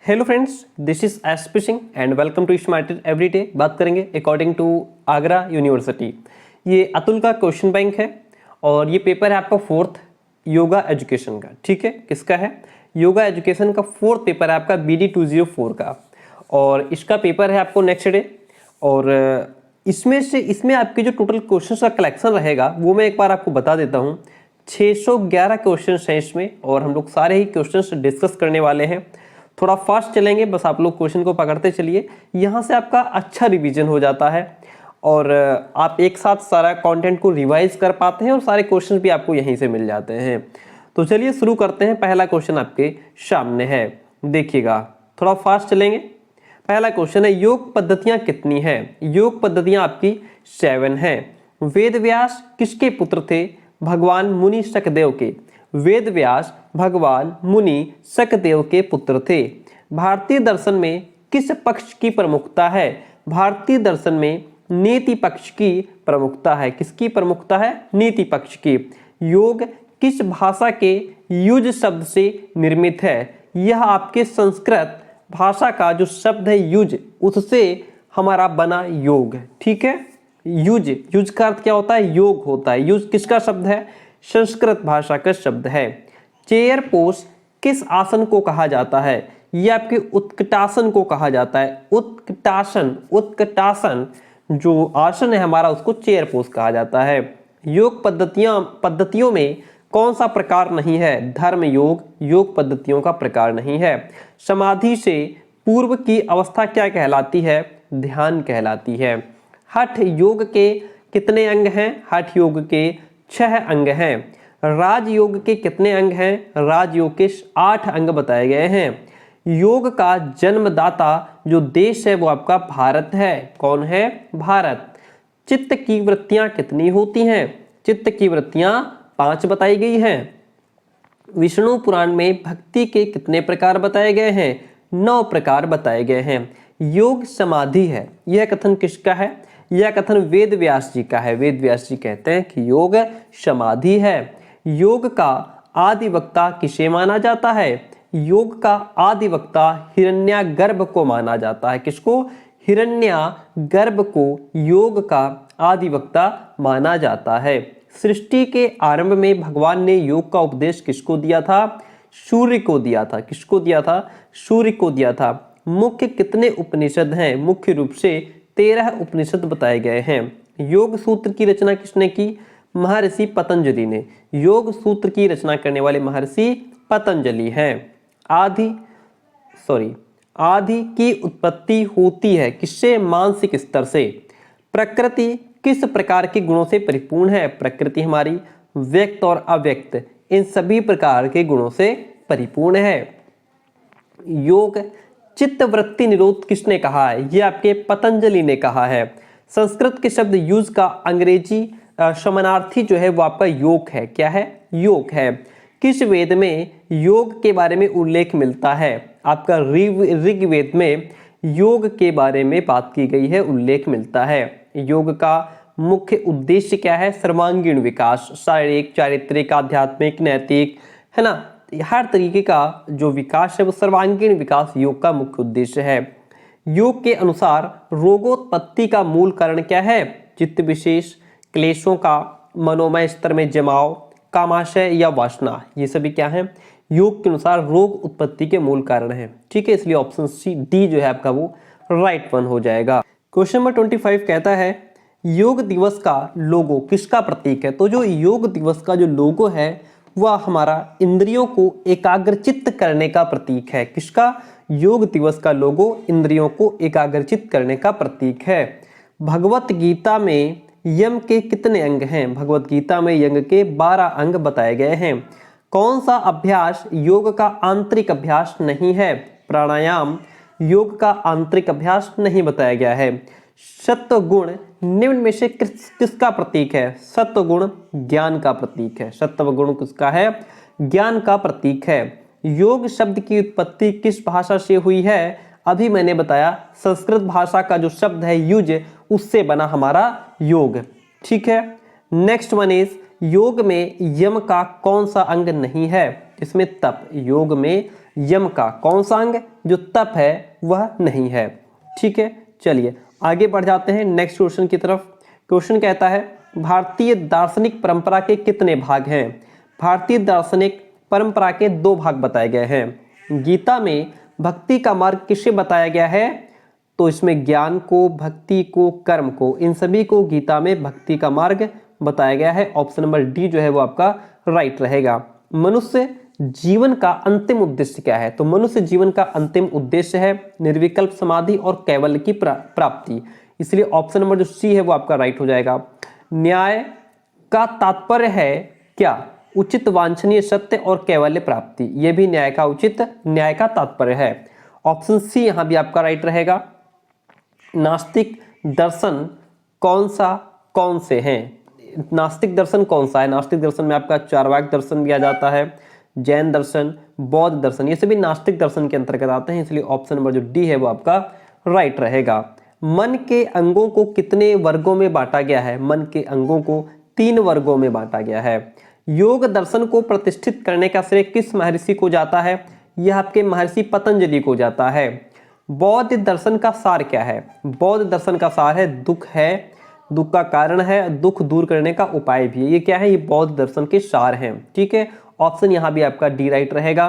Hello friends, this is SP Singh and welcome to smarted everyday. बात करेंगे according to Agra university. ये अतुल का question bank है और ये पेपर है आपका फोर्थ योगा एजुकेशन का। ठीक है, किसका है? योगा एजुकेशन का फोर्थ पेपर है आपका BD 204 का और इसका पेपर है आपको नेक्स्ट डे। और इसमें आपके जो टोटल क्वेश्चन का कलेक्शन रहेगा वो मैं एक बार आपको बता देता हूँ। 611 क्वेश्चन हैं इसमें और हम लोग सारे ही क्वेश्चन डिस्कस करने वाले हैं। थोड़ा फास्ट चलेंगे, बस आप लोग क्वेश्चन को पकड़ते चलिए। यहाँ से आपका अच्छा रिवीजन हो जाता है और आप एक साथ सारा कंटेंट को रिवाइज कर पाते हैं और सारे क्वेश्चन भी आपको यहीं से मिल जाते हैं। तो चलिए शुरू करते हैं। पहला क्वेश्चन आपके सामने है, देखिएगा, थोड़ा फास्ट चलेंगे। पहला क्वेश्चन है, योग पद्धतियां कितनी हैं? योग पद्धतियां आपकी 7 हैं। वेद व्यास किसके पुत्र थे? भगवान मुनि शकदेव के। वेद व्यास भगवान मुनि शकदेव के पुत्र थे। भारतीय दर्शन में किस पक्ष की प्रमुखता है? भारतीय दर्शन में नीति पक्ष की प्रमुखता है। किसकी प्रमुखता है? नीति पक्ष की। योग किस भाषा के युज शब्द से निर्मित है? यह आपके संस्कृत भाषा का जो शब्द है युज, उससे हमारा बना योग। ठीक है, युज का अर्थ क्या होता है? योग होता है। युज किसका शब्द है? संस्कृत भाषा का शब्द है। चेयर पोज किस आसन को कहा जाता है? यह आपके उत्कटासन को कहा जाता है। उत्कटासन जो आसन है हमारा, उसको चेयर पोज कहा जाता है। योग पद्धतियों में कौन सा प्रकार नहीं है? धर्म योग पद्धतियों का प्रकार नहीं है। समाधि से पूर्व की अवस्था क्या कहलाती है? ध्यान कहलाती है। हठ योग के कितने अंग हैं? हठ योग के 6 अंग हैं। राजयोग के कितने अंग हैं? राजयोग के 8 अंग बताए गए हैं। योग का जन्मदाता जो देश है वो आपका भारत है। कौन है? भारत। चित्त की वृत्तियां कितनी होती हैं? चित्त की वृत्तियां 5 बताई गई हैं। विष्णु पुराण में भक्ति के कितने प्रकार बताए गए हैं? 9 प्रकार बताए गए हैं। योग समाधि है, यह कथन किसका है? यह कथन वेद व्यास जी का है। वेद व्यास जी कहते हैं कि योग समाधि है। योग का आदि वक्ता किसे माना जाता है? योग का आदि वक्ता हिरण्यागर्भ को माना जाता है। किसको? हिरण्यागर्भ को योग का आदि वक्ता माना जाता है। सृष्टि के आरंभ में भगवान ने योग का उपदेश किसको दिया था? सूर्य को दिया था। किसको दिया था? सूर्य को दिया था। मुख्य कितने उपनिषद हैं? मुख्य रूप से 13 उपनिषद बताए गए हैं। योग सूत्र की रचना किसने की? महर्षि पतंजलि ने। योग सूत्र की रचना करने वाले महर्षि पतंजलि हैं। आदि की उत्पत्ति होती है किससे? मानसिक स्तर से। प्रकृति किस प्रकार के गुणों से परिपूर्ण है? प्रकृति हमारी व्यक्त और अव्यक्त इन सभी प्रकार के गुणों से परिपूर्ण है। योग चित्त वृत्ति निरोध किसने कहा है? यह आपके पतंजलि ने कहा है। संस्कृत के शब्द यूज का अंग्रेजी समानार्थी जो है वो आपका योग है। क्या है? योग है। किस वेद में योग के बारे में उल्लेख मिलता है? आपका ऋग्वेद में योग के बारे में बात की गई है, उल्लेख मिलता है। योग का मुख्य उद्देश्य क्या है? सर्वांगीण विकास, शारीरिक, चारित्रिक, आध्यात्मिक, नैतिक, है ना, हर तरीके का जो विकास है वो सर्वांगीण विकास योग का मुख्य उद्देश्य है। योग के अनुसार रोगोत्पत्ति का मूल कारण क्या है? चित्त विशेष, क्लेशों का मनोमय स्तर में जमाव, कामाशय या वासना, ये सभी क्या है? योग के अनुसार रोग उत्पत्ति के मूल कारण है। ठीक है, इसलिए ऑप्शन डी जो है आपका वो राइट वन हो जाएगा। क्वेश्चन नंबर 25 कहता है, योग दिवस का लोगो किसका प्रतीक है? तो जो योग दिवस का जो लोगो है वह हमारा इंद्रियों को एकाग्रचित्त करने का प्रतीक है। किसका? योग दिवस का लोगो इंद्रियों को एकाग्रचित्त करने का प्रतीक है। भगवत गीता में यम के कितने अंग हैं? भगवत गीता में यम के 12 अंग बताए गए हैं। कौन सा अभ्यास योग का आंतरिक अभ्यास नहीं है? प्राणायाम योग का आंतरिक अभ्यास नहीं बताया गया है। सत्व गुण निम्न में से किसका प्रतीक है? सत्व गुण ज्ञान का प्रतीक है। सत्व गुण किसका है? ज्ञान का प्रतीक है। योग शब्द की उत्पत्ति किस भाषा से हुई है? अभी मैंने बताया संस्कृत भाषा का जो शब्द है युज, उससे बना हमारा योग। ठीक है, नेक्स्ट वन इज, योग में यम का कौन सा अंग नहीं है? इसमें तप, योग में यम का कौन सा अंग जो तप है वह नहीं है। ठीक है, चलिए आगे बढ़ जाते हैं नेक्स्ट क्वेश्चन की तरफ। क्वेश्चन कहता है भारतीय दार्शनिक परंपरा के कितने भाग हैं। भारतीय दार्शनिक परंपरा के 2 भाग बताए गए हैं। गीता में भक्ति का मार्ग किसे बताया गया है, तो इसमें ज्ञान को, भक्ति को, कर्म को, इन सभी को गीता में भक्ति का मार्ग बताया गया है। ऑप्शन नंबर डी जो है वो आपका राइट रहेगा। मनुष्य जीवन का अंतिम उद्देश्य क्या है, तो मनुष्य जीवन का अंतिम उद्देश्य है निर्विकल्प समाधि और कैवल्य की प्राप्ति, इसलिए ऑप्शन नंबर जो सी है वो आपका राइट हो जाएगा। न्याय का तात्पर्य है क्या, उचित, वांछनीय, सत्य और कैवल्य प्राप्ति, यह भी न्याय का तात्पर्य है। ऑप्शन सी यहां भी आपका राइट रहेगा। नास्तिक दर्शन कौन से हैं, नास्तिक दर्शन कौन सा है, नास्तिक दर्शन में आपका चार्वाक दर्शन भी आ जाता है, जैन दर्शन, बौद्ध दर्शन, ये सभी नास्तिक दर्शन के अंतर्गत आते हैं, इसलिए ऑप्शन नंबर जो डी है वो आपका राइट रहेगा। मन के अंगों को कितने वर्गों में बांटा गया है, मन के अंगों को 3 वर्गों में बांटा गया है। योग दर्शन को प्रतिष्ठित करने का श्रेय किस महर्षि को जाता है, यह आपके महर्षि पतंजलि को जाता है। बौद्ध दर्शन का सार क्या है, बौद्ध दर्शन का सार है दुख का कारण है, दुख दूर करने का उपाय भी है, ये क्या है, ये बौद्ध दर्शन के सार हैं। ठीक है, ऑप्शन यहां भी आपका डी राइट रहेगा।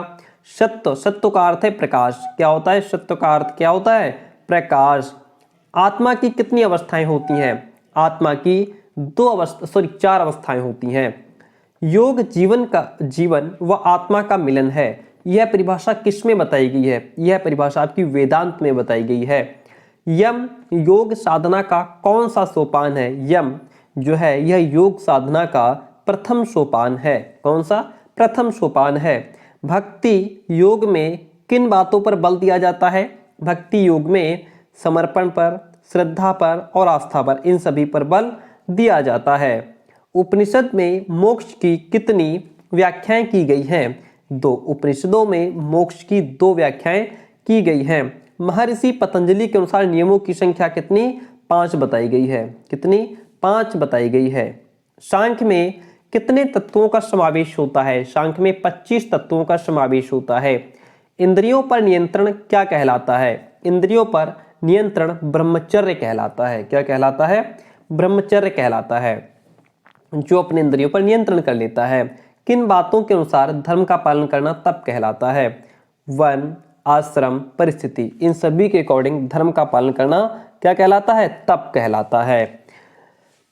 सत्य का अर्थ है प्रकाश, क्या होता है, सत्य का अर्थ क्या होता है, प्रकाश। आत्मा की कितनी अवस्थाएं होती हैं, आत्मा की 4 अवस्थाएं होती हैं। योग जीवन व आत्मा का मिलन है, यह परिभाषा किसमें बताई गई है, यह परिभाषा आपकी वेदांत में बताई गई है। यम योग साधना का कौन सा सोपान है, यम जो है यह योग साधना का प्रथम सोपान है, कौन सा, प्रथम सोपान है। भक्ति योग में किन बातों पर बल दिया जाता है, भक्ति योग में समर्पण पर, श्रद्धा पर और आस्था पर, इन सभी पर बल दिया जाता है। उपनिषद में मोक्ष की कितनी व्याख्याएं की गई हैं, 2, उपनिषदों में मोक्ष की 2 व्याख्याएं की गई हैं। महर्षि पतंजलि के अनुसार नियमों की संख्या कितनी, 5 बताई गई है, कितनी, 5 बताई गई है। सांख्य में कितने तत्वों का समावेश होता है, सांख्य में 25 तत्वों का समावेश होता है। इंद्रियों पर नियंत्रण क्या कहलाता है, इंद्रियों पर नियंत्रण ब्रह्मचर्य कहलाता है, क्या कहलाता है, ब्रह्मचर्य कहलाता है, जो अपने इंद्रियों पर नियंत्रण कर लेता है। किन बातों के अनुसार धर्म का पालन करना तप कहलाता है, वन, आश्रम, परिस्थिति, इन सभी के अकॉर्डिंग धर्म का पालन करना क्या कहलाता है, तप कहलाता है।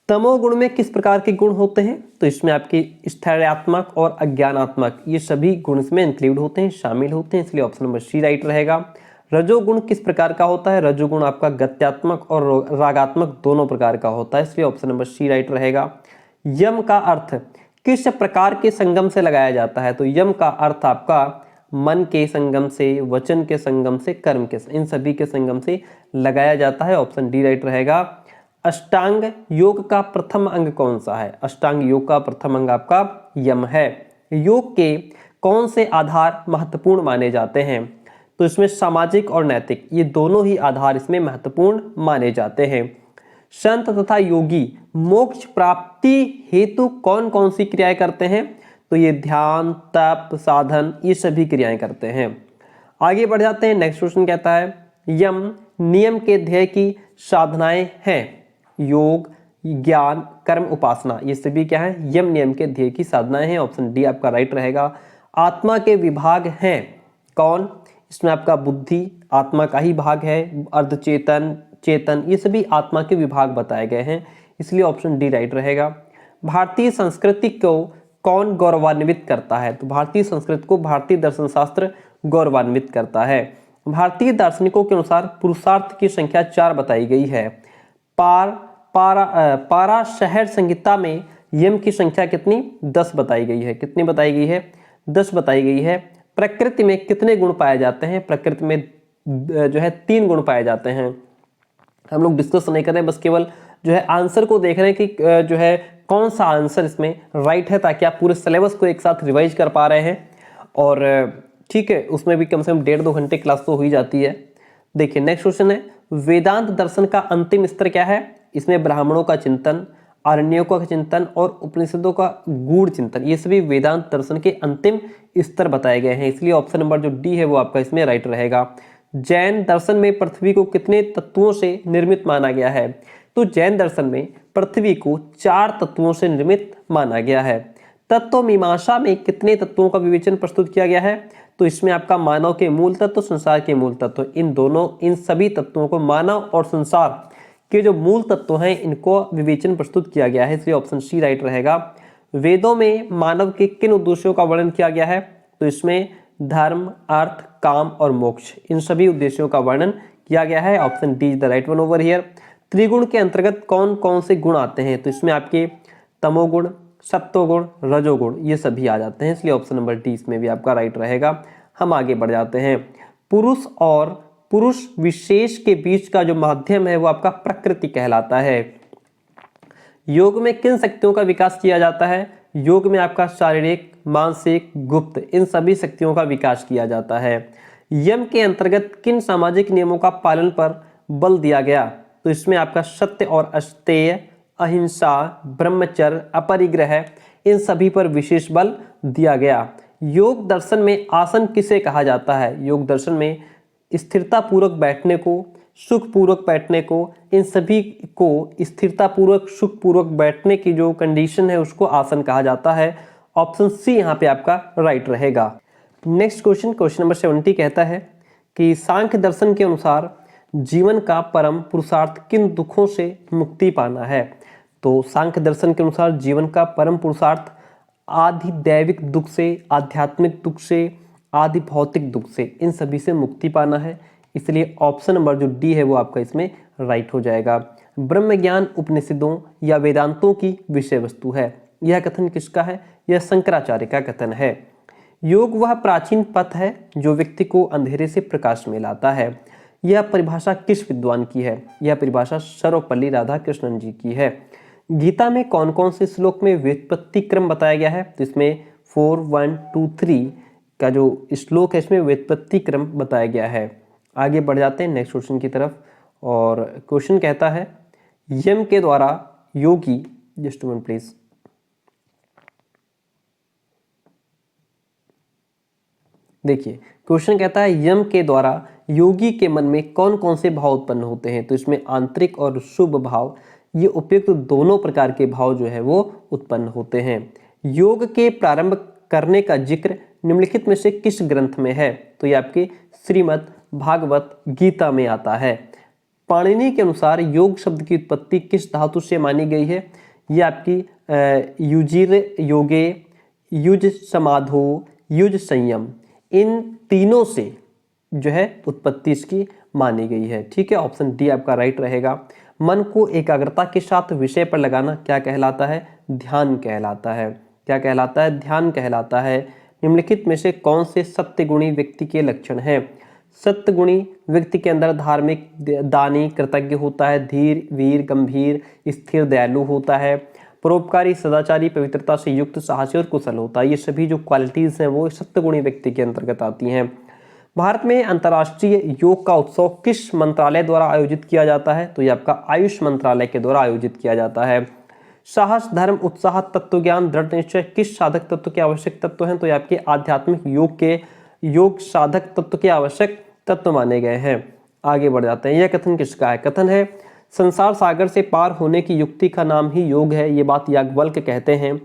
तमोगुण में किस प्रकार के गुण होते हैं, तो इसमें आपकी स्थैर्यात्मक और अज्ञानात्मक ये सभी गुण इसमें इंक्लूड होते हैं, शामिल होते हैं, इसलिए ऑप्शन नंबर सी राइट रहेगा। रजोगुण किस प्रकार का होता है, रजोगुण आपका गत्यात्मक और रागात्मक दोनों प्रकार का होता है, इसलिए ऑप्शन नंबर सी राइट रहेगा। यम का अर्थ किस प्रकार के संगम से लगाया जाता है, तो यम का अर्थ आपका मन के संगम से, वचन के संगम से, कर्म के, इन सभी के संगम से लगाया जाता है, ऑप्शन डी राइट रहेगा। अष्टांग योग का प्रथम अंग कौन सा है, अष्टांग योग का प्रथम अंग आपका यम है। योग के कौन से आधार महत्वपूर्ण माने जाते हैं, तो इसमें सामाजिक और नैतिक ये दोनों ही आधार इसमें महत्वपूर्ण माने जाते हैं। संत तथा योगी मोक्ष प्राप्ति हेतु कौन कौन सी क्रियाएं करते हैं, तो ये ध्यान, तप, साधन, ये सभी क्रियाएं करते हैं। आगे बढ़ जाते हैं, नेक्स्ट क्वेश्चन कहता है यम नियम के ध्येय की साधनाएं हैं, योग, ज्ञान, कर्म, उपासना, ये सभी क्या है, यम नियम के ध्येय की साधनाएं हैं, ऑप्शन डी आपका राइट रहेगा। आत्मा के विभाग हैं कौन, इसमें आपका बुद्धि आत्मा का ही भाग है, अर्धचेतन, चेतन, ये सभी आत्मा के विभाग बताए गए हैं, इसलिए ऑप्शन डी राइट रहेगा। भारतीय संस्कृति को कौन गौरवान्वित करता है, तो भारतीय संस्कृति को भारतीय दर्शन शास्त्र गौरवान्वित करता है। भारतीय दार्शनिकों के अनुसार पुरुषार्थ की संख्या 4 बताई गई है। पारा शहर संहिता में यम की संख्या कितनी, 10 बताई गई है, कितनी बताई गई है, 10 बताई गई है। प्रकृति में कितने गुण पाए जाते हैं, प्रकृति में जो है 3 गुण पाए जाते हैं। हम लोग डिस्कस नहीं कर रहे, बस केवल जो है आंसर को देख रहे हैं कि जो है कौन सा आंसर इसमें राइट है, ताकि आप पूरे सिलेबस को एक साथ रिवाइज कर पा रहे हैं। और ठीक है, उसमें भी कम से कम 1.5-2 घंटे क्लास तो हो ही जाती है। देखिए नेक्स्ट क्वेश्चन है वेदांत दर्शन का अंतिम स्तर क्या है, इसमें ब्राह्मणों का चिंतन, आरण्यकों का चिंतन और उपनिषदों का गूढ़ चिंतन, ये सभी वेदांत दर्शन के अंतिम स्तर बताए गए हैं। इसलिए ऑप्शन नंबर जो डी है वो आपका इसमें राइट रहेगा। जैन दर्शन में पृथ्वी को कितने तत्वों से निर्मित माना गया है? तो जैन दर्शन में पृथ्वी को 4 तत्वों से निर्मित माना गया है। तत्व मीमांसा में कितने तत्वों का विवेचन प्रस्तुत किया गया है? तो इसमें आपका मानव के मूल तत्व, संसार के मूल तत्व, इन सभी तत्वों को मानव और संसार के जो मूल तत्व हैं इनको विवेचन प्रस्तुत किया गया है। इसलिए ऑप्शन सी राइट रहेगा। वेदों में मानव के किन उद्देश्यों का वर्णन किया गया है? तो इसमें धर्म, अर्थ, काम और मोक्ष, इन सभी उद्देश्यों का वर्णन किया गया है। Option D is the right one over here. त्रिगुण के अंतर्गत कौन कौन से गुण आते हैं? तो इसमें आपके तमोगुण, सत्वगुण, रजोगुण, ये सभी आ जाते हैं। इसलिए ऑप्शन नंबर डी इसमें भी आपका राइट रहेगा। हम आगे बढ़ जाते हैं। पुरुष और पुरुष विशेष के बीच का जो माध्यम है वो आपका प्रकृति कहलाता है। योग में किन शक्तियों का विकास किया जाता है? योग में आपका शारीरिक, मानसिक, गुप्त, इन सभी शक्तियों का विकास किया जाता है। यम के अंतर्गत किन सामाजिक नियमों का पालन पर बल दिया गया? तो इसमें आपका सत्य और अस्तेय, अहिंसा, ब्रह्मचर्य, अपरिग्रह, इन सभी पर विशेष बल दिया गया। योग दर्शन में आसन किसे कहा जाता है? योग दर्शन में स्थिरता पूर्वक बैठने को, सुख पूर्वक बैठने को, इन सभी को स्थिरता पूर्वक, सुख पूर्वक बैठने की जो कंडीशन है उसको आसन कहा जाता है। ऑप्शन सी यहाँ पे आपका राइट रहेगा। नेक्स्ट क्वेश्चन, क्वेश्चन नंबर 70 कहता है कि सांख्य दर्शन के अनुसार जीवन का परम पुरुषार्थ किन दुखों से मुक्ति पाना है? तो सांख्य दर्शन के अनुसार जीवन का परम पुरुषार्थ आधि दैविक दुख से, आध्यात्मिक दुख से, आदि भौतिक दुख से, इन सभी से मुक्ति पाना है। इसलिए ऑप्शन नंबर जो डी है वो आपका इसमें राइट हो जाएगा। ब्रह्म ज्ञान उपनिषदों या वेदांतों की विषय वस्तु है। यह कथन किसका है? यह शंकराचार्य का कथन है। योग वह प्राचीन पथ है जो व्यक्ति को अंधेरे से प्रकाश में लाता है। यह परिभाषा किस विद्वान की है? यह परिभाषा सर्वपल्ली राधाकृष्णन जी की है। गीता में कौन कौन से श्लोक में व्युत्पत्ति क्रम बताया गया है? तो इसमें 4, 1, 2, 3 का जो श्लोक है इसमें व्युत्पत्ति क्रम बताया गया है। आगे बढ़ जाते हैं नेक्स्ट क्वेश्चन की तरफ। और क्वेश्चन कहता है यम के द्वारा योगी, जस्ट वन प्लीज, देखिए क्वेश्चन कहता है यम के द्वारा योगी के मन में कौन कौन से भाव उत्पन्न होते हैं? तो इसमें आंतरिक और शुभ भाव, ये उपयुक्त दोनों प्रकार के भाव जो है वो उत्पन्न होते हैं। योग के प्रारंभ करने का जिक्र निम्नलिखित में से किस ग्रंथ में है? तो ये आपके श्रीमद् भागवत गीता में आता है। पाणिनि के अनुसार योग शब्द की उत्पत्ति किस धातु से मानी गई है? ये आपकी युजिर योगे, युज समाधो, युज संयम, इन तीनों से जो है उत्पत्ति इसकी मानी गई है। ठीक है, ऑप्शन डी आपका राइट रहेगा। मन को एकाग्रता के साथ विषय पर लगाना क्या कहलाता है? ध्यान कहलाता है। क्या कहलाता है? ध्यान कहलाता है। निम्नलिखित में से कौन से सत्यगुणी व्यक्ति के लक्षण हैं? सत्यगुणी व्यक्ति के अंदर धार्मिक, दानी, कृतज्ञ होता है, धीर, वीर, गंभीर, स्थिर, दयालु होता है, परोपकारी, सदाचारी, पवित्रता से युक्त, साहसी और कुशल होता है। ये सभी जो क्वालिटीज हैं वो सत्यगुणी व्यक्ति के अंतर्गत आती हैं। भारत में अंतर्राष्ट्रीय योग का उत्सव किस मंत्रालय द्वारा आयोजित किया जाता है? तो ये आपका आयुष मंत्रालय के द्वारा आयोजित किया जाता है। साहस, धर्म, उत्साह, तत्वज्ञान, दृढ़ निश्चय किस साधक तत्व के आवश्यक तत्व हैं? तो ये आपके आध्यात्मिक योग के योग साधक तत्व के आवश्यक तत्व माने गए हैं। आगे बढ़ जाते हैं। यह कथन किसका है? कथन है संसार सागर से पार होने की युक्ति का नाम ही योग है। ये बात याज्ञवल्क्य कहते हैं।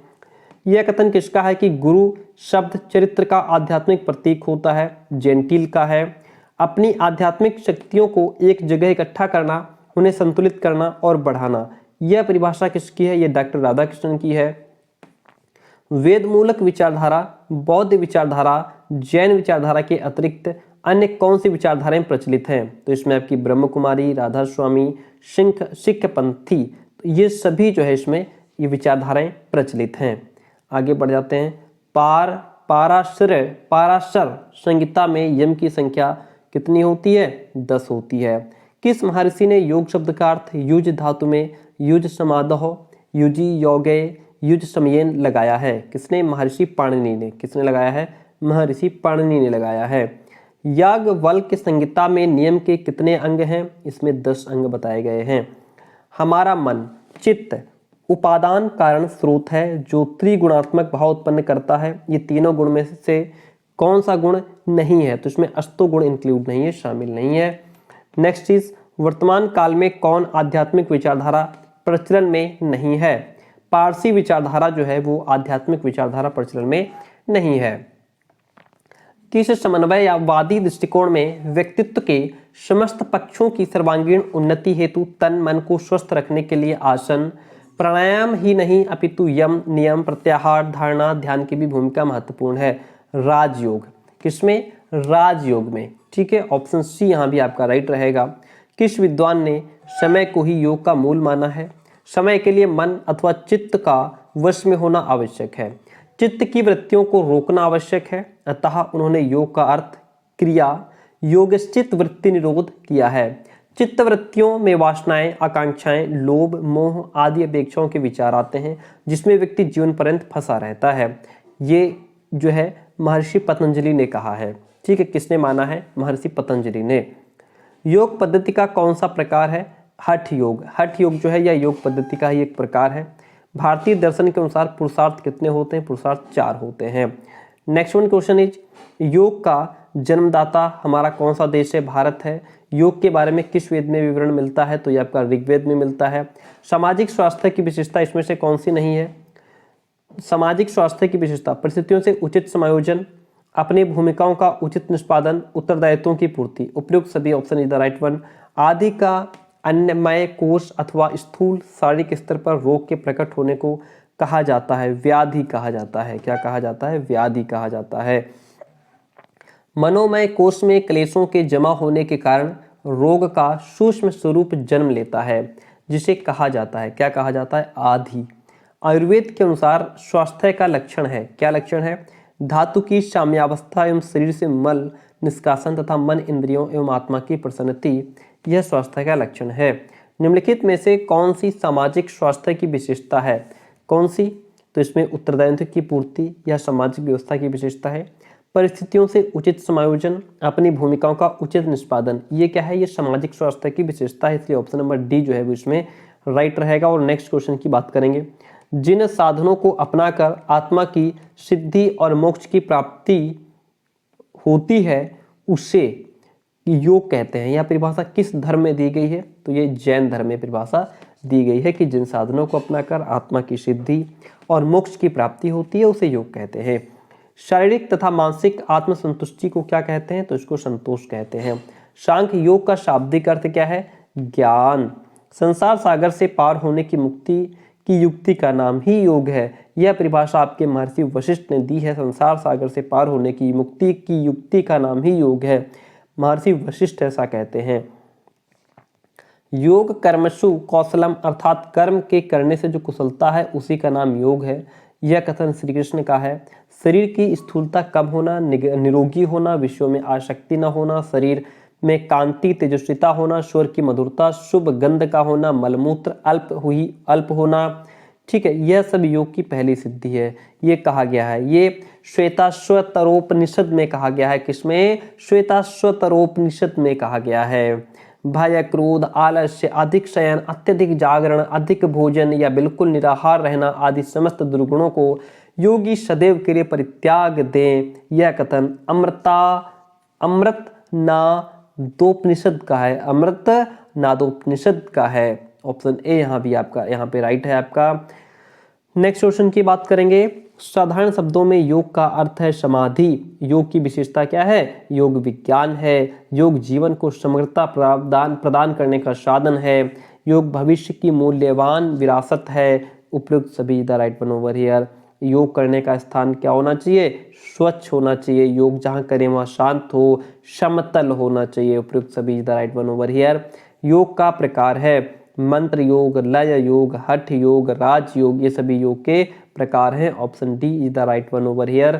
यह कथन किसका है कि गुरु शब्द चरित्र का आध्यात्मिक प्रतीक होता है? जेंटिल का है। अपनी आध्यात्मिक शक्तियों को एक जगह इकट्ठा करना, उन्हें संतुलित करना और बढ़ाना, यह परिभाषा किसकी है? यह डॉक्टर राधाकृष्णन की है। वेद मूलक विचारधारा, बौद्ध विचारधारा, जैन विचारधारा के अतिरिक्त अन्य कौन सी विचारधाराएं प्रचलित हैं? तो इसमें आपकी ब्रह्म कुमारी, राधा स्वामी, सिख पंथी, तो ये सभी जो है इसमें ये विचारधाराएं प्रचलित हैं। आगे बढ़ जाते हैं। पाराशर संहिता में यम की संख्या कितनी होती है? 10 होती है। किस महर्षि ने योग शब्द का अर्थ युज धातु में युज समादह, युजी योगे, युज समयेन लगाया है? किसने? महर्षि पाणिनि ने। किसने लगाया है? महर्षि पाणिनि ने लगाया है। याज्ञवल्क्य संहिता में नियम के कितने अंग हैं? इसमें 10 अंग बताए गए हैं। हमारा मन, चित्त उपादान कारण स्रोत है जो त्रिगुणात्मक भाव उत्पन्न करता है। ये तीनों गुण में से कौन सा गुण नहीं है? तो इसमें अस्तु गुण इंक्लूड नहीं है, शामिल नहीं है। नेक्स्ट चीज, वर्तमान काल में कौन आध्यात्मिक विचारधारा प्रचलन में नहीं है? पारसी विचारधारा जो है वो आध्यात्मिक विचारधारा प्रचलन में नहीं है। किस समन्वयवादी दृष्टिकोण में व्यक्तित्व के समस्त पक्षों की सर्वांगीण उन्नति हेतु तन मन को स्वस्थ रखने के लिए आसन प्राणायाम ही नहीं अपितु यम नियम प्रत्याहार धारणा ध्यान की भी भूमिका महत्वपूर्ण है? राजयोग। किसमें? राजयोग में। ठीक है, ऑप्शन सी यहाँ भी आपका राइट रहेगा। किस विद्वान ने समय को ही योग का मूल माना है? समय के लिए मन अथवा चित्त का वश में होना आवश्यक है, चित्त की वृत्तियों को रोकना आवश्यक है, अतः उन्होंने योग का अर्थ क्रिया योगश्चित वृत्ति निरोध किया है। चित्त वृत्तियों में वासनाएं, आकांक्षाएं, लोभ, मोह आदि अपेक्षाओं के विचार आते हैं जिसमें व्यक्ति जीवन पर्यंत फंसा रहता है। ये जो है महर्षि पतंजलि ने कहा है। ठीक है, किसने माना है? महर्षि पतंजलि ने। योग पद्धति का कौन सा प्रकार है? हठ योग। हठ योग जो है यह योग पद्धति का ही एक प्रकार है। भारतीय दर्शन के अनुसार पुरुषार्थ कितने होते हैं? पुरुषार्थ 4 होते हैं। नेक्स्ट वन क्वेश्चन इज, योग का जन्मदाता हमारा कौन सा देश है? भारत है। योग के बारे में किस वेद में विवरण मिलता है? तो ये आपका ऋग्वेद में मिलता है। सामाजिक स्वास्थ्य की विशेषता इसमें से कौन सी नहीं है? सामाजिक स्वास्थ्य की विशेषता परिस्थितियों से उचित समायोजन, अपनी भूमिकाओं का उचित निष्पादन, उत्तरदायित्वों की पूर्ति। उपयुक्त सभी option is the right one. आदि का अन्नमय कोष अथवा स्थूल शारीरिक स्तर पर रोग के प्रकट होने को कहा जाता है? व्याधि कहा जाता है। क्या कहा जाता है? व्याधि कहा जाता है। मनोमय कोष में क्लेशों के जमा होने के कारण रोग का सूक्ष्म स्वरूप जन्म लेता है जिसे कहा जाता है? क्या कहा जाता है? आधि। आयुर्वेद के अनुसार स्वास्थ्य का लक्षण है। क्या लक्षण है? धातु की साम्यावस्था एवं शरीर से मल निष्कासन तथा मन इंद्रियों एवं आत्मा की प्रसन्नति, यह स्वास्थ्य का लक्षण है। निम्नलिखित में से कौन सी सामाजिक स्वास्थ्य की विशेषता है? कौन सी? तो इसमें उत्तरदायित्व की पूर्ति या सामाजिक व्यवस्था की विशेषता है। परिस्थितियों से उचित समायोजन, अपनी भूमिकाओं का उचित निष्पादन, ये क्या है? ये सामाजिक स्वास्थ्य की विशेषता है, इसलिए ऑप्शन नंबर डी जो है वो इसमें राइट रहेगा। और नेक्स्ट क्वेश्चन की बात करेंगे, जिन साधनों को अपनाकर आत्मा की सिद्धि और मोक्ष की प्राप्ति होती है उसे योग कहते हैं। यह परिभाषा किस धर्म में दी गई है? तो ये जैन धर्म में परिभाषा दी गई है कि जिन साधनों को अपनाकर आत्मा की सिद्धि और मोक्ष की प्राप्ति होती है उसे योग कहते हैं। शारीरिक तथा मानसिक आत्मसंतुष्टि को क्या कहते हैं? तो इसको संतोष कहते हैं। सांख्य योग का शाब्दिक अर्थ क्या है? ज्ञान। संसार सागर से पार होने की मुक्ति की युक्ति का नाम ही योग है। यह परिभाषा आपके महर्षि वशिष्ठ ने दी है। संसार सागर से पार होने की मुक्ति की युक्ति का नाम ही योग है, महर्षि वशिष्ठ ऐसा कहते हैं। योग कर्मसु कौशलम, अर्थात कर्म के करने से जो कुशलता है उसी का नाम योग है। यह कथन श्री कृष्ण का है। शरीर की स्थूलता कम होना, निरोगी होना, विषयों में आसक्ति न होना, शरीर में कांति तेजस्विता होना, स्वर की मधुरता, शुभ गंध का होना, मलमूत्र अल्प होना। ठीक है, यह सब योग की पहली सिद्धि है। ये कहा गया है, ये श्वेताश्वतरोपनिषद में कहा गया है। किसमें? श्वेताश्वतरोपनिषद में कहा गया है। भय, क्रोध, आलस्य, अधिक शयन, अत्यधिक जागरण, अधिक भोजन या बिल्कुल निराहार रहना आदि समस्त दुर्गुणों को योगी सदैव के लिए परित्याग दें। यह कथन अमृत नादोपनिषद का है। अमृत नादोपनिषद का है। ऑप्शन ए यहाँ भी आपका यहाँ पे राइट है आपका। नेक्स्ट क्वेश्चन की बात करेंगे। साधारण शब्दों में योग का अर्थ है समाधि। योग की विशेषता क्या है? योग विज्ञान है। योग जीवन को समग्रता प्रदान करने का साधन है। योग भविष्य की मूल्यवान विरासत है। उपयुक्त सभी the right one over here. योग करने का स्थान क्या होना चाहिए? स्वच्छ होना चाहिए। योग जहाँ करें वहाँ शांत हो, समतल होना चाहिए। उपयुक्त सभी the right one over here. योग का प्रकार है मंत्र योग, लय योग, हठ योग, राज योग, ये सभी योग के प्रकार हैं। Option D is the right one over here.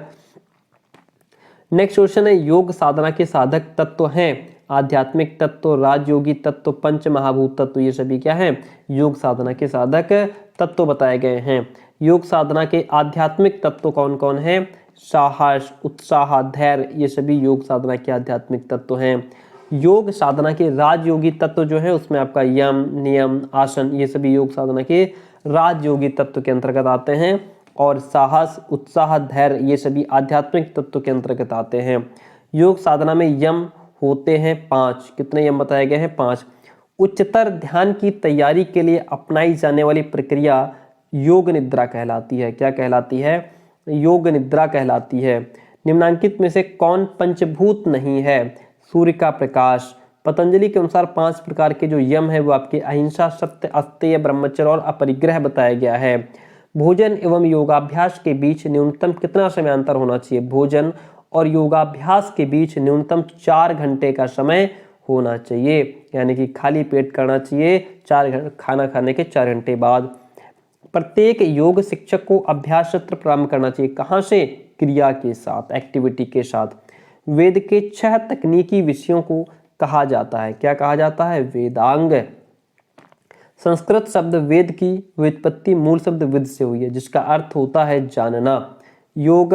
Next question है, योग साधना के साधक तत्व हैं आध्यात्मिक तत्व, राजयोगी तत्व, पंच महाभूत तत्व, ये सभी क्या हैं? योग साधना के साधक तत्व बताए गए हैं। योग साधना के आध्यात्मिक तत्व कौन कौन हैं? साहस, उत्साह, धैर्य, ये सभी योग साधना के आध्यात्मिक तत्व हैं। योग साधना के राजयोगी तत्व जो है उसमें आपका यम, नियम, आसन, ये सभी योग साधना के राजयोगी तत्व के अंतर्गत आते हैं, और साहस, उत्साह, धैर्य ये सभी आध्यात्मिक तत्व के अंतर्गत आते हैं। योग साधना में यम होते हैं 5। कितने यम बताए गए हैं? 5। उच्चतर ध्यान की तैयारी के लिए अपनाई जाने वाली प्रक्रिया योग निद्रा कहलाती है। क्या कहलाती है? योग निद्रा कहलाती है। निम्नांकित में से कौन पंचभूत नहीं है? सूर्य का प्रकाश। पतंजलि के अनुसार 5 प्रकार के जो यम है वो आपके अहिंसा, सत्य, अस्तेय, ब्रह्मचर्य और अपरिग्रह बताया गया है। भोजन एवं योगाभ्यास के बीच न्यूनतम कितना समयांतर होना चाहिए? भोजन और योगाभ्यास के बीच न्यूनतम 4 घंटे का समय होना चाहिए, यानी कि खाली पेट करना चाहिए 4 घंटे, खाना खाने के 4 घंटे बाद। प्रत्येक योग शिक्षक को अभ्यास सत्र प्रारंभ करना चाहिए। कहाँ से? क्रिया के साथ, एक्टिविटी के साथ। वेद के 6 तकनीकी विषयों को कहा जाता है। क्या कहा जाता है? वेदांग। संस्कृत शब्द वेद की व्युत्पत्ति मूल शब्द विद से हुई है, जिसका अर्थ होता है जानना। योग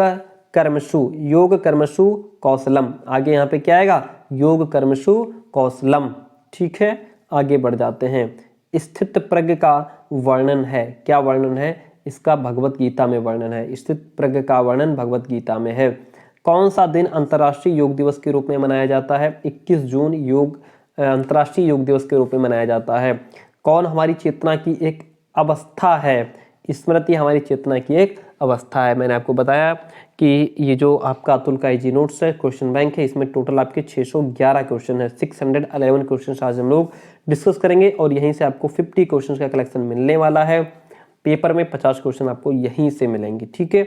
कर्मसु कौशलम। आगे यहाँ पे क्या आएगा? योग कर्मसु कौशलम। ठीक है, आगे बढ़ जाते हैं। स्थित प्रज्ञ का वर्णन है। क्या वर्णन है? इसका भगवत गीता में वर्णन है। स्थित प्रज्ञ का वर्णन भगवत गीता में है। कौन सा दिन अंतर्राष्ट्रीय योग दिवस के रूप में मनाया जाता है? 21 जून अंतर्राष्ट्रीय योग दिवस के रूप में मनाया जाता है। कौन हमारी चेतना की एक अवस्था है? स्मृति हमारी चेतना की एक अवस्था है। मैंने आपको बताया कि ये जो आपका अतुल का इजी नोट्स है, क्वेश्चन बैंक है, इसमें टोटल आपके 611 क्वेश्चन है। 611 क्वेश्चन आज हम लोग डिस्कस करेंगे, और यहीं से आपको 50 क्वेश्चन का कलेक्शन मिलने वाला है। पेपर में 50 क्वेश्चन आपको यहीं से मिलेंगे। ठीक है,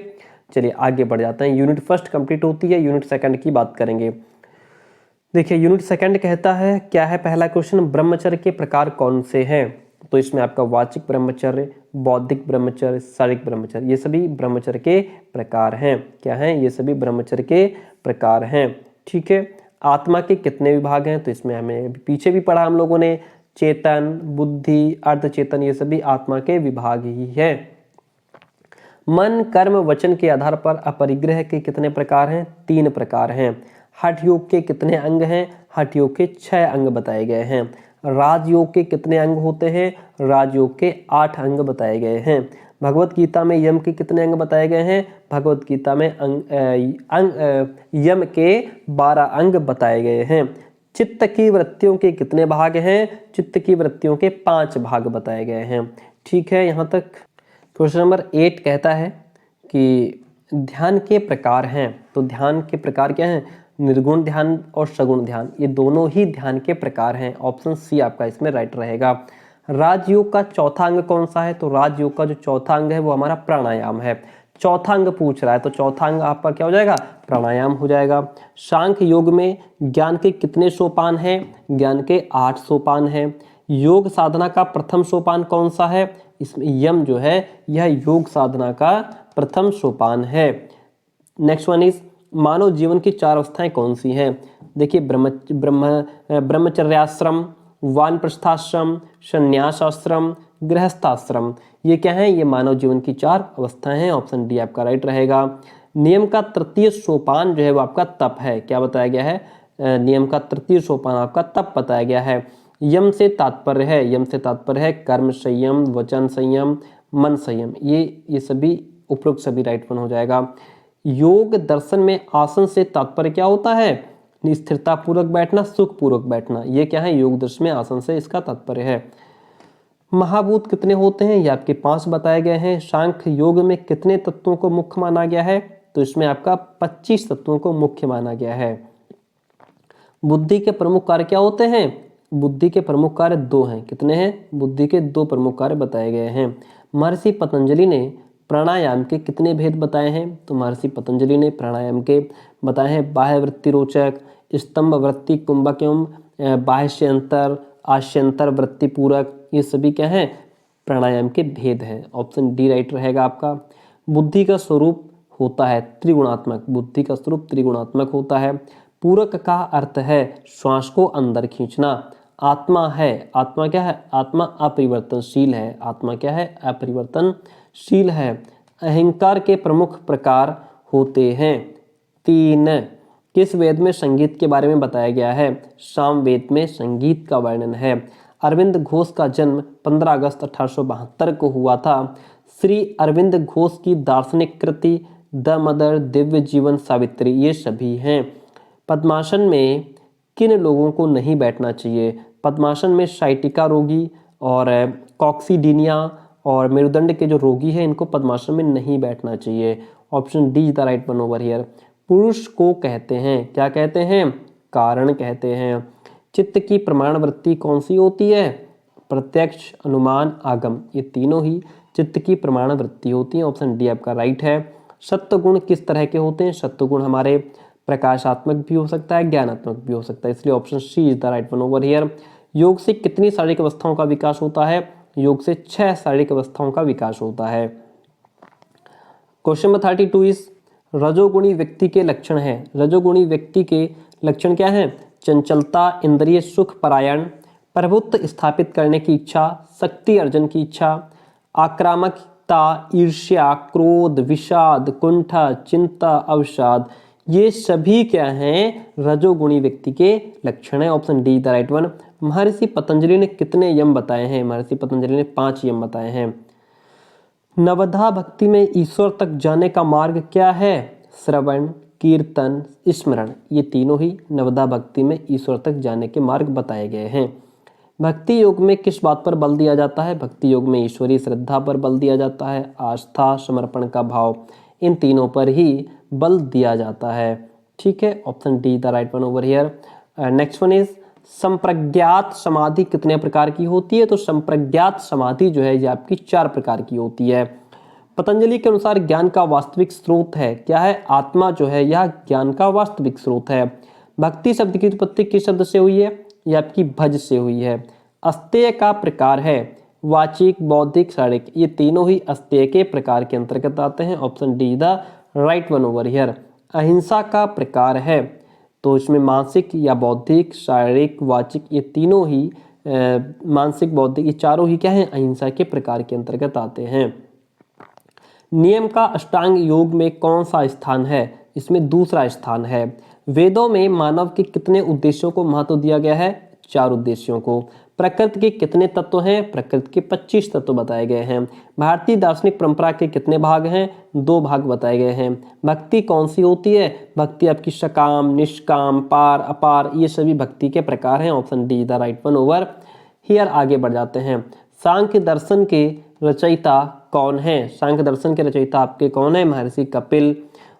चलिए आगे बढ़ जाते हैं। यूनिट फर्स्ट कंप्लीट होती है, यूनिट सेकंड की बात करेंगे। देखिए, यूनिट सेकंड कहता है, क्या है पहला क्वेश्चन? ब्रह्मचर्य के प्रकार कौन से हैं? तो इसमें आपका वाचिक ब्रह्मचर्य, बौद्धिक ब्रह्मचर्य, शारीरिक ब्रह्मचर्य, ये सभी ब्रह्मचर्य के प्रकार हैं। क्या हैं? ये सभी ब्रह्मचर्य के प्रकार हैं। ठीक है, आत्मा के कितने विभाग हैं? तो इसमें हमें पीछे भी पढ़ा हम लोगों ने, चेतन, बुद्धि, अर्धचेतन, ये सभी आत्मा के विभाग ही है। मन, कर्म, वचन के आधार पर अपरिग्रह के कितने प्रकार हैं? 3 प्रकार हैं। हठ योग के कितने अंग हैं? हठ योग के 6 अंग बताए गए हैं। राजयोग के कितने अंग होते हैं? राजयोग के 8 अंग बताए गए हैं। भगवत गीता में यम के कितने अंग बताए गए हैं? भगवत गीता में यम के 12 अंग बताए गए हैं। चित्त की वृत्तियों के कितने भाग हैं? चित्त की वृत्तियों के 5 भाग बताए गए हैं। ठीक है, यहाँ तक। क्वेश्चन नंबर 8 कहता है कि ध्यान के प्रकार हैं। तो ध्यान के प्रकार क्या हैं? निर्गुण ध्यान और सगुण ध्यान, ये दोनों ही ध्यान के प्रकार हैं। ऑप्शन सी आपका इसमें राइट रहेगा। राजयोग का चौथा अंग कौन सा है? तो राजयोग का जो चौथा अंग है वो हमारा प्राणायाम है। चौथा अंग पूछ रहा है, तो चौथा अंग आपका क्या हो जाएगा? प्राणायाम हो जाएगा। सांख्य योग में ज्ञान के कितने सोपान हैं? ज्ञान के 8 सोपान हैं। योग साधना का प्रथम सोपान कौन सा है? इसमें यम जो है यह योग साधना का प्रथम सोपान है। नेक्स्ट वन इज, मानव जीवन की 4 अवस्थाएं कौन सी हैं? देखिए, ब्रह्मचर्याश्रम, वानप्रस्थाश्रम, संन्यासाश्रम, गृहस्थाश्रम, ये क्या है? ये मानव जीवन की 4 अवस्थाएं हैं। ऑप्शन डी आपका राइट रहेगा। नियम का तृतीय सोपान जो है वो आपका तप है। क्या बताया गया है? नियम का तृतीय सोपान आपका तप बताया गया है। यम से तात्पर्य है कर्म संयम, वचन संयम, मन संयम, ये सभी उपरोक्त सभी राइट वन हो जाएगा। योग दर्शन में आसन से तात्पर्य क्या होता है? स्थिरता पूर्वक बैठना, सुख पूर्वक बैठना, ये क्या है? योग दर्शन में आसन से इसका तात्पर्य है। महाभूत कितने होते हैं? ये आपके 5 बताए गए हैं। सांख्य योग में कितने तत्वों को मुख्य माना गया है? तो इसमें आपका 25 तत्वों को मुख्य माना गया है। बुद्धि के प्रमुख कार्य क्या होते हैं? बुद्धि के प्रमुख कार्य 2 हैं। कितने हैं? बुद्धि के 2 प्रमुख कार्य बताए गए हैं। महर्षि पतंजलि ने प्राणायाम के कितने भेद बताए हैं? तो महर्षि पतंजलि ने प्राणायाम के बताए हैं बाह्य वृत्ति रोचक, स्तंभ वृत्ति कुंभक एवं बाह्यंतर, आश्यंतर वृत्ति पूरक, ये सभी क्या हैं? प्राणायाम के भेद हैं। ऑप्शन डी राइट रहेगा आपका। बुद्धि का स्वरूप होता है त्रिगुणात्मक, बुद्धि का स्वरूप त्रिगुणात्मक होता है। पूरक का अर्थ है श्वास को अंदर खींचना। आत्मा है, आत्मा क्या है? आत्मा अपरिवर्तनशील है। आत्मा क्या है? अपरिवर्तनशील है। अहंकार के प्रमुख प्रकार होते हैं 3। किस वेद में संगीत के बारे में बताया गया है? सामवेद में संगीत का वर्णन है। अरविंद घोष का जन्म 15 अगस्त 1872 को हुआ था। श्री अरविंद घोष की दार्शनिक कृति द मदर, दिव्य जीवन, सावित्री, ये सभी हैं। पद्मासन में किन लोगों को नहीं बैठना चाहिए? पद्मासन में साइटिका रोगी और कॉक्सीडीनिया और मेरुदंड के जो रोगी हैं इनको पद्मासन में नहीं बैठना चाहिए। Option D is the right one over here. पुरुष को कहते हैं, क्या कहते हैं? कारण कहते हैं। चित्त की प्रमाण वृत्ति कौन सी होती है? प्रत्यक्ष, अनुमान, आगम, ये तीनों ही चित्त की प्रमाण वृत्ति होती है। ऑप्शन डी आपका राइट है। सत्व गुण किस तरह के होते हैं? सत्व गुण हमारे प्रकाशात्मक भी हो सकता है, ज्ञानात्मक भी हो सकता है, इसलिए option C is the right one over here. योग से कितनी शारीरिक अवस्थाओं का विकास होता है? योग से 6 शारीरिक अवस्थाओं का विकास होता है। क्वेश्चन नंबर 32 इज रजोगुणी व्यक्ति के लक्षण है। रजोगुणी व्यक्ति के लक्षण क्या है? चंचलता, इंद्रिय सुख परायण, प्रभुत्व स्थापित करने की इच्छा, शक्ति अर्जन की इच्छा, आक्रामकता, ईर्ष्या, क्रोध, विषाद, कुंठा, चिंता, अवसाद, ये सभी क्या हैं? रजोगुणी व्यक्ति के लक्षण है। Option D the right one. महर्षि पतंजलि ने कितने यम बताए हैं? महर्षि पतंजलि ने 5 यम बताए हैं। नवधा भक्ति में ईश्वर तक जाने का मार्ग क्या है? श्रवण, कीर्तन, स्मरण, ये तीनों ही नवधा भक्ति में ईश्वर तक जाने के मार्ग बताए गए हैं। भक्ति योग में किस बात पर बल दिया जाता है? भक्ति योग में ईश्वरीय श्रद्धा पर बल दिया जाता है, आस्था, समर्पण का भाव, इन तीनों पर ही बल दिया जाता है। ठीक है, option D the right one over here. Next one is संप्रज्ञात समाधि कितने प्रकार की होती है? तो संप्रज्ञात समाधि जो है ये आपकी 4 प्रकार की होती है। पतंजलि के अनुसार ज्ञान का वास्तविक स्रोत है, क्या है? आत्मा जो है यह ज्ञान का वास्तविक स्रोत है। भक्ति शब्द की उत्पत्ति किस शब्द से हुई है? यह आपकी भज से हुई है। अस्तेय का प्रकार है वाचिक, बौद्धिक, शारीरिक, ये तीनों ही अस्तेय के प्रकार के अंतर्गत आते हैं। Option D the right one over here. अहिंसा का प्रकार है, तो इसमें मानसिक या बौद्धिक, शारीरिक, वाचिक, ये तीनों ही मानसिक, बौद्धिक, ये चारों ही क्या है? अहिंसा के प्रकार के अंतर्गत आते हैं। नियम का अष्टांग योग में कौन सा स्थान है? इसमें दूसरा स्थान है। वेदों में मानव के कितने उद्देश्यों को महत्व दिया गया है? 4 उद्देश्यों को। प्रकृति के कितने तत्व हैं? प्रकृति के 25 तत्व बताए गए हैं। भारतीय दार्शनिक परंपरा के कितने भाग हैं? 2 भाग बताए गए हैं। भक्ति कौन सी होती है? भक्ति आपकी सकाम, निष्काम, पार, अपार, ये सभी भक्ति के प्रकार हैं। Option D the right one over here. आगे बढ़ जाते हैं। सांख्य दर्शन के रचयिता कौन है? सांख्य दर्शन के रचयिता आपके कौन है? महर्षि कपिल।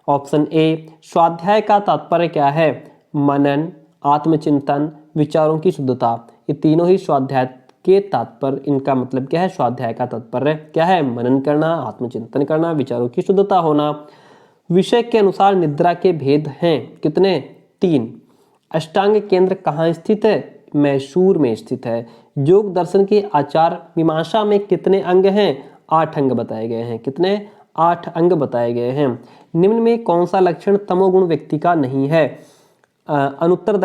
Option A. स्वाध्याय का तात्पर्य क्या है? मनन, आत्मचिंतन, विचारों की शुद्धता, ये तीनों ही स्वाध्याय के तात्पर्य, इनका मतलब क्या है? स्वाध्याय का तात्पर्य क्या है? मनन करना, आत्मचिंतन करना, विचारों की शुद्धता होना। विषय के अनुसार निद्रा के भेद हैं कितने? 3। अष्टांग केंद्र कहाँ स्थित है? मैसूर में स्थित है। योग दर्शन के आचार मीमांसा में कितने अंग हैं? 8 अंग बताए गए हैं। कितने? 8 अंग बताए गए हैं। निम्न में कौन सा लक्षण तमोगुण व्यक्ति का नहीं है? अनुत्तर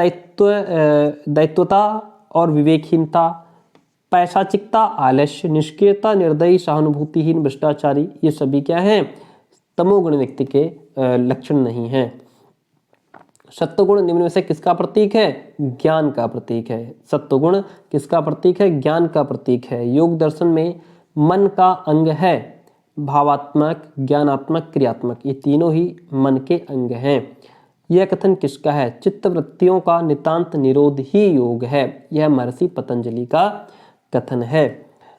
दायित्वता और विवेकहीनता, पैशाचिकता, आलस्य, निष्क्रियता, निर्दयी, सहानुभूतिहीन, भ्रष्टाचारी, ये सभी क्या हैं? तमोगुण व्यक्ति के लक्षण नहीं हैं। सत्वगुण निम्न में से किसका प्रतीक है? ज्ञान का प्रतीक है। सत्वगुण किसका प्रतीक है? ज्ञान का प्रतीक है। योग दर्शन में मन का अंग है, भावात्मक, ज्ञानात्मक, क्रियात्मक, ये तीनों ही मन के अंग हैं। यह कथन किसका है? चित्तवृत्तियों का नितांत निरोध ही योग है। यह महर्षि पतंजलि का कथन है।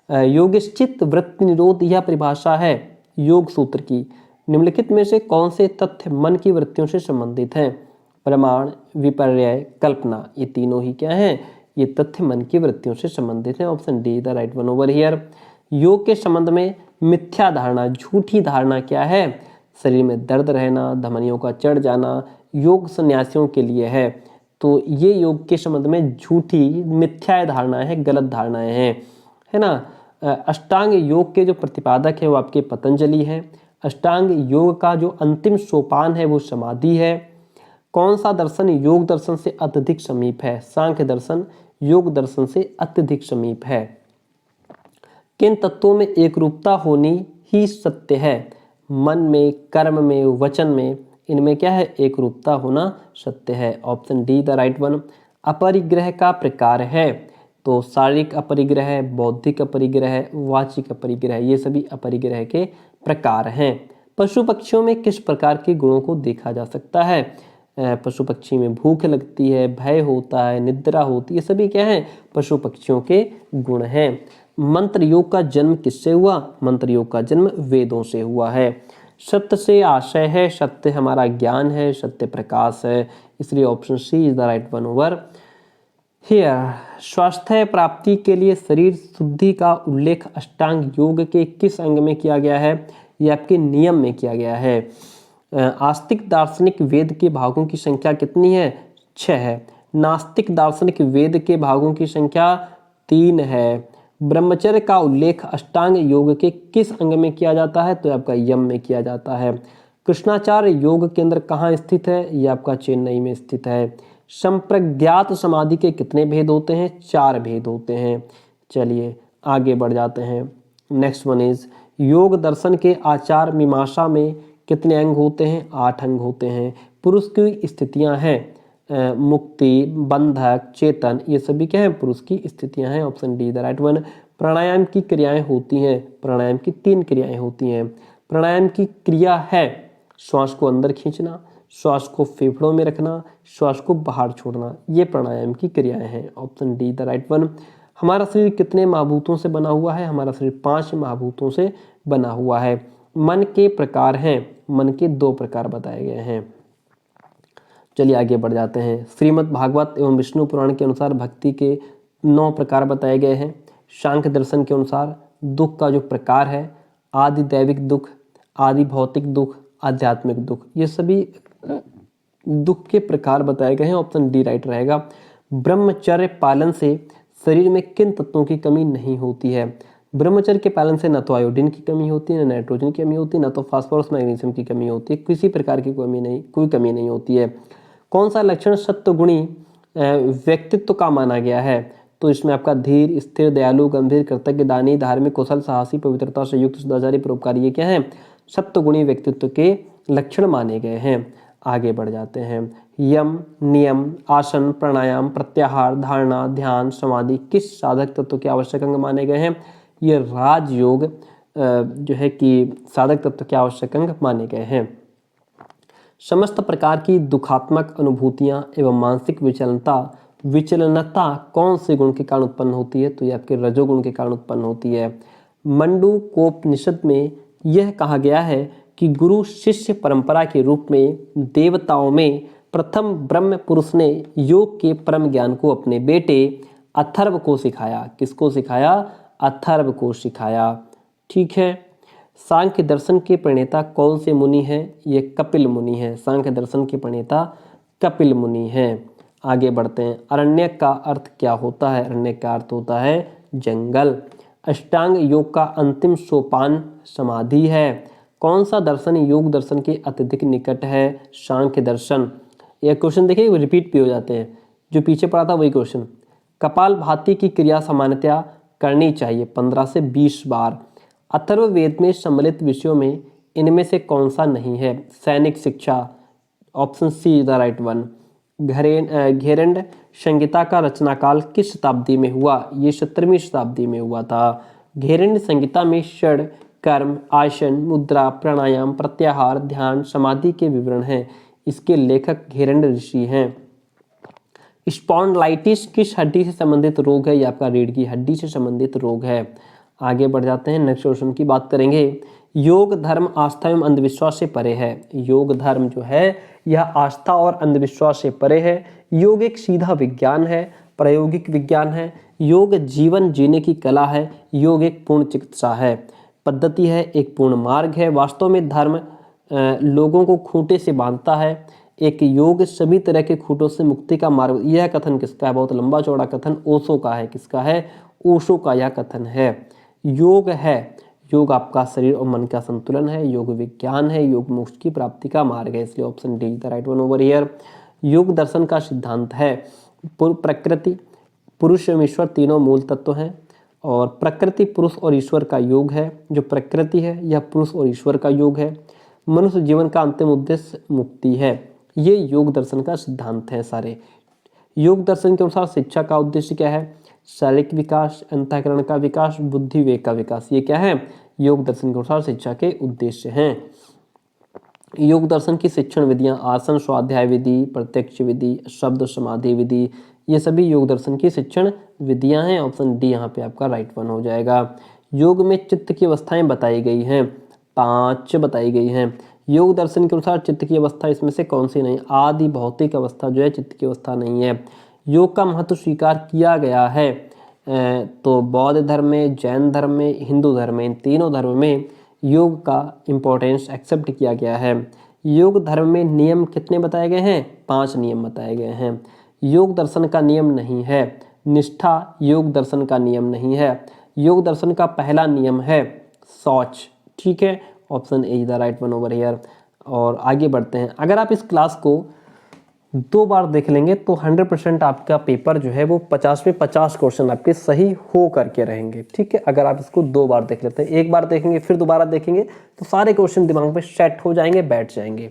योगश्चित वृत्ति निरोध यह परिभाषा है योग सूत्र की। निम्नलिखित में से कौन से तथ्य मन की वृत्तियों से संबंधित हैं? प्रमाण, विपर्यय, कल्पना, ये तीनों ही क्या हैं? ये तथ्य मन की वृत्तियों से संबंधित हैं। Option D the right one over here. योग के संबंध में मिथ्या धारणा, झूठी धारणा क्या है? शरीर में दर्द रहना, धमनियों का चढ़ जाना, योग सन्यासियों के लिए है। तो ये योग के संबंध में झूठी, मिथ्या धारणाएं हैं, गलत धारणाएं हैं, है ना। अष्टांग योग के जो प्रतिपादक है वो आपके पतंजलि हैं। अष्टांग योग का जो अंतिम सोपान है वो समाधि है। कौन सा दर्शन योग दर्शन से अत्यधिक समीप है? सांख्य दर्शन योग दर्शन से अत्यधिक समीप है। किन तत्वों में एक रूपता होनी ही सत्य है? मन में, कर्म में, वचन में, इनमें क्या है? एक रूपता होना सत्य है। Option D the right one. अपरिग्रह का प्रकार है तो शारीरिक अपरिग्रह, बौद्धिक अपरिग्रह, वाचिक अपरिग्रह, ये सभी अपरिग्रह के प्रकार हैं। पशु पक्षियों में किस प्रकार के गुणों को देखा जा सकता है? पशु पक्षी में भूख लगती है, भय होता है, निद्रा होती है, ये सभी क्या है? पशु पक्षियों के गुण हैं। मंत्र योग का जन्म किससे हुआ? मंत्र योग का जन्म वेदों से हुआ है। सत्य से आशय है, सत्य हमारा ज्ञान है, सत्य प्रकाश है, इसलिए option C is the right one over here. स्वास्थ्य प्राप्ति के लिए शरीर शुद्धि का उल्लेख अष्टांग योग के किस अंग में किया गया है? ये आपके नियम में किया गया है। आस्तिक दार्शनिक वेद के भागों की संख्या कितनी है? 6 है। नास्तिक दार्शनिक वेद के भागों की संख्या 3 है। ब्रह्मचर्य का उल्लेख अष्टांग योग के किस अंग में किया जाता है? तो आपका यम में किया जाता है। कृष्णाचार्य योग केंद्र कहाँ स्थित है? ये आपका चेन्नई में स्थित है। संप्रज्ञात समाधि के कितने भेद होते हैं? 4 भेद होते हैं। चलिए आगे बढ़ जाते हैं। नेक्स्ट वन इज योग दर्शन के आचार मीमांसा में कितने अंग होते हैं? 8 अंग होते हैं। पुरुष की स्थितियां हैं मुक्ति, बंधक, चेतन, ये सभी क्या है? पुरुष की स्थितियां हैं। Option D the right one. Pranayama की क्रियाएं होती हैं। प्राणायाम की 3 क्रियाएं होती हैं। प्राणायाम की क्रिया है श्वास को अंदर खींचना, श्वास को फेफड़ों में रखना, श्वास को बाहर छोड़ना, ये प्राणायाम की क्रियाएं हैं। Option D the right one. हमारा शरीर कितने महाभूतों से बना हुआ है? हमारा शरीर 5 महाभूतों से बना हुआ है। मन के प्रकार हैं, मन के 2 प्रकार बताए गए हैं। चलिए आगे बढ़ जाते हैं। श्रीमद् भागवत एवं विष्णु पुराण के अनुसार भक्ति के 9 प्रकार बताए गए हैं। सांख्य दर्शन के अनुसार दुख का जो प्रकार है, आदि दैविक दुख, आदि भौतिक दुख, आध्यात्मिक दुख, ये सभी दुख के प्रकार बताए गए हैं। ऑप्शन डी राइट रहेगा। ब्रह्मचर्य पालन से शरीर में किन तत्वों की कमी नहीं होती है? ब्रह्मचर्य के पालन से न तो आयोडीन की कमी होती है, न नाइट्रोजन की कमी होती है, न तो फास्फोरस मैग्नीशियम की कमी होती है, किसी प्रकार की कोई कमी नहीं होती है। कौन सा लक्षण सत्वगुणी व्यक्तित्व का माना गया है? तो इसमें आपका धीर, स्थिर, दयालु, गंभीर, कृतज्ञ, दानी, धार्मिक, कुशल, साहसी, पवित्रता से युक्त, सदाचारी, परोपकारी, ये क्या है? सत्वगुणी व्यक्तित्व के लक्षण माने गए हैं। आगे बढ़ जाते हैं। यम, नियम, आसन, प्राणायाम, प्रत्याहार, धारणा, ध्यान, समाधि किस साधक तत्व के आवश्यक अंग माने गए हैं? ये राजयोग जो है कि साधक तत्व के आवश्यक अंग माने गए हैं। समस्त प्रकार की दुखात्मक अनुभूतियां एवं मानसिक विचलनता कौन से गुण के कारण उत्पन्न होती है? तो ये आपके रजोगुण के कारण उत्पन्न होती है। मंडूकोपनिषद में यह कहा गया है कि गुरु शिष्य परंपरा के रूप में देवताओं में प्रथम ब्रह्म पुरुष ने योग के परम ज्ञान को अपने बेटे अथर्व को सिखाया। किसको सिखाया? अथर्व को सिखाया। ठीक है। सांख्य दर्शन के प्रणेता कौन से मुनि हैं? ये कपिल मुनि हैं। सांख्य दर्शन के प्रणेता कपिल मुनि हैं। आगे बढ़ते हैं। अरण्यक का अर्थ क्या होता है? अरण्यक का अर्थ होता है जंगल। अष्टांग योग का अंतिम सोपान समाधि है। कौन सा दर्शन योग दर्शन के अत्यधिक निकट है? सांख्य दर्शन। यह क्वेश्चन देखिए रिपीट भी हो जाते हैं, जो पीछे पड़ा था वही क्वेश्चन। कपालभाति की क्रिया सामान्यतया करनी चाहिए 15 से 20 बार। अथर्ववेद में सम्मिलित विषयों में इनमें से कौन सा नहीं है? सैनिक शिक्षा। Option C is the right one. Gheranda Samhita का रचनाकाल किस शताब्दी में हुआ? ये 17वीं शताब्दी में हुआ था। घेरंड संहिता में षड, कर्म, आसन, मुद्रा, प्राणायाम, प्रत्याहार, ध्यान, समाधि के विवरण हैं। इसके लेखक घेरंड ऋषि हैं। स्पॉन्डिलाइटिस किस हड्डी से संबंधित रोग है? ये आपका रीढ़ की हड्डी से संबंधित रोग है। आगे बढ़ जाते हैं। नेक्स्ट क्वेश्चन की बात करेंगे। योग धर्म आस्था एवं अंधविश्वास से परे है। योग धर्म जो है यह आस्था और अंधविश्वास से परे है। योग एक सीधा विज्ञान है, प्रायोगिक विज्ञान है। योग जीवन जीने की कला है। योग एक पूर्ण चिकित्सा है, पद्धति है, एक पूर्ण मार्ग है। वास्तव में धर्म लोगों को खूंटे से बांधता है। एक योग सभी तरह के खूंटों से मुक्ति का मार्ग। यह कथन किसका है? बहुत लंबा चौड़ा कथन ओशो का है। किसका है? ओशो का यह कथन है। योग है, योग आपका शरीर और मन का संतुलन है, योग विज्ञान है, योग मोक्ष की प्राप्ति का मार्ग है। इसलिए option D the right one over here. योग दर्शन का सिद्धांत है प्रकृति, पुरुष एवं ईश्वर तीनों मूल तत्व हैं, और प्रकृति पुरुष और ईश्वर का योग है। जो प्रकृति है यह पुरुष और ईश्वर का योग है। मनुष्य जीवन का अंतिम उद्देश्य मुक्ति है। ये योग दर्शन का सिद्धांत है सारे। योग दर्शन के अनुसार शिक्षा का उद्देश्य क्या है? शारीरिक विकास, अंतःकरण का विकास, बुद्धि विवेक का विकास। ये क्या है? योग दर्शन के अनुसार शिक्षा के उद्देश्य हैं। योग दर्शन की शिक्षण विधियां आसन स्वाध्याय विधि, प्रत्यक्ष विधि, शब्द समाधि विधि, ये सभी योग दर्शन की शिक्षण विधियां हैं। ऑप्शन डी यहाँ पे आपका राइट वन हो जाएगा। योग में चित्त की अवस्थाएं बताई गई हैं, 5 बताई गई हैं। योग दर्शन के अनुसार चित्त की अवस्था इसमें से कौन सी नहीं? आदि भौतिक अवस्था जो है चित्त की अवस्था नहीं है। योग का महत्व स्वीकार किया गया है तो बौद्ध धर्म में, जैन धर्म में, हिंदू धर्म में, इन तीनों धर्म में योग का इम्पोर्टेंस एक्सेप्ट किया गया है। योग धर्म में नियम कितने बताए गए हैं? 5 नियम बताए गए हैं। योग दर्शन का नियम नहीं है निष्ठा, योग दर्शन का नियम नहीं है। योग दर्शन का पहला नियम है शौच। ठीक है, option A is the right one over here. और आगे बढ़ते हैं। अगर आप इस क्लास को 2 बार देख लेंगे तो 100% आपका पेपर जो है वो 50 में 50 क्वेश्चन आपके सही हो करके रहेंगे। ठीक है, अगर आप इसको 2 बार देख लेते हैं, एक बार देखेंगे फिर दोबारा देखेंगे तो सारे क्वेश्चन दिमाग में सेट हो जाएंगे, बैठ जाएंगे।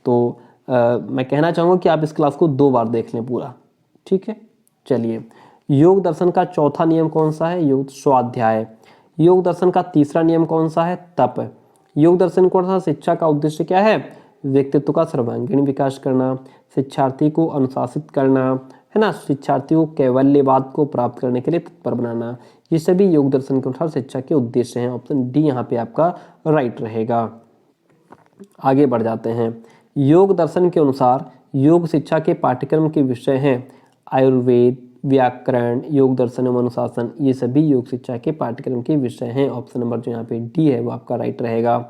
तो मैं कहना चाहूँगा कि आप इस क्लास को 2 बार देख लें पूरा। ठीक है, चलिए। योग दर्शन का चौथा नियम कौन सा है? योग स्वाध्याय। योग दर्शन का तीसरा नियम कौन सा है? तप। योग दर्शन के अनुसार शिक्षा का उद्देश्य क्या है? व्यक्तित्व का सर्वांगीण विकास करना, शिक्षार्थी को अनुशासित करना, है ना, शिक्षार्थी को कैवल्यवाद को प्राप्त करने के लिए तत्पर बनाना। ये सभी योग दर्शन के अनुसार शिक्षा के उद्देश्य हैं। ऑप्शन डी यहाँ पे आपका राइट रहेगा। आगे बढ़ जाते हैं। योग दर्शन के अनुसार योग शिक्षा के पाठ्यक्रम के विषय हैं आयुर्वेद, व्याकरण, योग दर्शन एवं अनुशासन। ये सभी योग शिक्षा के पाठ्यक्रम के विषय हैं। ऑप्शन नंबर जो यहाँ पे डी है वो आपका राइट रहेगा।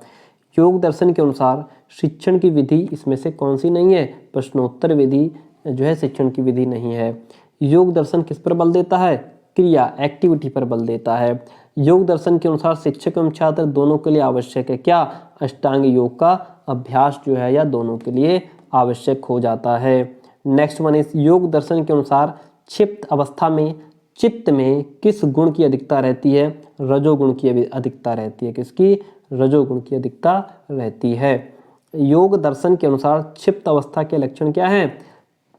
योग दर्शन के अनुसार शिक्षण की विधि इसमें से कौन सी नहीं है? प्रश्नोत्तर विधि जो है शिक्षण की विधि नहीं है। योग दर्शन किस पर बल देता है? क्रिया, एक्टिविटी पर बल देता है। योग दर्शन के अनुसार शिक्षक एवं छात्र दोनों के लिए आवश्यक है क्या? अष्टांग योग का अभ्यास जो है या दोनों के लिए आवश्यक हो जाता है। नेक्स्ट वन इज योग दर्शन के अनुसार क्षिप्त अवस्था में चित्त में किस गुण की अधिकता रहती है? रजोगुण की अधिकता रहती है। किसकी? रजोगुण की अधिकता रहती है। योग दर्शन के अनुसार क्षिप्त अवस्था के लक्षण क्या हैं?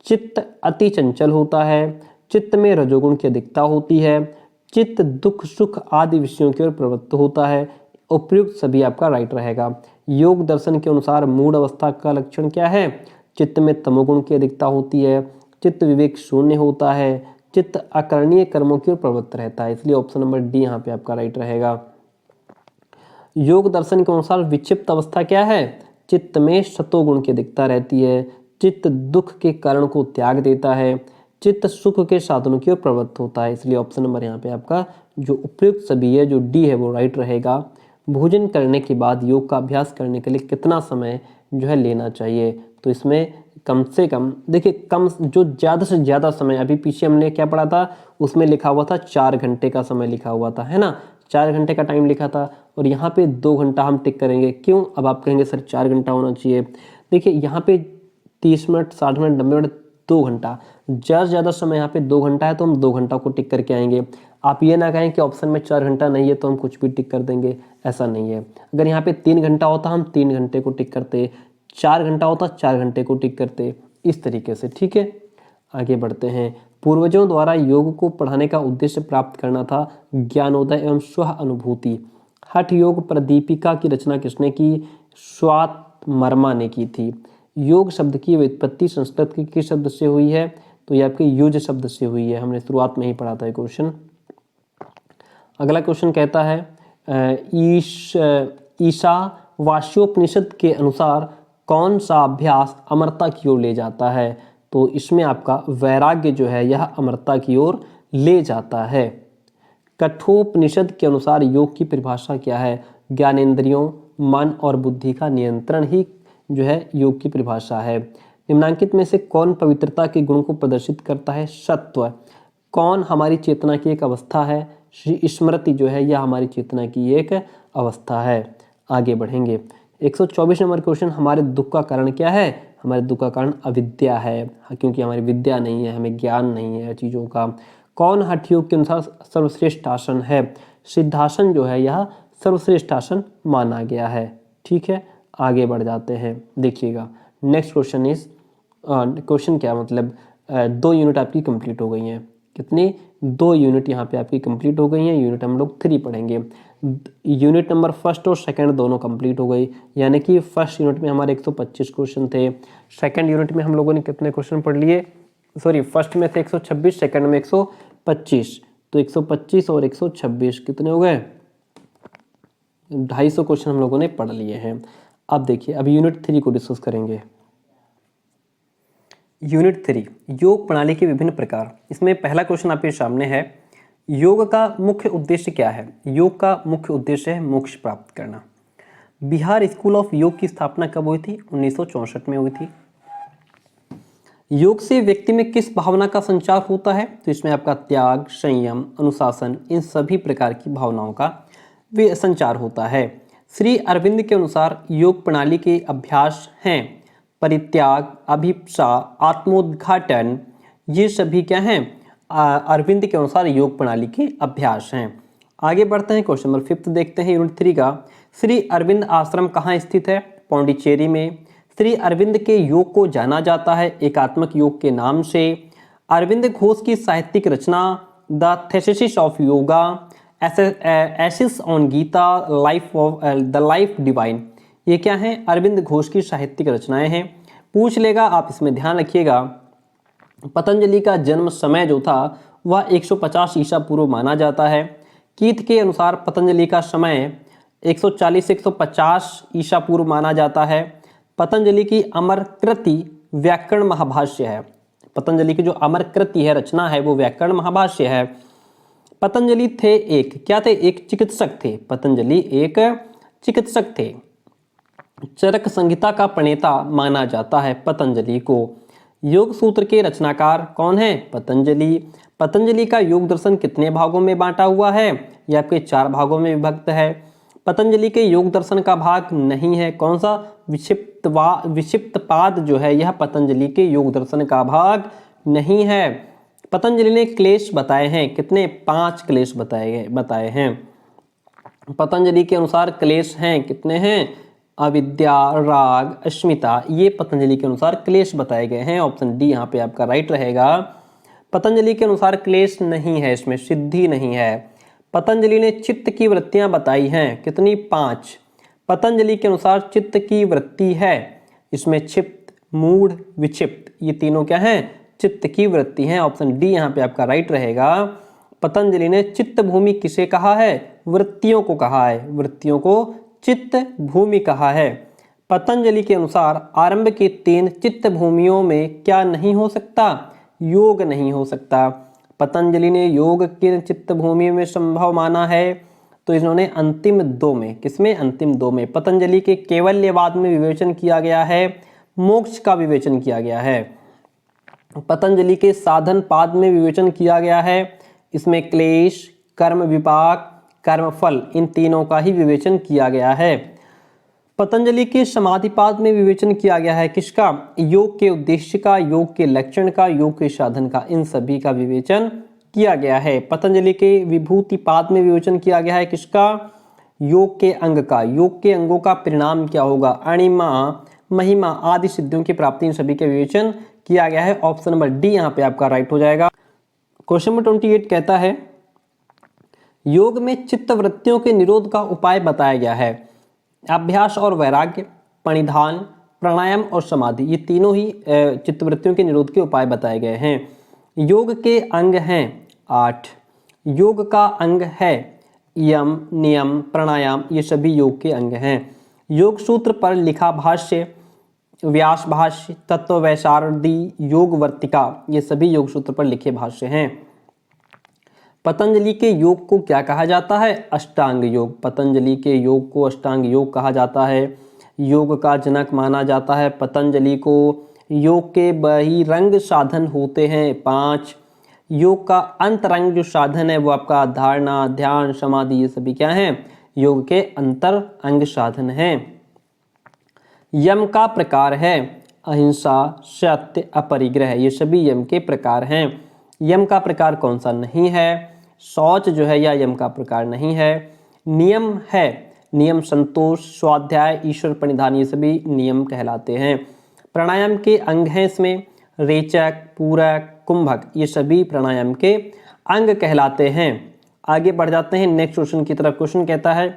चित्त अति चंचल होता है, चित्त में रजोगुण की अधिकता होती है, चित्त दुख सुख आदि विषयों की ओर प्रवृत्त होता है। उपयुक्त सभी आपका राइट रहेगा। योग दर्शन के अनुसार मूढ़ अवस्था का लक्षण क्या है? चित्त में तमोगुण की अधिकता होती है, चित्त विवेक शून्य होता है, चित्त अकरणीय कर्मों की ओर प्रवृत्त रहता है। इसलिए ऑप्शन नंबर डी यहाँ पे आपका राइट रहेगा। योग दर्शन के अनुसार विक्षिप्त अवस्था क्या है? चित्त में सतोगुण की अधिकता रहती है, चित्त दुख के कारण को त्याग देता है, चित्त सुख के साधनों की ओर प्रवृत्त होता है। इसलिए ऑप्शन नंबर यहाँ पे आपका जो उपयुक्त सभी है जो डी है वो राइट रहेगा। भोजन करने के बाद योग का अभ्यास करने के लिए कितना समय जो है लेना चाहिए? तो इसमें कम से कम देखिए, कम जो ज़्यादा से ज़्यादा समय, अभी पीछे हमने क्या पढ़ा था उसमें लिखा हुआ था 4 घंटे का समय लिखा हुआ था, है ना, 4 घंटे का टाइम लिखा था और यहाँ पे 2 घंटा हम टिक करेंगे। क्यों? अब आप कहेंगे सर 4 घंटा होना चाहिए। देखिए यहाँ पे 30 मिनट, 60 मिनट, 90 मिनट, 2 घंटा, ज़्यादा से ज़्यादा समय यहाँ पे 2 घंटा है तो हम 2 घंटा को टिक करके आएंगे। आप ये ना कहें कि ऑप्शन में 4 घंटा नहीं है तो हम कुछ भी टिक कर देंगे, ऐसा नहीं है। अगर यहाँ पे 3 घंटा होता हम 3 घंटे को टिक करते, 4 घंटा होता 4 घंटे को टिक करते, इस तरीके से। ठीक है, आगे बढ़ते हैं। पूर्वजों द्वारा योग को पढ़ाने का उद्देश्य प्राप्त करना था ज्ञानोदय एवं स्व अनुभूति। हठ योग प्रदीपिका की रचना किसने की? स्वात्मर्मा ने की थी। योग शब्द की व्युत्पत्ति संस्कृत के किस शब्द से हुई है? तो ये आपके युज शब्द से हुई है। हमने शुरुआत में ही पढ़ा था ये क्वेश्चन। अगला क्वेश्चन कहता है ईशावास्योपनिषद के अनुसार कौन सा अभ्यास अमरता की ओर ले जाता है? तो इसमें आपका वैराग्य जो है यह अमरता की ओर ले जाता है। कठोपनिषद के अनुसार योग की परिभाषा क्या है? ज्ञानेंद्रियों, मन और बुद्धि का नियंत्रण ही जो है योग की परिभाषा है। निम्नांकित में से कौन पवित्रता के गुण को प्रदर्शित करता है? सत्व। कौन हमारी चेतना की एक अवस्था है? स्मृति जो है यह हमारी चेतना की एक अवस्था है। आगे बढ़ेंगे। 124 नंबर क्वेश्चन, हमारे दुख का कारण क्या है? हमारे दुख का कारण अविद्या है, क्योंकि हमारी विद्या नहीं है, हमें ज्ञान नहीं है चीज़ों का। कौन हठ योग के अनुसार सर्वश्रेष्ठ आसन है? सिद्धासन जो है यह सर्वश्रेष्ठ आसन माना गया है। ठीक है, आगे बढ़ जाते हैं। देखिएगा नेक्स्ट क्वेश्चन इज, क्वेश्चन क्या मतलब, 2 यूनिट आपकी कंप्लीट हो गई हैं। कितनी? 2 यूनिट यहाँ पे आपकी कंप्लीट हो गई हैं। यूनिट हम लोग 3 पढ़ेंगे। यूनिट नंबर फर्स्ट और सेकंड दोनों कंप्लीट हो गई, यानी कि फर्स्ट यूनिट में हमारे 125 क्वेश्चन थे। सेकंड यूनिट में हम लोगों ने कितने क्वेश्चन पढ़ लिए? सॉरी, फर्स्ट में थे 126, सेकंड में 125। तो 125 और 126 कितने हो गए? 250 क्वेश्चन हम लोगों ने पढ़ लिए हैं। अब देखिए, अब यूनिट 3 को डिस्कस करेंगे। यूनिट 3, योग प्रणाली के विभिन्न प्रकार। इसमें पहला क्वेश्चन आपके सामने है, योग का मुख्य उद्देश्य क्या है? योग का मुख्य उद्देश्य है मोक्ष प्राप्त करना। बिहार स्कूल ऑफ योग की स्थापना कब हुई थी? 1964 में हुई थी। योग से व्यक्ति में किस भावना का संचार होता है? तो इसमें आपका त्याग, संयम, अनुशासन, इन सभी प्रकार की भावनाओं का संचार होता है। श्री अरविंद के अनुसार योग प्रणाली के अभ्यास हैं परित्याग, अभिप्सा, आत्मोद्घाटन। ये सभी क्या हैं? अरविंद के अनुसार योग प्रणाली के अभ्यास हैं। आगे बढ़ते हैं, क्वेश्चन नंबर 5 देखते हैं यूनिट 3 का। श्री अरविंद आश्रम कहाँ स्थित है? पौंडीचेरी में। श्री अरविंद के योग को जाना जाता है एकात्मक योग के नाम से। अरविंद घोष की साहित्यिक रचना the thesis of yoga, essays on Gita, life of the life divine, ये क्या है? अरविंद घोष की साहित्यिक रचनाएं हैं। पूछ लेगा, आप इसमें ध्यान रखिएगा। पतंजलि का जन्म समय जो था वह 150 ईसा पूर्व माना जाता है। कीथ के अनुसार पतंजलि का समय 140 से 150 ईसा पूर्व माना जाता है। पतंजलि की अमर कृति व्याकरण महाभाष्य है। पतंजलि की जो अमर कृति है, रचना है, वो व्याकरण महाभाष्य है। पतंजलि थे एक, क्या थे? एक चिकित्सक थे। पतंजलि एक चिकित्सक थे। चरक संहिता का प्रणेता माना जाता है पतंजलि को। योग सूत्र के रचनाकार कौन है? पतंजलि। पतंजलि का योग दर्शन कितने भागों में बांटा हुआ है? यह आपके 4 भागों में विभक्त है। पतंजलि के योग दर्शन का भाग नहीं है कौन सा? विक्षिप्त पाद जो है, यह पतंजलि के योग दर्शन का भाग नहीं है। पतंजलि ने क्लेश बताए हैं, कितने? 5 क्लेश बताए हैं। पतंजलि के अनुसार क्लेश हैं, कितने हैं? अविद्या, राग, अस्मिता, ये पतंजलि के अनुसार क्लेश बताए गए हैं। ऑप्शन डी यहाँ पे आपका राइट रहेगा। पतंजलि के अनुसार क्लेश नहीं है, इसमें सिद्धि नहीं है। पतंजलि ने चित्त की वृत्तियां बताई हैं, कितनी? 5। पतंजलि के अनुसार चित्त की वृत्ति है, इसमें क्षिप्त, मूढ़, विक्षिप्त, ये तीनों क्या हैं? चित्त की वृत्ति हैं। ऑप्शन डी यहाँ पे आपका राइट रहेगा। पतंजलि ने चित्त भूमि किसे कहा है? वृत्तियों को कहा है, वृत्तियों को चित्त भूमि कहा है। पतंजलि के अनुसार आरंभ के 3 चित्त भूमियों में क्या नहीं हो सकता? योग नहीं हो सकता। पतंजलि ने योग के चित्त भूमि में संभव माना है, तो इन्होंने अंतिम 2 में, किसमें? अंतिम 2 में। पतंजलि के कैवल्यवाद में विवेचन किया गया है, मोक्ष का विवेचन किया गया है। पतंजलि के साधन पाद में विवेचन किया गया है, इसमें क्लेश, कर्म विपाक, कर्म फल, इन तीनों का ही विवेचन किया गया है। पतंजलि के समाधिपाद में विवेचन किया गया है, किसका? योग के उद्देश्य का, योग के लक्षण का, योग के साधन का, इन सभी का विवेचन किया गया है। पतंजलि के विभूतिपाद में विवेचन किया गया है, किसका? योग के अंग का, योग के अंगों का परिणाम क्या होगा? अणिमा, महिमा आदि सिद्धियों की प्राप्ति, इन सभी का विवेचन किया गया है। ऑप्शन नंबर डी यहाँ पे आपका राइट हो जाएगा। क्वेश्चन नंबर 28 कहता है, योग में चित्त वृत्तियों के निरोध का उपाय बताया गया है। अभ्यास और वैराग्य, परिधान, प्राणायाम और समाधि, ये तीनों ही चित्तवृत्तियों के निरोध के उपाय बताए गए हैं। योग के अंग हैं 8। योग का अंग है यम, नियम, प्राणायाम, ये सभी योग के अंग हैं। योग सूत्र पर लिखा भाष्य, व्यास भाष्य, तत्ववैशारदी, योग वर्तिका, ये सभी योग सूत्र पर लिखे भाष्य हैं। पतंजलि के योग को क्या कहा जाता है? अष्टांग योग। पतंजलि के योग को अष्टांग योग कहा जाता है। योग का जनक माना जाता है पतंजलि को। योग के बहिरंग साधन होते हैं 5। योग का अंतरंग जो साधन है वो आपका धारणा, ध्यान, समाधि, ये सभी क्या हैं? योग के अंतर अंग साधन हैं। यम का प्रकार है अहिंसा, सत्य, अपरिग्रह, ये सभी यम के प्रकार हैं। यम का प्रकार कौन सा नहीं है? शौच जो है, या यम का प्रकार नहीं है। नियम है, नियम संतोष, स्वाध्याय, ईश्वर प्रणिधान, ये सभी नियम कहलाते हैं। प्राणायाम के अंग हैं इसमें रेचक, पूरक, कुंभक, ये सभी प्राणायाम के अंग कहलाते हैं। आगे बढ़ जाते हैं नेक्स्ट क्वेश्चन की तरफ। क्वेश्चन कहता है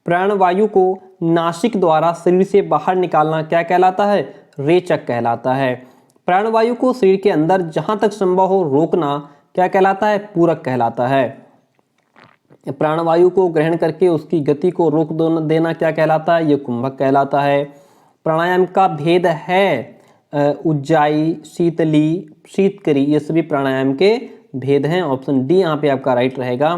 प्राणवायु को नासिक द्वारा शरीर से बाहर निकालना क्या कहलाता है? रेचक कहलाता है। प्राणवायु को शरीर के अंदर जहां तक संभव हो रोकना क्या कहलाता है? पूरक कहलाता है। प्राणवायु को ग्रहण करके उसकी गति को रोक देना क्या कहलाता है? ये कुंभक कहलाता है। प्राणायाम का भेद है उज्जाई, शीतली, शीतकरी, ये सभी प्राणायाम के भेद हैं। ऑप्शन डी यहाँ पे आपका राइट रहेगा।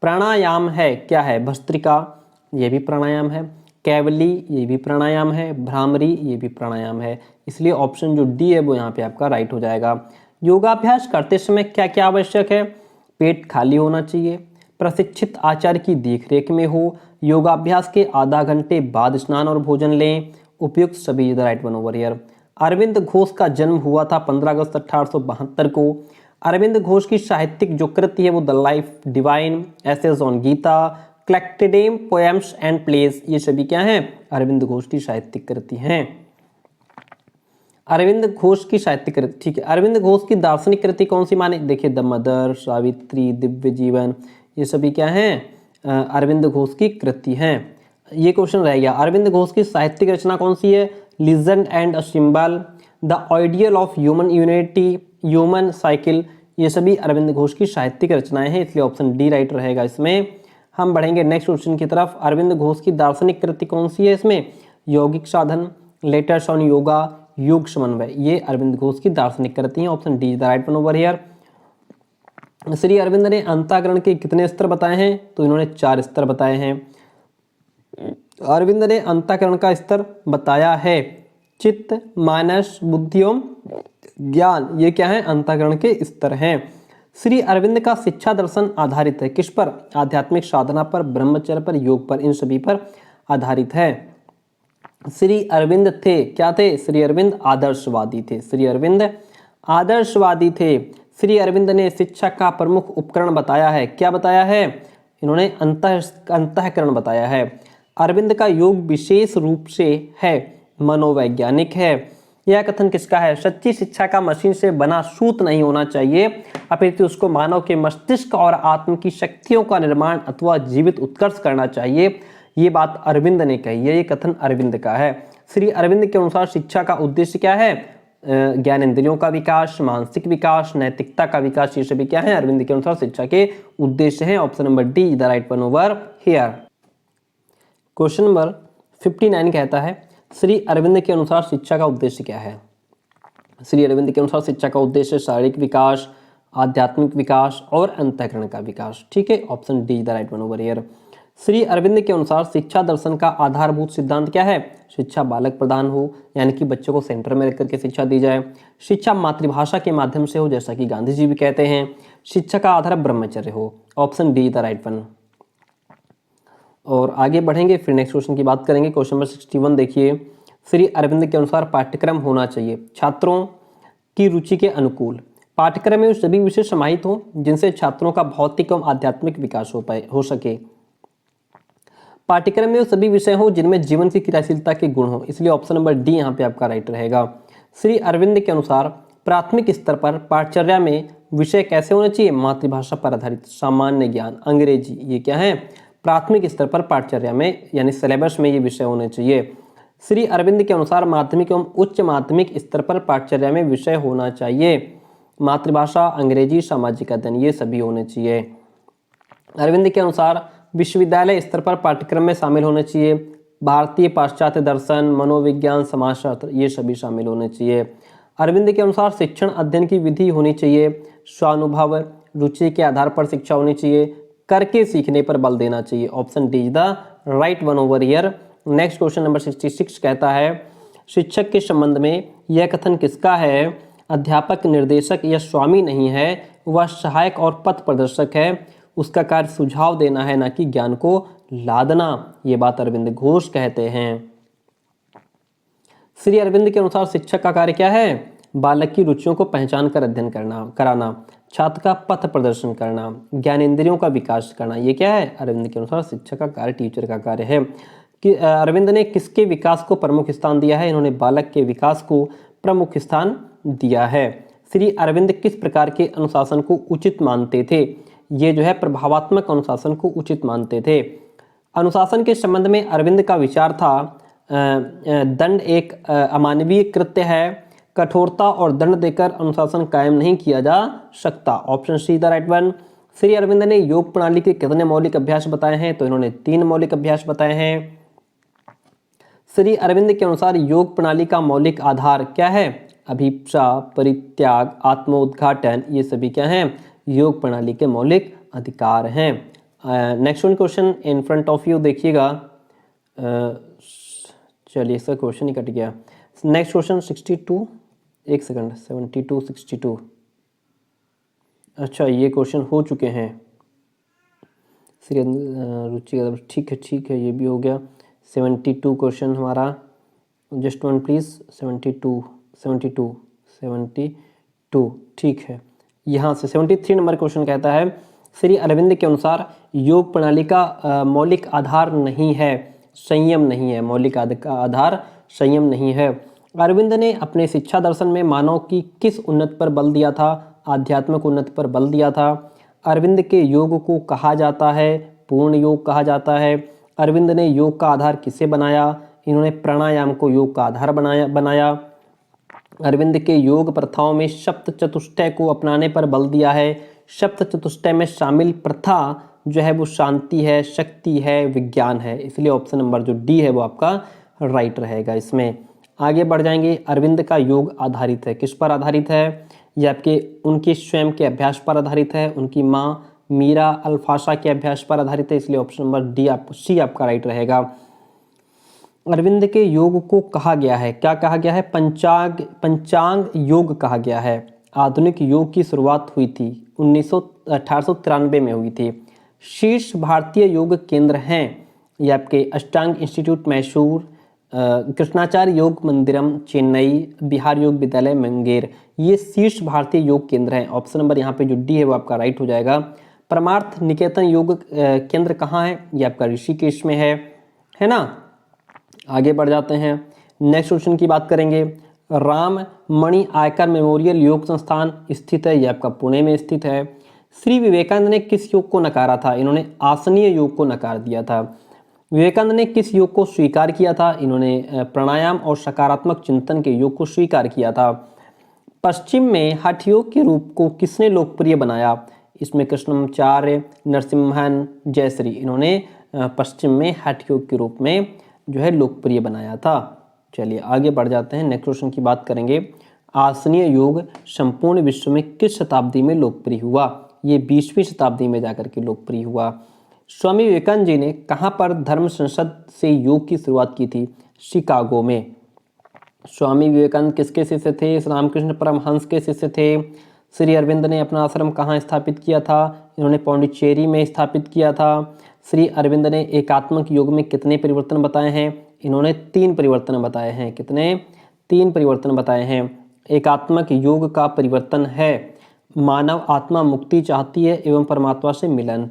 प्राणायाम है क्या है? भस्त्रिका, ये भी प्राणायाम है। कैवली, ये भी प्राणायाम है। भ्रामरी, ये भी प्राणायाम है। इसलिए ऑप्शन जो डी है वो यहाँ पे आपका राइट हो जाएगा। योगाभ्यास करते समय क्या क्या आवश्यक है? पेट खाली होना चाहिए, प्रशिक्षित आचार्य की देखरेख में हो, योगाभ्यास के आधा घंटे बाद स्नान और भोजन लें, उपयुक्त सभी the right one over here. Aurobindo Ghosh का जन्म हुआ था 15 अगस्त 1872 को। अरविंद घोष की साहित्यिक जो कृति है वो the life divine, essays on Gita, collected poems and plays, ये सभी क्या हैं? अरविंद घोष की साहित्यिक कृति हैं। अरविंद घोष की साहित्यिक कृति, ठीक है। अरविंद घोष की दार्शनिक कृति कौन सी माने? देखिए द मदर, सावित्री, दिव्य जीवन, ये सभी क्या हैं? अरविंद घोष की कृति हैं। ये क्वेश्चन रह गया। अरविंद घोष की साहित्यिक रचना कौन सी है? Legend and a symbol, the ideal of human unity, human cycle, ये सभी अरविंद घोष की साहित्यिक रचनाएं हैं। इसलिए ऑप्शन डी राइट रहेगा इसमें। हम बढ़ेंगे नेक्स्ट क्वेश्चन की तरफ। अरविंद घोष की दार्शनिक कृति कौन सी है इसमें? यौगिक साधन, लेटर्स ऑन योगा, योग समन्वय, ये अरविंद घोष की दार्शनिक कृति हैं। Option D the right one over here. Shri Aurobindo ने अंतःकरण के कितने स्तर बताए हैं? तो इन्होंने 4 स्तर बताए हैं। अरविंद ने अंतःकरण का स्तर बताया है चित्त, मानस, बुद्धि एवं ज्ञान, ये क्या है? अंतःकरण के स्तर हैं। श्री अरविंद का शिक्षा दर्शन आधारित है किस पर? आध्यात्मिक साधना पर, ब्रह्मचर्य पर, योग पर, इन सभी पर आधारित है। श्री अरविंद थे क्या थे? श्री अरविंद आदर्शवादी थे। श्री अरविंद आदर्शवादी थे। श्री अरविंद ने शिक्षा का प्रमुख उपकरण बताया है, क्या बताया है? इन्होंने अंतःकरण बताया है। अरविंद का योग विशेष रूप से है मनोवैज्ञानिक है। यह कथन किसका है? सच्ची शिक्षा का मशीन से बना सूत नहीं होना चाहिए, अपितु उसको मानव के मस्तिष्क और आत्म की शक्तियों का निर्माण अथवा जीवित उत्कर्ष करना चाहिए। ये बात अरविंद ने कही है, ये कथन अरविंद का है। श्री अरविंद के अनुसार शिक्षा का उद्देश्य क्या है? ज्ञानेंद्रियों का विकास, मानसिक विकास, नैतिकता का विकास, ये सभी क्या है? अरविंद के अनुसार शिक्षा के उद्देश्य हैं। Option number D the right one over here. Question number 59 कहता है श्री अरविंद के अनुसार शिक्षा का उद्देश्य क्या है? श्री अरविंद के अनुसार शिक्षा का उद्देश्य शारीरिक विकास, आध्यात्मिक विकास और अंतःकरण का विकास, ठीक है। Option D the right one over here. Shri Aurobindo के अनुसार शिक्षा दर्शन का आधारभूत सिद्धांत क्या है? शिक्षा बालक प्रधान हो, यानी कि बच्चों को सेंटर में रखकर के शिक्षा दी जाए। शिक्षा मातृभाषा के माध्यम से हो, जैसा कि गांधी जी भी कहते हैं। शिक्षा का आधार ब्रह्मचर्य हो। Option D the right one. और आगे बढ़ेंगे, फिर नेक्स्ट क्वेश्चन की बात करेंगे। क्वेश्चन नंबर 61 देखिए। श्री अरविंद के अनुसार पाठ्यक्रम होना चाहिए छात्रों की रुचि के अनुकूल। पाठ्यक्रम में सभी विषय समाहित हों जिनसे छात्रों का भौतिक एवं आध्यात्मिक विकास हो सके। पाठ्यक्रम में सभी विषय हो जिनमें जीवन की क्रियाशीलता के गुण हो, इसलिए ऑप्शन नंबर डी यहाँ पे आपका राइट रहेगा। श्री अरविंद के अनुसार प्राथमिक स्तर पर पाठचर्या में विषय कैसे होने चाहिए? मातृभाषा पर आधारित, सामान्य ज्ञान, अंग्रेजी, ये क्या है? प्राथमिक स्तर पर पाठचर्या में यानी सिलेबस में ये विषय होने चाहिए। श्री अरविंद के अनुसार माध्यमिक एवं उच्च माध्यमिक स्तर पर पाठचर्या में विषय होना चाहिए मातृभाषा, अंग्रेजी, सामाजिक अध्ययन, ये सभी होने चाहिए। अरविंद के अनुसार विश्वविद्यालय स्तर पर पाठ्यक्रम में शामिल होने चाहिए भारतीय पाश्चात्य दर्शन, मनोविज्ञान, समाजशास्त्र, ये सभी शामिल होने चाहिए। अरविंद के अनुसार शिक्षण अध्ययन की विधि होनी चाहिए स्वानुभव, रुचि के आधार पर शिक्षा होनी चाहिए, करके सीखने पर बल देना चाहिए। Option D is the right one over here. Next question number 66 कहता है शिक्षक के संबंध में यह कथन किसका है? अध्यापक निर्देशक या स्वामी नहीं है, वह सहायक और पथ प्रदर्शक है। उसका कार्य सुझाव देना है, ना कि ज्ञान को लादना। ये बात अरविंद घोष कहते हैं। श्री अरविंद के अनुसार शिक्षक का कार्य क्या है? बालक की रुचियों को पहचान कर अध्ययन कराना, छात्र का पथ प्रदर्शन करना, ज्ञानेंद्रियों का विकास करना, ये क्या है? अरविंद के अनुसार शिक्षक का कार्य, टीचर का कार्य है। कि अरविंद ने किसके विकास को प्रमुख स्थान दिया है? इन्होंने बालक के विकास को प्रमुख स्थान दिया है। श्री अरविंद किस प्रकार के अनुशासन को उचित मानते थे? ये जो है प्रभावात्मक अनुशासन को उचित मानते थे। अनुशासन के संबंध में अरविंद का विचार था दंड एक अमानवीय कृत्य है, कठोरता और दंड देकर अनुशासन कायम नहीं किया जा सकता। Option C the right one. Shri Aurobindo ने योग प्रणाली के कितने मौलिक अभ्यास बताए हैं? तो इन्होंने 3 मौलिक अभ्यास बताए हैं। श्री अरविंद के अनुसार योग प्रणाली का मौलिक आधार क्या है? अभिप्सा, परित्याग, आत्मोद्घाटन, ये सभी क्या हैं? योग प्रणाली के मौलिक अधिकार हैं। Next one question in front of you देखिएगा। चलिए इसका क्वेश्चन ही कट गया। नेक्स्ट क्वेश्चन 62, एक सेकंड, 72 62। अच्छा ये क्वेश्चन हो चुके हैं। श्री रुचि, ठीक है ये भी हो गया। 72 क्वेश्चन हमारा, जस्ट वन प्लीज। 72 ठीक है। यहाँ से 73 नंबर क्वेश्चन कहता है श्री अरविंद के अनुसार योग प्रणाली का मौलिक आधार नहीं है, संयम नहीं है। मौलिक आधार संयम नहीं है। अरविंद ने अपने शिक्षा दर्शन में मानव की किस उन्नति पर बल दिया था? आध्यात्मिक उन्नति पर बल दिया था। अरविंद के योग को कहा जाता है पूर्ण योग कहा जाता है। अरविंद ने योग का आधार किसे बनाया? इन्होंने प्राणायाम को योग का आधार बनाया। अरविंद के योग प्रथाओं में सप्त चतुष्टय को अपनाने पर बल दिया है। सप्त चतुष्टय में शामिल प्रथा जो है वो शांति है, शक्ति है, विज्ञान है। इसलिए ऑप्शन नंबर जो डी है वो आपका राइट रहेगा। इसमें आगे बढ़ जाएंगे। अरविंद का योग आधारित है, किस पर आधारित है? ये आपके उनके स्वयं के अभ्यास पर आधारित है, उनकी माँ मीरा अल्फासा के अभ्यास पर आधारित है। इसलिए ऑप्शन नंबर डी सी आपका राइट रहेगा। अरविंद के योग को कहा गया है, क्या कहा गया है? पंचांग योग कहा गया है। आधुनिक योग की शुरुआत हुई थी 1893 में हुई थी। शीर्ष भारतीय योग केंद्र हैं ये आपके अष्टांग इंस्टीट्यूट मैसूर, कृष्णाचार्य योग मंदिरम चेन्नई, बिहार योग विद्यालय मुंगेर, ये शीर्ष भारतीय योग केंद्र हैं। ऑप्शन नंबर यहाँ पे जो डी है वो आपका राइट हो जाएगा। परमार्थ निकेतन योग केंद्र कहाँ है? ये आपका ऋषिकेश में है ना। आगे बढ़ जाते हैं। नेक्स्ट क्वेश्चन की बात करेंगे। राम मणि आयकर मेमोरियल योग संस्थान स्थित है, ये आपका पुणे में स्थित है। श्री विवेकानंद ने किस योग को नकारा था? इन्होंने आसनीय योग को नकार दिया था। विवेकानंद ने किस योग को स्वीकार किया था? इन्होंने प्राणायाम और सकारात्मक चिंतन के योग को स्वीकार किया था। पश्चिम में हठ योग के रूप को किसने लोकप्रिय बनाया? इसमें कृष्णाचार्य, नरसिम्हन, जयश्री, इन्होंने पश्चिम में हठ योग के रूप में जो है लोकप्रिय बनाया था। चलिए आगे बढ़ जाते हैं। नेक्स्ट क्वेश्चन की बात करेंगे। आसनीय योग संपूर्ण विश्व में किस शताब्दी में लोकप्रिय हुआ? ये 20वीं शताब्दी में जाकर के लोकप्रिय हुआ। स्वामी विवेकानंद जी ने कहाँ पर धर्म संसद से योग की शुरुआत की थी? शिकागो में। स्वामी विवेकानंद किसके शिष्य थे? रामकृष्ण परमहंस के शिष्य थे। श्री अरविंद ने अपना आश्रम कहाँ स्थापित किया था? इन्होंने पौंडीचेरी में स्थापित किया था। श्री अरविंद ने एकात्मक योग में कितने परिवर्तन बताए हैं? इन्होंने 3 परिवर्तन बताए हैं। कितने? 3 परिवर्तन बताए हैं। एकात्मक योग का परिवर्तन है मानव आत्मा मुक्ति चाहती है एवं परमात्मा से मिलन,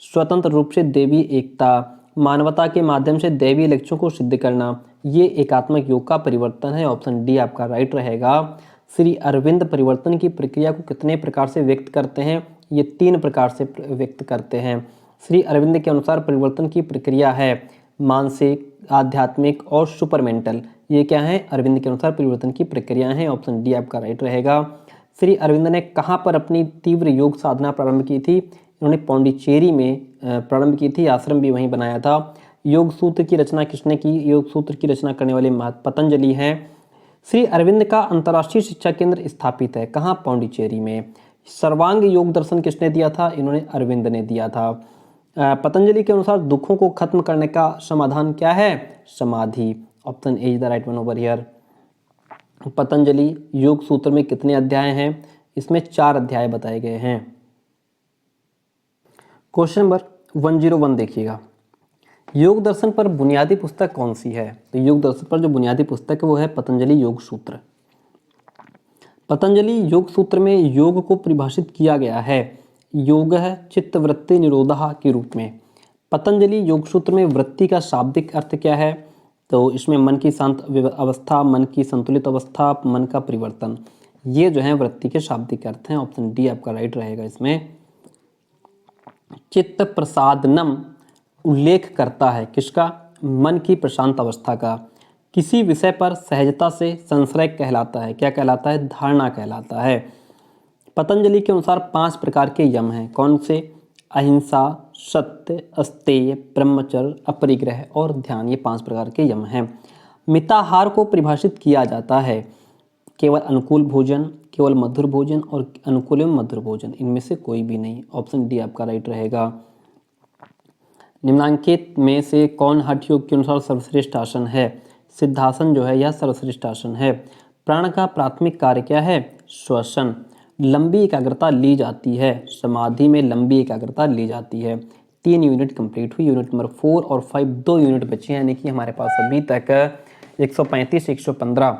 स्वतंत्र रूप से देवी एकता, मानवता के माध्यम से दैवीय लक्ष्यों को सिद्ध करना, ये एकात्मक योग का परिवर्तन है। ऑप्शन डी आपका राइट रहेगा। श्री अरविंद परिवर्तन की प्रक्रिया को कितने प्रकार से व्यक्त करते हैं? ये 3 प्रकार से व्यक्त करते हैं। श्री अरविंद के अनुसार परिवर्तन की प्रक्रिया है मानसिक, आध्यात्मिक और सुपरमेंटल। ये क्या है? अरविंद के अनुसार परिवर्तन की प्रक्रियाएं हैं। ऑप्शन डी आपका राइट रहेगा। श्री अरविंद ने कहाँ पर अपनी तीव्र योग साधना प्रारंभ की थी? इन्होंने पौंडीचेरी में प्रारंभ की थी, आश्रम भी वहीं बनाया था। योग सूत्र की रचना किसने की? योग सूत्र की रचना करने वाले पतंजलि हैं। श्री अरविंद का अंतर्राष्ट्रीय शिक्षा केंद्र स्थापित है कहाँ? पौंडीचेरी में। सर्वांग योग दर्शन किसने दिया था? इन्होंने अरविंद ने दिया था। पतंजलि के अनुसार दुखों को खत्म करने का समाधान क्या है? समाधि। Option A is the right one over here. Patanjali योग सूत्र में कितने अध्याय हैं? इसमें 4 अध्याय बताए गए हैं। क्वेश्चन नंबर 101 देखिएगा। योग दर्शन पर बुनियादी पुस्तक कौन सी है? तो योग दर्शन पर जो बुनियादी पुस्तक है वो है पतंजलि योग सूत्र। पतंजलि योग सूत्र में योग को परिभाषित किया गया है योग चित्तवृत्ति निरोधा के रूप में। पतंजलि योग सूत्र में वृत्ति का शाब्दिक अर्थ क्या है? तो इसमें मन की शांत अवस्था, मन की संतुलित अवस्था, मन का परिवर्तन, ये जो है वृत्ति के शाब्दिक अर्थ हैं। ऑप्शन डी आपका राइट रहेगा इसमें। चित्त प्रसादनम उल्लेख करता है किसका? मन की प्रशांत अवस्था का। किसी विषय पर सहजता से संश्रय कहलाता है, क्या कहलाता है? धारणा कहलाता है। पतंजलि के अनुसार 5 प्रकार के यम हैं, कौन से? अहिंसा, सत्य, अस्तेय, ब्रह्मचर्य, अपरिग्रह और ध्यान, ये 5 प्रकार के यम हैं। मिताहार को परिभाषित किया जाता है केवल अनुकूल भोजन, केवल मधुर भोजन और अनुकूल एवं मधुर भोजन, इनमें से कोई भी नहीं। ऑप्शन डी आपका राइट रहेगा। निम्नांकित में से कौन हठ योग के अनुसार सर्वश्रेष्ठ आसन है? सिद्धासन जो है यह सर्वश्रेष्ठ आसन है। प्राण का प्राथमिक कार्य क्या है? श्वसन। लंबी एकाग्रता ली जाती है, समाधि में लंबी एकाग्रता ली जाती है। 3 यूनिट कंप्लीट हुई। यूनिट नंबर 4 और 5 2 यूनिट बची हैं, यानी कि हमारे पास अभी तक 135 115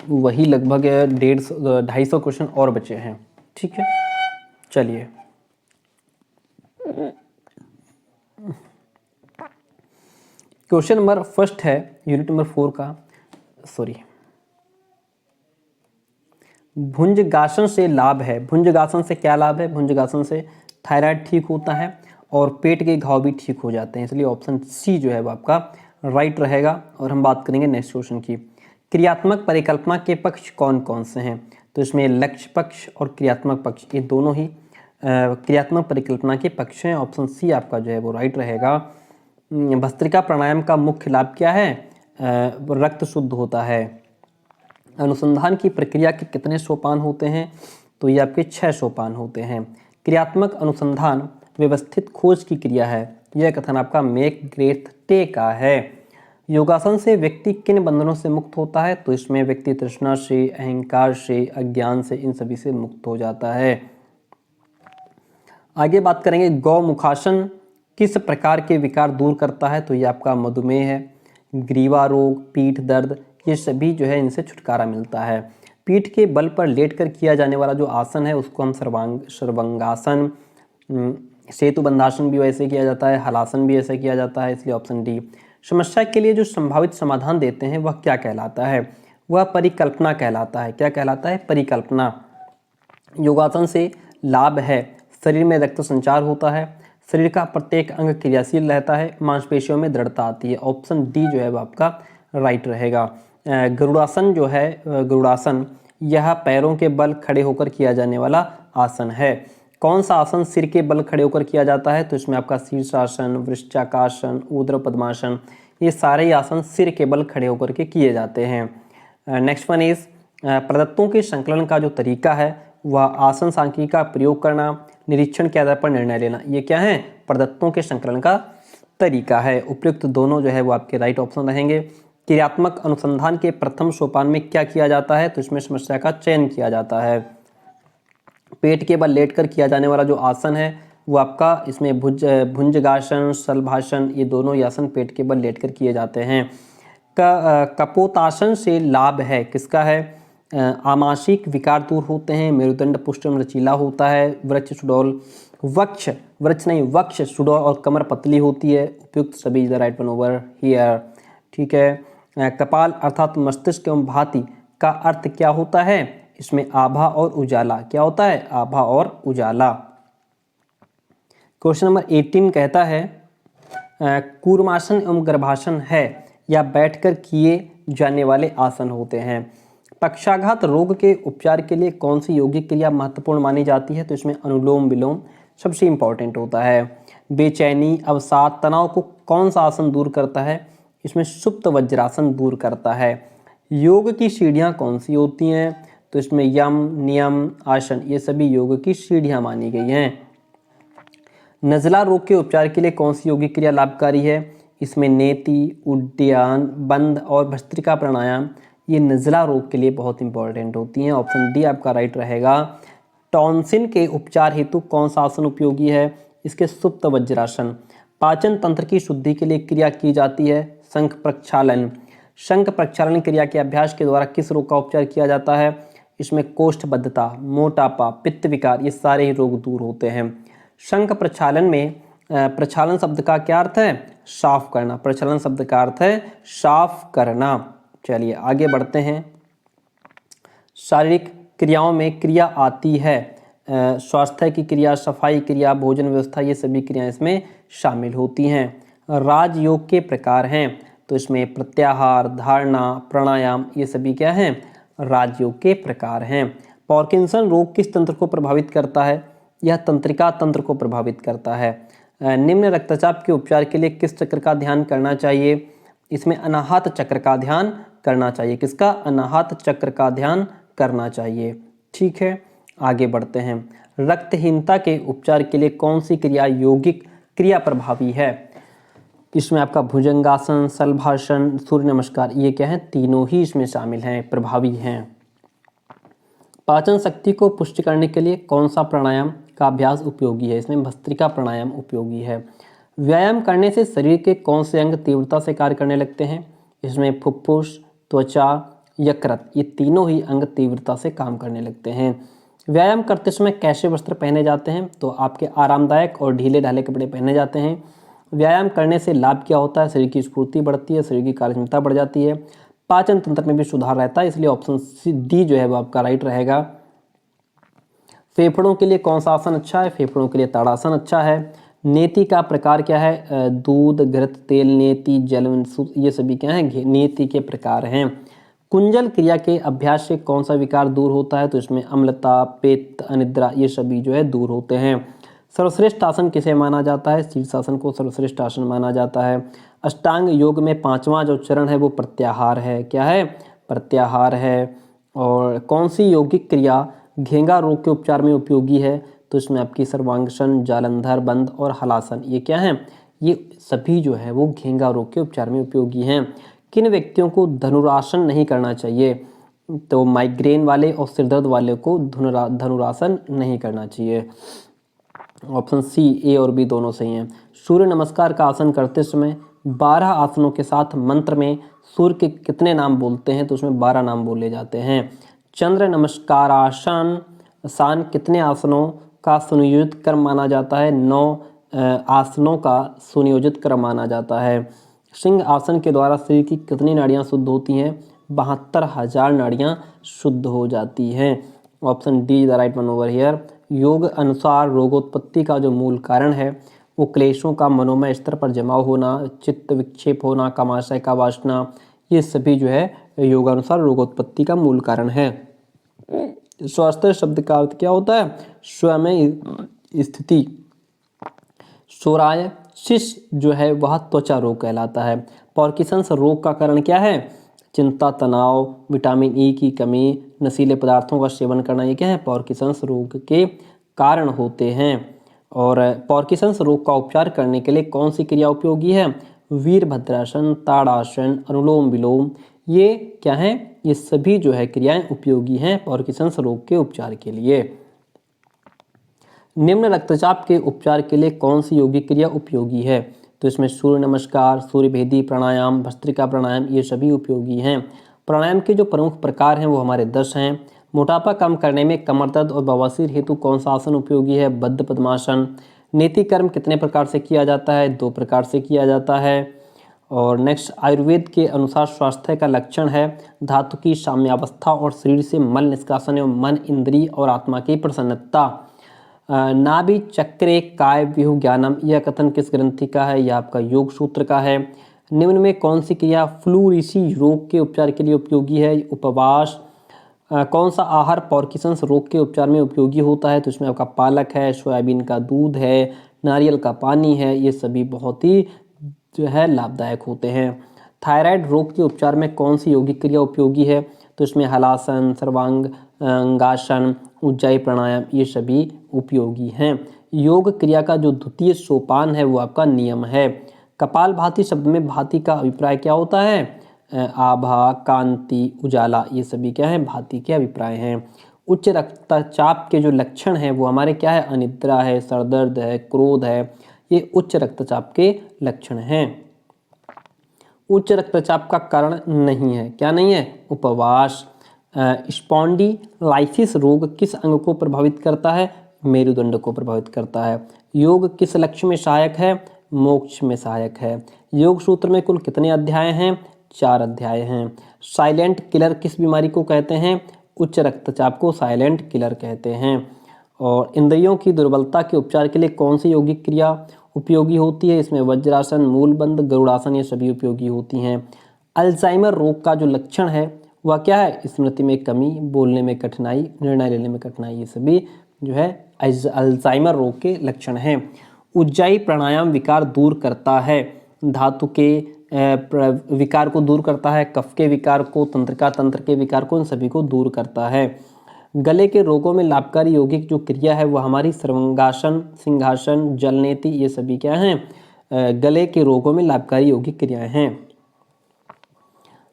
वही लगभग 150 क्वेश्चन और बचे हैं। ठीक है, चलिए क्वेश्चन नंबर फर्स्ट है यूनिट नंबर 4 का, सॉरी, भुजंगासन से लाभ है। भुजंगासन से क्या लाभ है? भुजंगासन से थायराइड ठीक होता है और पेट के घाव भी ठीक हो जाते हैं, इसलिए ऑप्शन सी जो है वो आपका राइट रहेगा। और हम बात करेंगे नेक्स्ट क्वेश्चन की। क्रियात्मक परिकल्पना के पक्ष कौन कौन से हैं? तो इसमें लक्ष्य पक्ष और क्रियात्मक पक्ष, ये दोनों ही क्रियात्मक परिकल्पना के पक्ष हैं। ऑप्शन सी आपका जो है वो राइट रहेगा। भस्त्रिका प्राणायाम का मुख्य लाभ क्या है? रक्त शुद्ध होता है। अनुसंधान की प्रक्रिया के कितने सोपान होते हैं? तो ये आपके 6 सोपान होते हैं। क्रियात्मक अनुसंधान व्यवस्थित खोज की क्रिया है, यह कथन आपका मैकग्रेथे का है। योगासन से व्यक्ति किन बंधनों से मुक्त होता है? तो इसमें व्यक्ति तृष्णा से, अहंकार से, अज्ञान से, इन सभी से मुक्त हो जाता है। आगे बात करेंगे गौमुखासन किस प्रकार के विकार दूर करता है? तो ये आपका मधुमेह है, ग्रीवा रोग, पीठ दर्द, ये सभी जो है इनसे छुटकारा मिलता है। पीठ के बल पर लेटकर किया जाने वाला जो आसन है उसको हम सर्वांगासन, सेतुबंधासन भी वैसे किया जाता है, हलासन भी ऐसे किया जाता है, इसलिए ऑप्शन डी। समस्या के लिए जो संभावित समाधान देते हैं वह क्या कहलाता है? वह परिकल्पना कहलाता है। क्या कहलाता है? परिकल्पना। योगासन से लाभ है, शरीर में रक्त संचार होता है, शरीर का प्रत्येक अंग क्रियाशील रहता है, मांसपेशियों में दृढ़ता आती है। ऑप्शन डी जो है वो आपका राइट रहेगा। गरुड़ासन जो है, गरुड़ासन यह पैरों के बल खड़े होकर किया जाने वाला आसन है। कौन सा आसन सिर के बल खड़े होकर किया जाता है? तो इसमें आपका शीर्षासन, वृश्चिकासन, ऊर्ध्व पद्मासन, ये सारे आसन सिर के बल खड़े होकर के किए जाते हैं। नेक्स्ट वन इज प्रदत्तों के संकलन का जो तरीका है वह आसन सांख्यिकी का प्रयोग करना, निरीक्षण के आधार पर निर्णय लेना, ये क्या है? प्रदत्तों के संकलन का तरीका है। उपयुक्त दोनों जो है वो आपके राइट ऑप्शन रहेंगे। क्रियात्मक अनुसंधान के प्रथम सोपान में क्या किया जाता है? तो इसमें समस्या का चयन किया जाता है। पेट के बल लेटकर किया जाने वाला जो आसन है वो आपका इसमें भुजंगासन, शलभासन, ये दोनों आसन पेट के बल लेटकर किए जाते हैं। कपोतासन से लाभ है, किसका है? आमाशयिक विकार दूर होते हैं, मेरुदंड पुष्ट लचीला होता है, वृक्ष सुडौल, वक्ष सुडौल और कमर पतली होती है। उपयुक्त सभी the right one over here. ठीक है। कपाल अर्थात मस्तिष्क एवं भांति का अर्थ क्या होता है? इसमें आभा और उजाला, क्या होता है? आभा और उजाला। क्वेश्चन नंबर 18 कहता है कूर्मासन एवं गर्भासन है या बैठकर किए जाने वाले आसन होते हैं। पक्षाघात रोग के उपचार के लिए कौन सी योगिक क्रिया महत्वपूर्ण मानी जाती है? तो इसमें अनुलोम विलोम सबसे इंपॉर्टेंट होता है। बेचैनी, अवसाद, तनाव को कौन सा आसन दूर करता है? इसमें सुप्त वज्रासन दूर करता है। योग की सीढ़ियाँ कौन सी होती हैं? तो इसमें यम, नियम, आसन, ये सभी योग की सीढ़ियाँ मानी गई हैं। नज़ला रोग के उपचार के लिए कौन सी योगिक क्रिया लाभकारी है? इसमें नेति, उड्डयन, बंध और भस्त्रिका प्राणायाम, ये नज़ला रोग के लिए बहुत इंपॉर्टेंट होती हैं। ऑप्शन डी आपका राइट रहेगा। टॉन्सिल के उपचार हेतु कौन सा आसन उपयोगी है? इसके सुप्त वज्रासन। पाचन तंत्र की शुद्धि के लिए क्रिया की जाती है शंख प्रक्षालन। शंख प्रक्षालन क्रिया के अभ्यास के द्वारा किस रोग का उपचार किया जाता है? इसमें कोष्ठबद्धता, मोटापा, पित्त विकार, ये सारे ही रोग दूर होते हैं। शंख प्रक्षालन में प्रक्षालन शब्द का क्या अर्थ है? साफ करना। प्रक्षालन शब्द का अर्थ है साफ करना। चलिए आगे बढ़ते हैं। शारीरिक क्रियाओं में क्रिया आती है। स्वास्थ्य की क्रिया, सफाई क्रिया, भोजन व्यवस्था, ये सभी क्रियाएं इसमें शामिल होती हैं। राजयोग के प्रकार हैं, तो इसमें प्रत्याहार, धारणा, प्राणायाम, ये सभी क्या हैं? राजयोग के प्रकार हैं। पार्किंसन रोग किस तंत्र को प्रभावित करता है? यह तंत्रिका तंत्र को प्रभावित करता है। निम्न रक्तचाप के उपचार के लिए किस चक्र का ध्यान करना चाहिए? इसमें अनाहत चक्र का ध्यान करना चाहिए। किसका? अनाहत चक्र का ध्यान करना चाहिए। ठीक है, आगे बढ़ते हैं। रक्तहीनता के उपचार के लिए कौन सी क्रिया यौगिक क्रिया प्रभावी है? इसमें आपका भुजंगासन, शलभासन, सूर्य नमस्कार, ये क्या है? तीनों ही इसमें शामिल हैं, प्रभावी हैं। पाचन शक्ति को पुष्ट करने के लिए कौन सा प्राणायाम का अभ्यास उपयोगी है? इसमें भस्त्रिका प्राणायाम उपयोगी है। व्यायाम करने से शरीर के कौन से अंग तीव्रता से कार्य करने लगते हैं? इसमें फुफ्फुस, त्वचा, यकृत, ये तीनों ही अंग तीव्रता से काम करने लगते हैं। व्यायाम करते समय कैसे वस्त्र पहने जाते हैं? तो आपके आरामदायक और ढीले ढाले कपड़े पहने जाते हैं। व्यायाम करने से लाभ क्या होता है? शरीर की स्फूर्ति बढ़ती है, शरीर की कार्यक्षमता बढ़ जाती है, पाचन तंत्र में भी सुधार रहता है, इसलिए ऑप्शन डी जो है वो आपका राइट रहेगा। फेफड़ों के लिए कौन सा आसन अच्छा है? फेफड़ों के लिए ताड़ासन अच्छा है। नेति का प्रकार क्या है? दूध, घृत, तेल, नेति, जल, ये सभी क्या हैं? नेति के प्रकार हैं। कुंजल क्रिया के अभ्यास से कौन सा विकार दूर होता है? तो इसमें अम्लता, पित्त, अनिद्रा, ये सभी जो है दूर होते हैं। सर्वश्रेष्ठ आसन किसे माना जाता है? शीर्षासन को सर्वश्रेष्ठ आसन माना जाता है। अष्टांग योग में पांचवा जो चरण है वो प्रत्याहार है। क्या है? प्रत्याहार है। और कौन सी यौगिक क्रिया घेंगा रोग के उपचार में उपयोगी है? तो इसमें आपकी सर्वांगसन, जालंधर बंद और हलासन, ये क्या हैं? ये सभी जो है वो घेंगा रोग के उपचार में उपयोगी हैं। किन व्यक्तियों को धनुरासन नहीं करना चाहिए? तो माइग्रेन वाले और सिरदर्द वाले को धनुरासन नहीं करना चाहिए। ऑप्शन सी, ए और बी दोनों सही हैं। सूर्य नमस्कार का आसन करते समय 12 आसनों के साथ मंत्र में सूर्य के कितने नाम बोलते हैं? तो उसमें 12 नाम बोले जाते हैं। चंद्र नमस्कारासन आसन कितने आसनों का सुनियोजित क्रम माना जाता है? 9 आसनों का सुनियोजित क्रम माना जाता है। सिंह आसन के द्वारा शरीर की कितनी नाड़ियां शुद्ध होती हैं? 72,000 नाड़ियां शुद्ध हो जाती हैं। Option D the right one over here. योग अनुसार रोगोत्पत्ति का जो मूल कारण है वो क्लेशों का मनोमय स्तर पर जमाव होना, चित्त विक्षेप होना, कामाशय का वासना, ये सभी जो है योगानुसार रोगोत्पत्ति का मूल कारण है। स्वास्थ्य शब्द का अर्थ क्या होता है? स्वयं स्थिति। सोरायसिस जो है वह त्वचा रोग कहलाता है। पार्किंसंस रोग का कारण क्या है? चिंता, तनाव, विटामिन ई की कमी, नशीले पदार्थों का सेवन करना, ये क्या है? पार्किंसंस रोग के कारण होते हैं। और पार्किंसंस रोग का उपचार करने के लिए कौन सी क्रिया उपयोगी है? वीरभद्रासन, ताड़ासन, अनुलोम विलोम, ये क्या है? ये सभी जो है क्रियाएं उपयोगी हैं पार्किंसंस रोग के उपचार के लिए। निम्न रक्तचाप के उपचार के लिए कौन सी यौगिक क्रिया उपयोगी है? तो इसमें सूर्य नमस्कार, सूर्य भेदी प्राणायाम, भस्त्रिका प्राणायाम, ये सभी उपयोगी हैं। प्राणायाम के जो प्रमुख प्रकार हैं वो हमारे 10 हैं। मोटापा कम करने में कमर दर्द और बवासीर हेतु कौन सा आसन उपयोगी है? बद्ध पद्मासन। नीति कर्म कितने प्रकार से किया जाता है? 2 प्रकार से किया जाता है। और नेक्स्ट, आयुर्वेद के अनुसार स्वास्थ्य का लक्षण है धातु की साम्यावस्था और शरीर से मल निष्कासन एवं मन, इंद्रिय और आत्मा की प्रसन्नता। नाभि चक्रे काय व्यूह ज्ञानम, यह कथन किस ग्रंथि का है? यह आपका योग सूत्र का है। निम्न में कौन सी क्रिया फ्लूरिसी रोग के उपचार के लिए उपयोगी है? उपवास। कौन सा आहार पार्किंसंस रोग के उपचार में उपयोगी होता है? तो इसमें आपका पालक है, सोयाबीन का दूध है, नारियल का पानी है, ये सभी बहुत ही जो है लाभदायक होते हैं। थायराइड रोग के उपचार में कौन सी यौगिक क्रिया उपयोगी है? तो इसमें हलासन, सर्वांगासन, उज्जाई प्राणायाम, ये सभी उपयोगी हैं। योग क्रिया का जो द्वितीय सोपान है वो आपका नियम है। कपालभाति शब्द में भांति का अभिप्राय क्या होता है? आभा, कांति, उजाला, ये सभी क्या है? भांति के अभिप्राय हैं। उच्च रक्तचाप के जो लक्षण हैं वो हमारे क्या है? अनिद्रा है, सरदर्द है, क्रोध है, ये उच्च रक्तचाप के लक्षण हैं। उच्च रक्तचाप का कारण नहीं है, क्या नहीं है? उपवास। स्पॉन्डिलाइसिस रोग किस अंग को प्रभावित करता है? मेरुदंड को प्रभावित करता है। योग किस लक्ष्य में सहायक है? मोक्ष में सहायक है। योग सूत्र में कुल कितने अध्याय हैं? 4 अध्याय हैं। साइलेंट किलर किस बीमारी को कहते हैं? उच्च रक्तचाप को साइलेंट किलर कहते हैं। और इंद्रियों की दुर्बलता के उपचार के लिए कौन सी योगिक क्रिया उपयोगी होती है? इसमें वज्रासन, मूलबंध, गरुड़ासन ये सभी उपयोगी होती हैं। अल्जाइमर रोग का जो लक्षण है वह क्या है? स्मृति में कमी, बोलने में कठिनाई, निर्णय लेने में कठिनाई, ये सभी जो है अल्जाइमर रोग के लक्षण हैं। उज्जाई प्राणायाम विकार दूर करता है, धातु के विकार को दूर करता है, कफ के विकार को, तंत्रिका तंत्र के विकार को, इन सभी को दूर करता है। गले के रोगों में लाभकारी यौगिक जो क्रिया है वह हमारी सर्वांगासन, सिंहासन, जलनेति ये सभी क्या हैं? गले के रोगों में लाभकारी यौगिक क्रियाएं हैं।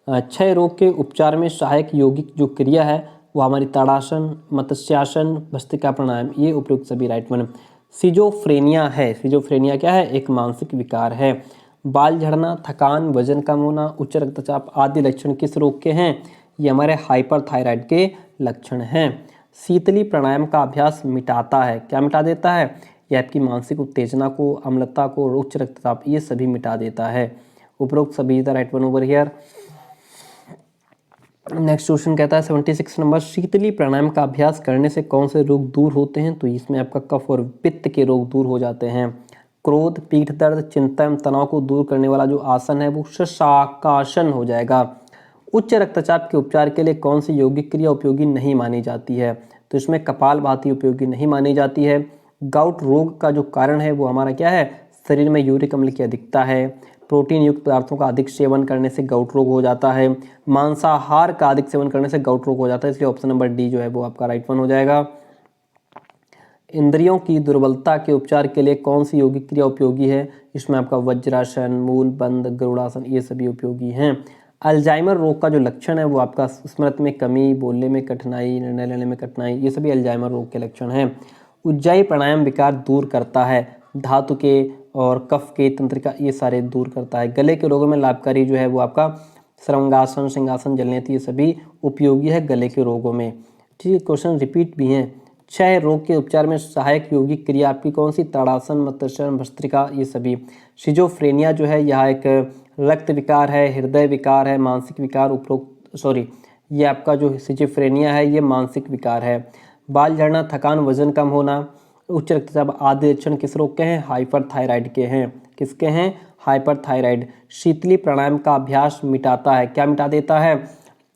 क्षय रोग के उपचार में सहायक यौगिक जो क्रिया है वो हमारी ताड़ासन, मत्स्यासन, भस्त्रिका प्राणायाम ये उपयुक्त सभी राइट वन। सिजोफ्रेनिया है, सिजोफ्रेनिया क्या है? एक मानसिक विकार है। बाल झड़ना, थकान, वजन कम होना, उच्च रक्तचाप आदि लक्षण किस रोग के हैं? ये हमारे हाइपरथायराइड के लक्षण हैं। शीतली प्राणायाम का अभ्यास मिटाता है, क्या मिटा देता है? ये आपकी मानसिक उत्तेजना को, अम्लता को, उच्च रक्तचाप ये सभी मिटा देता है। उपरोक्त सभी the right one over here. Next question कहता है 76 नंबर, शीतली प्राणायाम का अभ्यास करने से कौन से रोग दूर होते हैं? तो इसमें आपका कफ और पित्त के रोग दूर हो जाते हैं। क्रोध, पीठ दर्द, चिंता एवं तनाव को दूर करने वाला जो आसन है वो शशाकासन हो जाएगा। उच्च रक्तचाप के उपचार के लिए कौन सी यौगिक क्रिया उपयोगी नहीं मानी जाती है? तो इसमें कपालभाति उपयोगी नहीं मानी जाती है। गाउट रोग का जो कारण है वो हमारा क्या है? शरीर में यूरिक अम्ल की अधिकता है। प्रोटीन युक्त पदार्थों का अधिक सेवन करने से गाउट रोग हो जाता है। मांसाहार का अधिक सेवन करने से गाउट रोग हो जाता है, इसलिए ऑप्शन नंबर डी जो है वो आपका राइट वन हो जाएगा। इंद्रियों की दुर्बलता के उपचार के लिए कौन सी यौगिक क्रिया उपयोगी है? इसमें आपका वज्रासन, मूलबंध, गरुड़ासन ये सभी उपयोगी हैं। अल्जाइमर रोग का जो लक्षण है वो आपका स्मृति में कमी, बोलने में कठिनाई, निर्णय लेने में कठिनाई ये सभी अल्जाइमर रोग के लक्षण हैं। उज्जाई प्राणायाम विकार दूर करता है, धातु के और कफ के, तंत्रिका ये सारे दूर करता है। गले के रोगों में लाभकारी जो है वो आपका सर्वांगासन, सिंहासन, जलनेति ये सभी उपयोगी है गले के रोगों में। ठीक है, क्वेश्चन रिपीट भी हैं। क्षय रोग के उपचार में सहायक यौगिक क्रिया आपकी कौन सी? ताड़ासन, मत्स्यासन, भस्त्रिका ये सभी। सिजोफ्रेनिया जो है यह एक रक्त विकार है, हृदय विकार है, मानसिक विकार ये आपका जो सिजोफ्रेनिया है ये मानसिक विकार है। बाल झड़ना, थकान, वजन कम होना, उच्च रक्तचाप आदि लक्षण किस रोग के हैं? हाइपरथायराइड के हैं। किसके हैं? हाइपरथायराइड। शीतली प्राणायाम का अभ्यास मिटाता है, क्या मिटा देता है?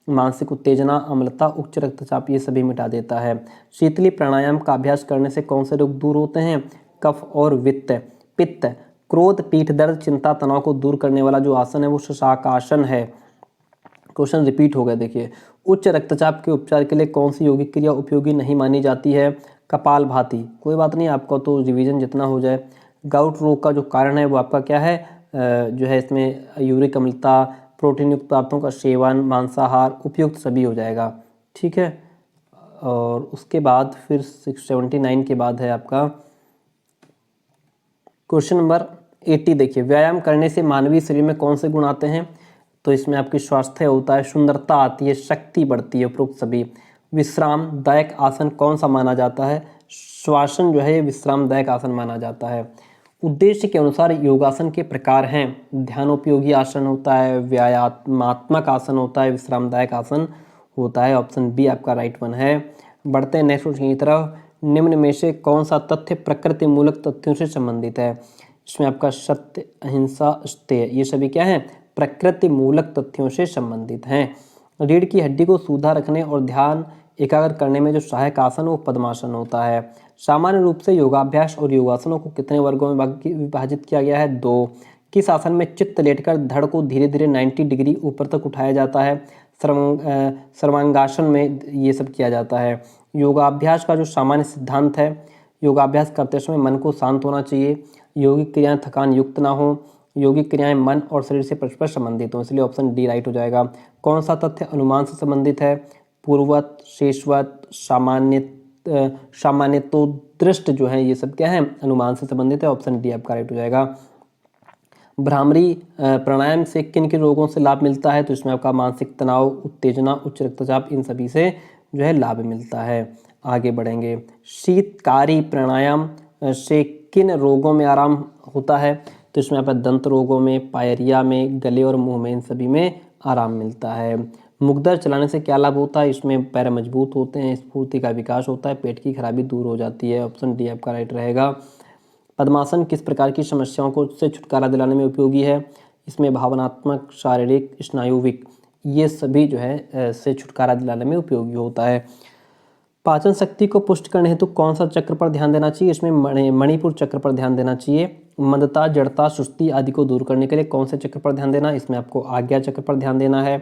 मानसिक उत्तेजना, अम्लता, उच्च रक्तचाप ये सभी मिटा देता है। शीतली प्राणायाम का अभ्यास करने से कौन से रोग दूर होते हैं? कफ और पित्त। क्रोध, पीठ दर्द, चिंता, तनाव को दूर करने वाला जो आसन है वो शशाकासन है। क्वेश्चन रिपीट हो गया देखिए। उच्च रक्तचाप के उपचार के लिए कौन सी यौगिक क्रिया उपयोगी नहीं मानी जाती है? कपालभाति। कोई बात नहीं, आपका तो रिवीजन जितना हो जाए। गाउट रोग का जो कारण है वो आपका क्या है? जो है इसमें यूरिक अम्लता, प्रोटीन युक्त पदार्थों का सेवन, मांसाहार उपयुक्त सभी हो जाएगा। ठीक है, और उसके बाद फिर 679 के बाद है आपका क्वेश्चन नंबर 80। देखिए, व्यायाम करने से मानवीय शरीर में कौन से गुण आते हैं? तो इसमें आपकी स्वास्थ्य होता है, सुंदरता आती है, शक्ति बढ़ती है, उपरोक्त सभी। विश्रामदायक आसन कौन सा माना जाता है? श्वासन जो है ये विश्रामदायक आसन माना जाता है। उद्देश्य के अनुसार योगासन के प्रकार हैं। ध्यानोपयोगी आसन होता है, व्यायामात्मक आसन होता है, विश्रामदायक आसन होता है। ऑप्शन बी आपका राइट वन है। बढ़ते हैं नेक्स्ट क्वेश्चन की तरफ। निम्न में से कौन सा तथ्य प्रकृति मूलक तथ्यों से संबंधित है? इसमें आपका सत्य, अहिंसा, स्तेय ये सभी क्या है? प्रकृति मूलक तथ्यों से संबंधित हैं। रीढ़ की हड्डी को सीधा रखने और ध्यान एकाग्र करने में जो सहायक आसन वो पद्मासन होता है। सामान्य रूप से योगाभ्यास और योगासनों को कितने वर्गों में विभाजित किया गया है? 2। किस आसन में चित्त लेटकर धड़ को धीरे धीरे 90 डिग्री ऊपर तक उठाया जाता है? सर्वांगासन में ये सब किया जाता है। योगाभ्यास का जो सामान्य सिद्धांत है, योगाभ्यास करते समय मन को शांत होना चाहिए, यौगिक क्रियाएं थकान युक्त ना हो, यौगिक क्रियाएं मन और शरीर से परस्पर संबंधित हो, इसलिए ऑप्शन डी राइट हो जाएगा। कौन सा तथ्य अनुमान से संबंधित है? पूर्ववत, शेषवत, सामान्यतो दृष्ट जो है ये सब क्या है? अनुमान से संबंधित है। ऑप्शन डी आपका राइट हो जाएगा। भ्रामरी प्राणायाम से किन किन रोगों से लाभ मिलता है? तो इसमें आपका मानसिक तनाव, उत्तेजना, उच्च रक्तचाप इन सभी से जो है लाभ मिलता है। आगे बढ़ेंगे। शीतकारी प्राणायाम से किन रोगों में आराम होता है? तो इसमें आपका दंत रोगों में, पायरिया में, गले और मुंह में इन सभी में आराम मिलता है। मुखदर चलाने से क्या लाभ होता है? इसमें पैर मजबूत होते हैं, स्फूर्ति का विकास होता है, पेट की खराबी दूर हो जाती है। ऑप्शन डी आपका राइट रहेगा। पद्मासन किस प्रकार की समस्याओं को से छुटकारा दिलाने में उपयोगी है? इसमें भावनात्मक, शारीरिक, स्नायुविक, ये सभी जो है से छुटकारा दिलाने में उपयोगी होता है। पाचन शक्ति को पुष्ट करने हेतु कौन सा चक्र पर ध्यान देना चाहिए? इसमें मणिपुर चक्र पर ध्यान देना चाहिए। मंदता, जड़ता, सुस्ती आदि को दूर करने के लिए कौन से चक्र पर ध्यान देना? इसमें आपको आज्ञा चक्र पर ध्यान देना है।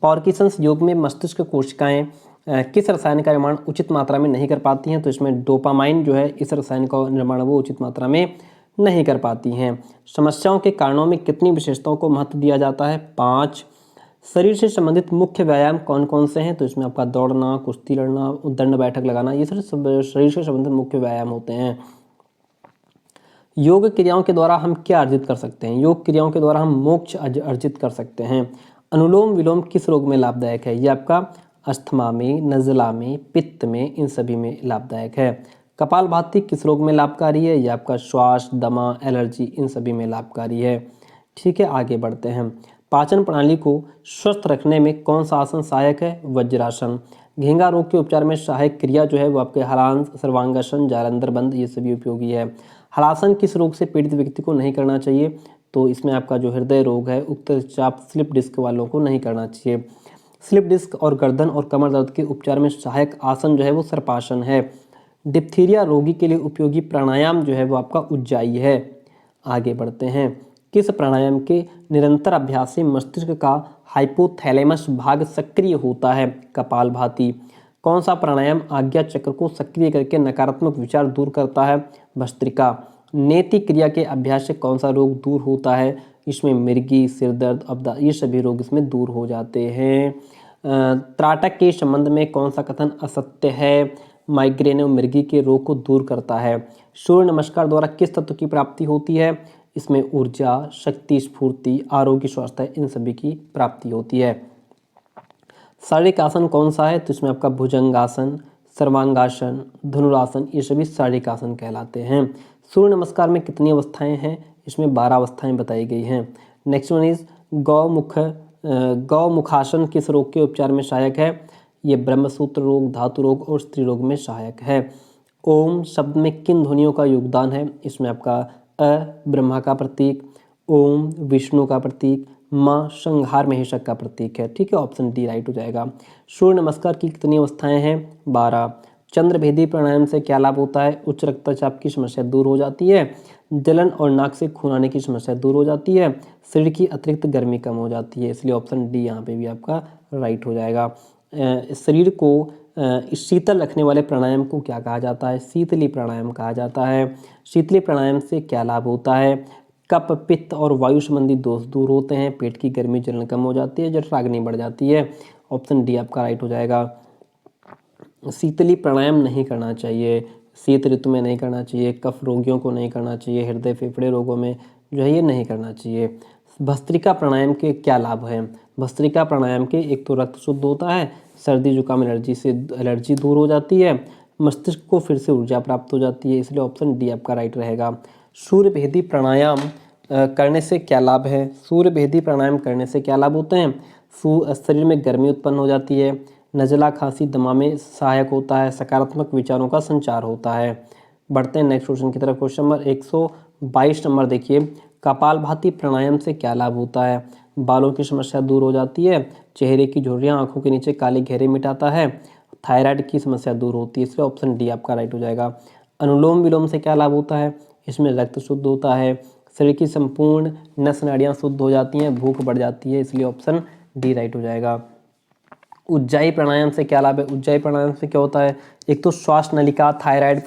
पार्किंसंस योग में मस्तिष्क कोशिकाएं किस रसायन का निर्माण उचित मात्रा में नहीं कर पाती हैं? तो इसमें डोपामाइन जो है इस रसायन का निर्माण वो उचित मात्रा में नहीं कर पाती हैं। समस्याओं के कारणों में कितनी विशेषताओं को महत्व दिया जाता है? 5। शरीर से संबंधित मुख्य व्यायाम कौन कौन से हैं? तो इसमें आपका दौड़ना, कुश्ती लड़ना, दंड बैठक लगाना, ये सारे शरीर से संबंधित मुख्य व्यायाम होते हैं। योग क्रियाओं के द्वारा हम क्या अर्जित कर सकते हैं? योग क्रियाओं के द्वारा हम मोक्ष अर्जित कर सकते हैं। अनुलोम विलोम किस रोग में लाभदायक है? ये आपका अस्थमा में, नज़ला में, पित्त में, इन सभी में लाभदायक है। कपालभाति किस रोग में लाभकारी है? ये आपका श्वास, दमा, एलर्जी, इन सभी में लाभकारी है। ठीक है, आगे बढ़ते हैं। पाचन प्रणाली को स्वस्थ रखने में कौन सा आसन सहायक है? वज्रासन। घेंगा रोग के उपचार में सहायक क्रिया जो है वो आपके हलांस, सर्वांगासन, जालंधर बंद, ये सभी उपयोगी है। हलासन किस रोग से पीड़ित व्यक्ति को नहीं करना चाहिए? तो इसमें आपका जो हृदय रोग है, उक्त रक्तचाप, स्लिप डिस्क वालों को नहीं करना चाहिए। स्लिप डिस्क और गर्दन और कमर दर्द के उपचार में सहायक आसन जो है वो सर्पासन है। डिप्थीरिया रोगी के लिए उपयोगी प्राणायाम जो है वो आपका उज्जाई है। आगे बढ़ते हैं। किस प्राणायाम के निरंतर अभ्यास से मस्तिष्क का हाइपोथैलेमस भाग सक्रिय होता है? कपालभाति। कौन सा प्राणायाम आज्ञा चक्र को सक्रिय करके नकारात्मक विचार दूर करता है? भस्त्रिका। नेति क्रिया के अभ्यास से कौन सा रोग दूर होता है? इसमें मिर्गी, सिरदर्द, अबदा, ये सभी रोग इसमें दूर हो जाते हैं। त्राटक के संबंध में कौन सा कथन असत्य है? माइग्रेन और मिर्गी के रोग को दूर करता है। सूर्य नमस्कार द्वारा किस तत्व की प्राप्ति होती है? इसमें ऊर्जा, शक्ति, स्फूर्ति, आरोग्य, स्वास्थ्य, इन सभी की प्राप्ति होती है। शारीरिक आसन कौन सा है? तो इसमें आपका भुजंगासन, सर्वांगासन, धनुरासन, ये सभी शारीरिक आसन कहलाते हैं। सूर्य नमस्कार में कितनी अवस्थाएं हैं? इसमें 12 अवस्थाएं बताई गई हैं। नेक्स्ट वन इज गौमुखासन किस रोग के उपचार में सहायक है? ये ब्रह्मसूत्र रोग, धातु रोग और स्त्री रोग में सहायक है। ओम शब्द में किन ध्वनियों का योगदान है? इसमें आपका अ ब्रह्मा का प्रतीक, ओम विष्णु का प्रतीक, माँ संहार महेशक का प्रतीक है। ठीक है, ऑप्शन डी राइट हो जाएगा। सूर्य नमस्कार की कितनी अवस्थाएं हैं? 12। चंद्रभेदी प्राणायाम से क्या लाभ होता है? उच्च रक्तचाप की समस्या दूर हो जाती है, जलन और नाक से खून आने की समस्या दूर हो जाती है, शरीर की अतिरिक्त गर्मी कम हो जाती है, इसलिए ऑप्शन डी यहाँ पे भी आपका राइट हो जाएगा। शरीर को शीतल रखने वाले प्राणायाम को क्या कहा जाता है? शीतली प्राणायाम कहा जाता है। शीतली प्राणायाम से क्या लाभ होता है? कफ, पित्त और वायु संबंधी दोष दूर होते हैं, पेट की गर्मी, जलन कम हो जाती है, जठराग्नि बढ़ जाती है। ऑप्शन डी आपका राइट हो जाएगा। शीतली प्राणायाम नहीं करना चाहिए, शीत ऋतु में नहीं करना चाहिए, कफ रोगियों को नहीं करना चाहिए, हृदय फेफड़े रोगों में जो है ये नहीं करना चाहिए। भस्त्रिका प्राणायाम के क्या लाभ हैं? भस्त्रिका प्राणायाम के एक तो रक्त शुद्ध होता है, सर्दी जुकाम एलर्जी दूर हो जाती है, मस्तिष्क को फिर से ऊर्जा प्राप्त हो जाती है, इसलिए ऑप्शन डी आपका राइट रहेगा। सूर्यभेदी प्राणायाम करने से क्या लाभ है? सूर्यभेदी प्राणायाम करने से क्या लाभ होते हैं? शरीर में गर्मी उत्पन्न हो जाती है, नज़ला, खांसी, दमा में सहायक होता है, सकारात्मक विचारों का संचार होता है। बढ़ते हैं नेक्स्ट क्वेश्चन की तरफ। क्वेश्चन नंबर 122 नंबर देखिए। कपालभाति प्राणायाम से क्या लाभ होता है? बालों की समस्या दूर हो जाती है, चेहरे की झुर्रियाँ, आंखों के नीचे काले घेरे मिटाता है, थायराइड की समस्या दूर होती है, इसलिए ऑप्शन डी आपका राइट हो जाएगा। अनुलोम विलोम से क्या लाभ होता है? इसमें रक्त शुद्ध होता है, शरीर की संपूर्ण नस नाड़ियाँ शुद्ध हो जाती हैं, भूख बढ़ जाती है, इसलिए ऑप्शन डी राइट हो जाएगा। उज्जाई प्राणायाम से क्या लाभ है? उज्जाई प्राणायाम से क्या होता है? एक तो श्वास नलिका, थायराइड,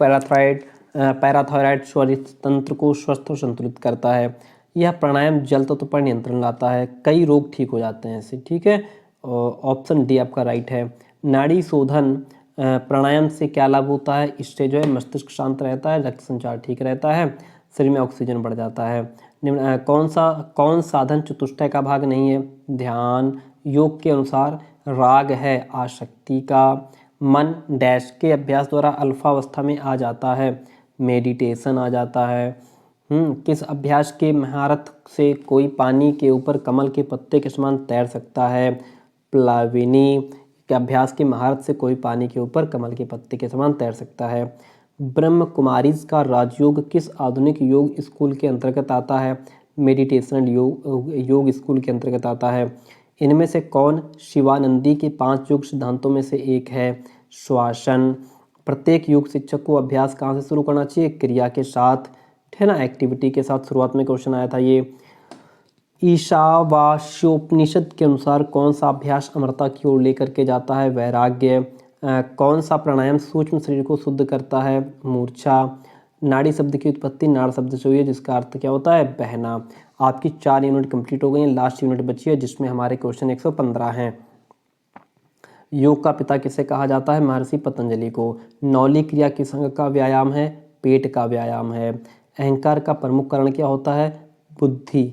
पैराथायराइड श्वरित तंत्र को स्वस्थ और संतुलित करता है। यह प्राणायाम जल तत्व पर नियंत्रण लाता है, कई रोग ठीक हो जाते हैं इससे। ठीक है, ऑप्शन डी आपका राइट है। नाड़ी शोधन प्राणायाम से क्या लाभ होता है? इससे जो है मस्तिष्क शांत रहता है, रक्त संचार ठीक रहता है, शरीर में ऑक्सीजन बढ़ जाता है। कौन साधन चतुष्टय का भाग नहीं है? ध्यान। योग के अनुसार राग है आसक्ति का। मन डैश के अभ्यास द्वारा अल्फा अवस्था में आ जाता है, मेडिटेशन आ जाता है। किस अभ्यास के महारत से कोई पानी के ऊपर कमल के पत्ते के समान तैर सकता है? प्लाविनी के अभ्यास की महारत से कोई पानी के ऊपर कमल के पत्ते के समान तैर सकता है। ब्रह्म कुमारीज का राजयोग किस आधुनिक योग स्कूल के अंतर्गत आता है? मेडिटेशन योग स्कूल के अंतर्गत आता है। इनमें से कौन शिवानंदी के 5 योग सिद्धांतों में से एक है? श्वासन। प्रत्येक योग शिक्षक को अभ्यास कहाँ से शुरू करना चाहिए? क्रिया के साथ, है ना, एक्टिविटी के साथ। शुरुआत में क्वेश्चन आया था ये। ईशावास्योपनिषद के अनुसार कौन सा अभ्यास अमरता की ओर लेकर के जाता है? वैराग्य। कौन सा प्राणायाम सूक्ष्म शरीर को शुद्ध करता है? मूर्छा। नाड़ी शब्द की उत्पत्ति नाड़ शब्द से हुई है, जिसका अर्थ क्या होता है? बहना। आपकी 4 यूनिट कंप्लीट हो गई हैं, लास्ट यूनिट बची है जिसमें हमारे क्वेश्चन 115 हैं। योग का पिता किसे कहा जाता है? महर्षि पतंजलि को। नौली क्रिया किस अंग का व्यायाम है? पेट का व्यायाम है। अहंकार का प्रमुख कारण क्या होता है? बुद्धि।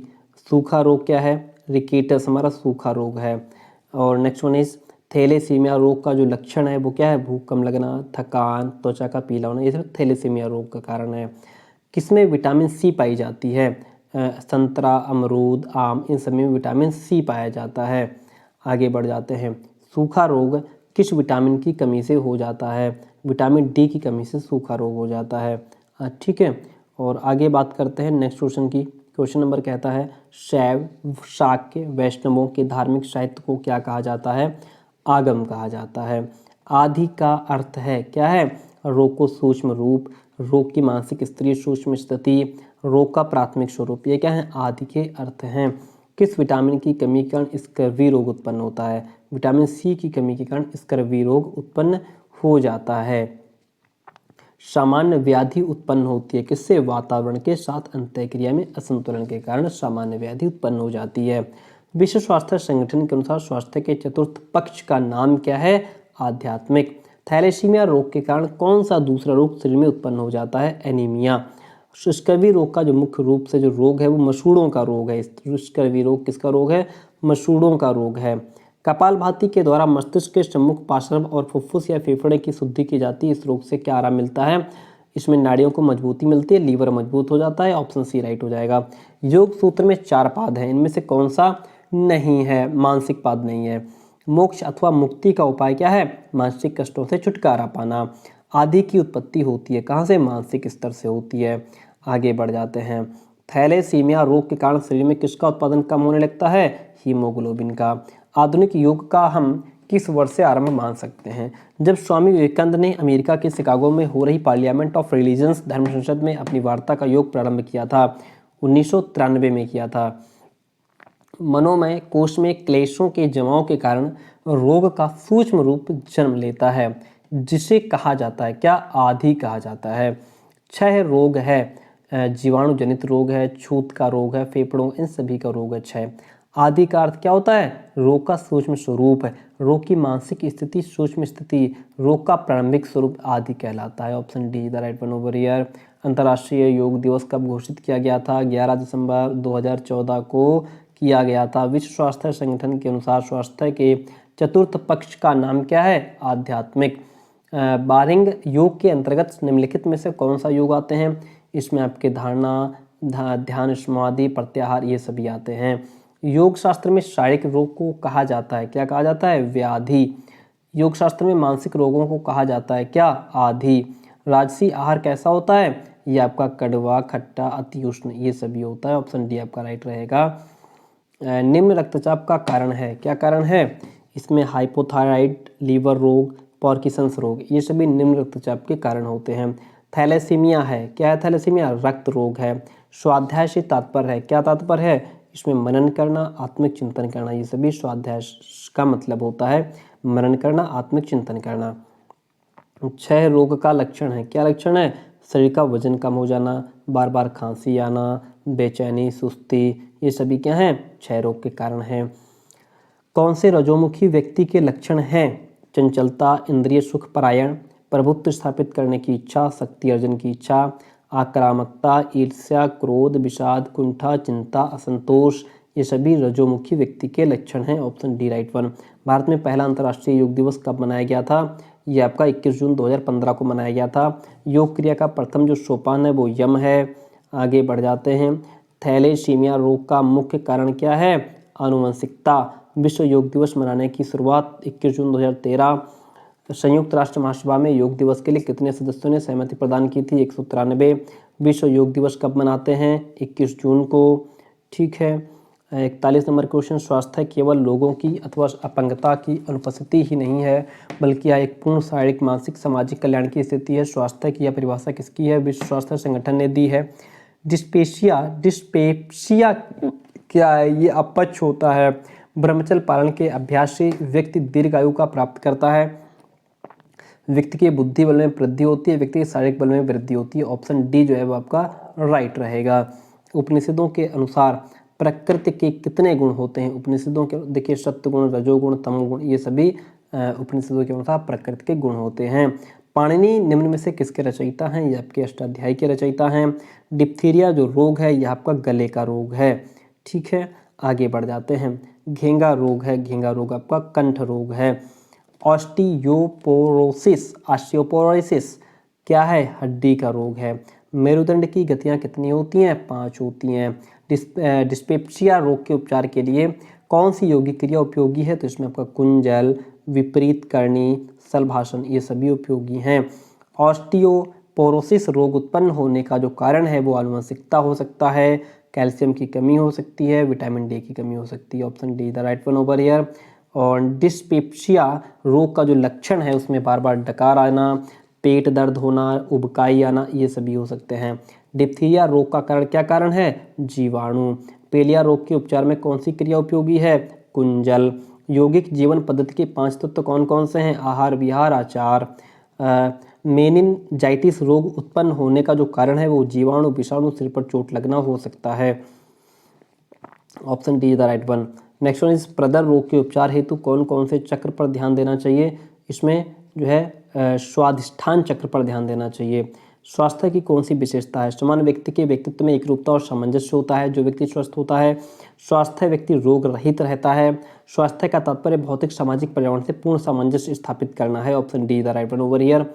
सूखा रोग क्या है? रिकेटस हमारा सूखा रोग है। और नेक्स्ट वन इज थैलेसीमिया रोग का जो लक्षण है वो क्या है? भूख कम लगना, थकान, त्वचा का पीला होना, ये सिर्फ थैलेसीमिया रोग का कारण है। किसमें विटामिन सी पाई जाती है? संतरा, अमरूद, आम, इन सभी में विटामिन सी पाया जाता है। आगे बढ़ जाते हैं। सूखा रोग किस विटामिन की कमी से हो जाता है? विटामिन डी की कमी से सूखा रोग हो जाता है। ठीक है, और आगे बात करते हैं नेक्स्ट क्वेश्चन की। क्वेश्चन नंबर कहता है शैव, शाक्य, वैष्णवों के धार्मिक साहित्य को क्या कहा जाता है? आगम कहा जाता है। आदि का अर्थ है क्या है? रोग को सूक्ष्म रूप, रोग की मानसिक स्थिति, सूक्ष्म स्थिति, रोग का प्राथमिक स्वरूप, ये क्या है? आदि के अर्थ हैं। किस विटामिन की कमी के कारण स्कर्वी रोग उत्पन्न होता है? विटामिन सी की कमी के कारण स्कर्वी रोग उत्पन्न हो जाता है। सामान्य व्याधि उत्पन्न होती है किससे? वातावरण के साथ अंतःक्रिया में असंतुलन के कारण सामान्य व्याधि उत्पन्न हो जाती है। विश्व स्वास्थ्य संगठन के अनुसार स्वास्थ्य के चतुर्थ पक्ष का नाम क्या है? आध्यात्मिक। थैलेसीमिया रोग के कारण कौन सा दूसरा रोग शरीर में उत्पन्न हो जाता है? एनीमिया। स्कर्वी रोग का जो मुख्य रूप से जो रोग है वो मसूड़ों का रोग है। स्कर्वी रोग किसका रोग है? मसूड़ों का रोग है। कपालभाति के द्वारा मस्तिष्क के सम्मुख पार्श्व और फुफ्फुस या फेफड़े की शुद्धि की जाती है। इस रोग से क्या आराम मिलता है? इसमें नाड़ियों को मजबूती मिलती है, लीवर मजबूत हो जाता है। ऑप्शन सी राइट हो जाएगा। योग सूत्र में 4 पाद हैं, इनमें से कौन सा नहीं है? मानसिक पाद नहीं है। मोक्ष अथवा मुक्ति का उपाय क्या है? मानसिक कष्टों से छुटकारा पाना। आदि की उत्पत्ति होती है कहाँ से? मानसिक स्तर से होती है। आगे बढ़ जाते हैं। थैलेसीमिया रोग के कारण शरीर में किसका उत्पादन कम होने लगता है? हीमोग्लोबिन का। आधुनिक योग का हम किस वर्ष से आरंभ मान सकते हैं? जब स्वामी विवेकानंद ने अमेरिका के शिकागो में हो रही पार्लियामेंट ऑफ रिलीजन्स धर्म संसद में अपनी वार्ता का योग प्रारंभ किया था। 1993 में किया था। मनोमय कोश में क्लेशों के जमाव के कारण रोग का सूक्ष्म रूप जन्म लेता है, जिसे कहा जाता है क्या? आदि कहा जाता है। क्षय रोग है, जीवाणु जनित रोग है, छूत का रोग है, फेफड़ों, इन सभी का रोग है क्षय। आदि का अर्थ क्या होता है? रोग का सूक्ष्म स्वरूप है। रोग की मानसिक स्थिति, सूक्ष्म स्थिति, रोग का प्रारंभिक स्वरूप आदि कहलाता है। Option D the right one over here. अंतर्राष्ट्रीय योग दिवस कब घोषित किया गया था? 11 दिसंबर 2014 को किया गया था। विश्व स्वास्थ्य संगठन के अनुसार स्वास्थ्य के चतुर्थ पक्ष का नाम क्या है? आध्यात्मिक। बारिंग योग के अंतर्गत निम्नलिखित में से कौन सा योग आते हैं? इसमें आपके धारणा, ध्यान, समाधि, प्रत्याहार, ये सभी आते हैं। योग शास्त्र में शारीरिक रोग को कहा जाता है क्या? कहा जाता है? व्याधि। योग शास्त्र में मानसिक रोगों को कहा जाता है क्या? आधि। राजसी आहार कैसा होता है? ये आपका कड़वा, खट्टा, अति उष्ण, ये सभी होता है। ऑप्शन डी आपका राइट रहेगा। निम्न रक्तचाप का कारण है, क्या कारण है? इसमें हाइपोथायराइड, लीवर रोग, पार्किंसंस रोग, ये सभी निम्न रक्तचाप के कारण होते हैं। थैलेसीमिया है, क्या है? थैलेसीमिया रक्त रोग है। स्वाध्याय से तात्पर्य है, क्या तात्पर्य है? इसमें मनन करना, आत्मिक चिंतन करना, ये सभी स्वाध्याय का मतलब होता है। मनन करना, आत्मिक चिंतन करना। क्षय रोग का लक्षण है, क्या लक्षण है? शरीर का वजन कम हो जाना, बार बार खांसी आना, बेचैनी, सुस्ती, ये सभी क्या हैं? क्षय रोग के कारण हैं। कौन से रजोमुखी व्यक्ति के लक्षण हैं? चंचलता, इंद्रिय सुख परायण, प्रभुत्व स्थापित करने की इच्छा, शक्ति अर्जन की इच्छा, आक्रामकता, ईर्ष्या, क्रोध, विषाद, कुंठा, चिंता, असंतोष, ये सभी रजोमुखी व्यक्ति के लक्षण हैं। Option D right one. Bharat में पहला अंतर्राष्ट्रीय योग दिवस कब मनाया गया था? ये आपका 21 जून 2015 को मनाया गया था। योग क्रिया का प्रथम जो सोपान है वो यम है। आगे बढ़ जाते हैं। थैलेसीमिया रोग का मुख्य कारण क्या है? आनुवंशिकता। विश्व योग दिवस मनाने की शुरुआत 21 जून 2013। संयुक्त राष्ट्र महासभा में योग दिवस के लिए कितने सदस्यों ने सहमति प्रदान की थी? 193। विश्व योग दिवस कब मनाते हैं? 21 जून को। ठीक है। 41 नंबर क्वेश्चन, स्वास्थ्य केवल लोगों की अथवा अपंगता की अनुपस्थिति ही नहीं है, बल्कि यह एक पूर्ण शारीरिक, मानसिक, सामाजिक कल्याण की स्थिति है। स्वास्थ्य की यह परिभाषा किसकी है? विश्व स्वास्थ्य संगठन ने दी है। डिस्पेप्सिया क्या है? ये अपच होता है। ब्रह्मचर्य पालन के अभ्यास से व्यक्ति दीर्घायु का प्राप्त करता है। व्यक्ति के बुद्धि बल में वृद्धि होती है, व्यक्ति के शारीरिक बल में वृद्धि होती है। ऑप्शन डी जो है वो आपका राइट रहेगा। उपनिषदों के अनुसार प्रकृति के कितने गुण होते हैं? उपनिषदों के देखिए, सत्वगुण, रजोगुण, तमोगुण, ये सभी उपनिषदों के अनुसार प्रकृति के गुण होते हैं। पाणिनि निम्न में से किसके रचयिता हैं? ये आपके अष्टाध्यायी के रचयिता हैं। डिप्थीरिया जो रोग है यह आपका गले का रोग है। ठीक है, आगे बढ़ जाते हैं। घेंगा रोग है, घेंगा रोग आपका कंठ रोग है। ऑस्टियोपोरोसिस क्या है? हड्डी का रोग है। मेरुदंड की गतियां कितनी होती हैं? 5 होती हैं। डिस्पेप्सिया रोग के उपचार के लिए कौन सी योगिक क्रिया उपयोगी है? तो इसमें आपका कुंजल, विपरीत करणी, सलभाषण, ये सभी उपयोगी हैं। ऑस्टियोपोरोसिस रोग उत्पन्न होने का जो कारण है वो आनुवंशिकता हो सकता है, कैल्शियम की कमी हो सकती है, विटामिन डी की कमी हो सकती है। Option D the right one over here. और डिस्पेप्सिया रोग का जो लक्षण है उसमें बार बार डकार आना, पेट दर्द होना, उबकाई आना, ये सभी हो सकते हैं। डिप्थीरिया रोग का कारण क्या कारण है? जीवाणु। पेलिया रोग के उपचार में कौन सी क्रिया उपयोगी है? कुंजल। यौगिक जीवन पद्धति के 5 तत्व कौन कौन से हैं? आहार, विहार, आचार। मेनिनजाइटिस रोग उत्पन्न होने का जो कारण है वो जीवाणु, विषाणु, सिर पर चोट लगना हो सकता है। Option D is the right one. Next one is प्रदर रोग के उपचार हेतु कौन कौन से चक्र पर ध्यान देना चाहिए? इसमें जो है स्वाधिष्ठान चक्र पर ध्यान देना चाहिए। स्वास्थ्य की कौन सी विशेषता है? समान व्यक्ति के व्यक्तित्व में एकरूपता और सामंजस्य होता है। जो व्यक्ति स्वस्थ होता है, स्वास्थ्य व्यक्ति रोग रहित रहता है। स्वास्थ्य का तात्पर्य भौतिक, सामाजिक, पर्यावरण से पूर्ण सामंजस्य स्थापित करना है। Option D the right one over here.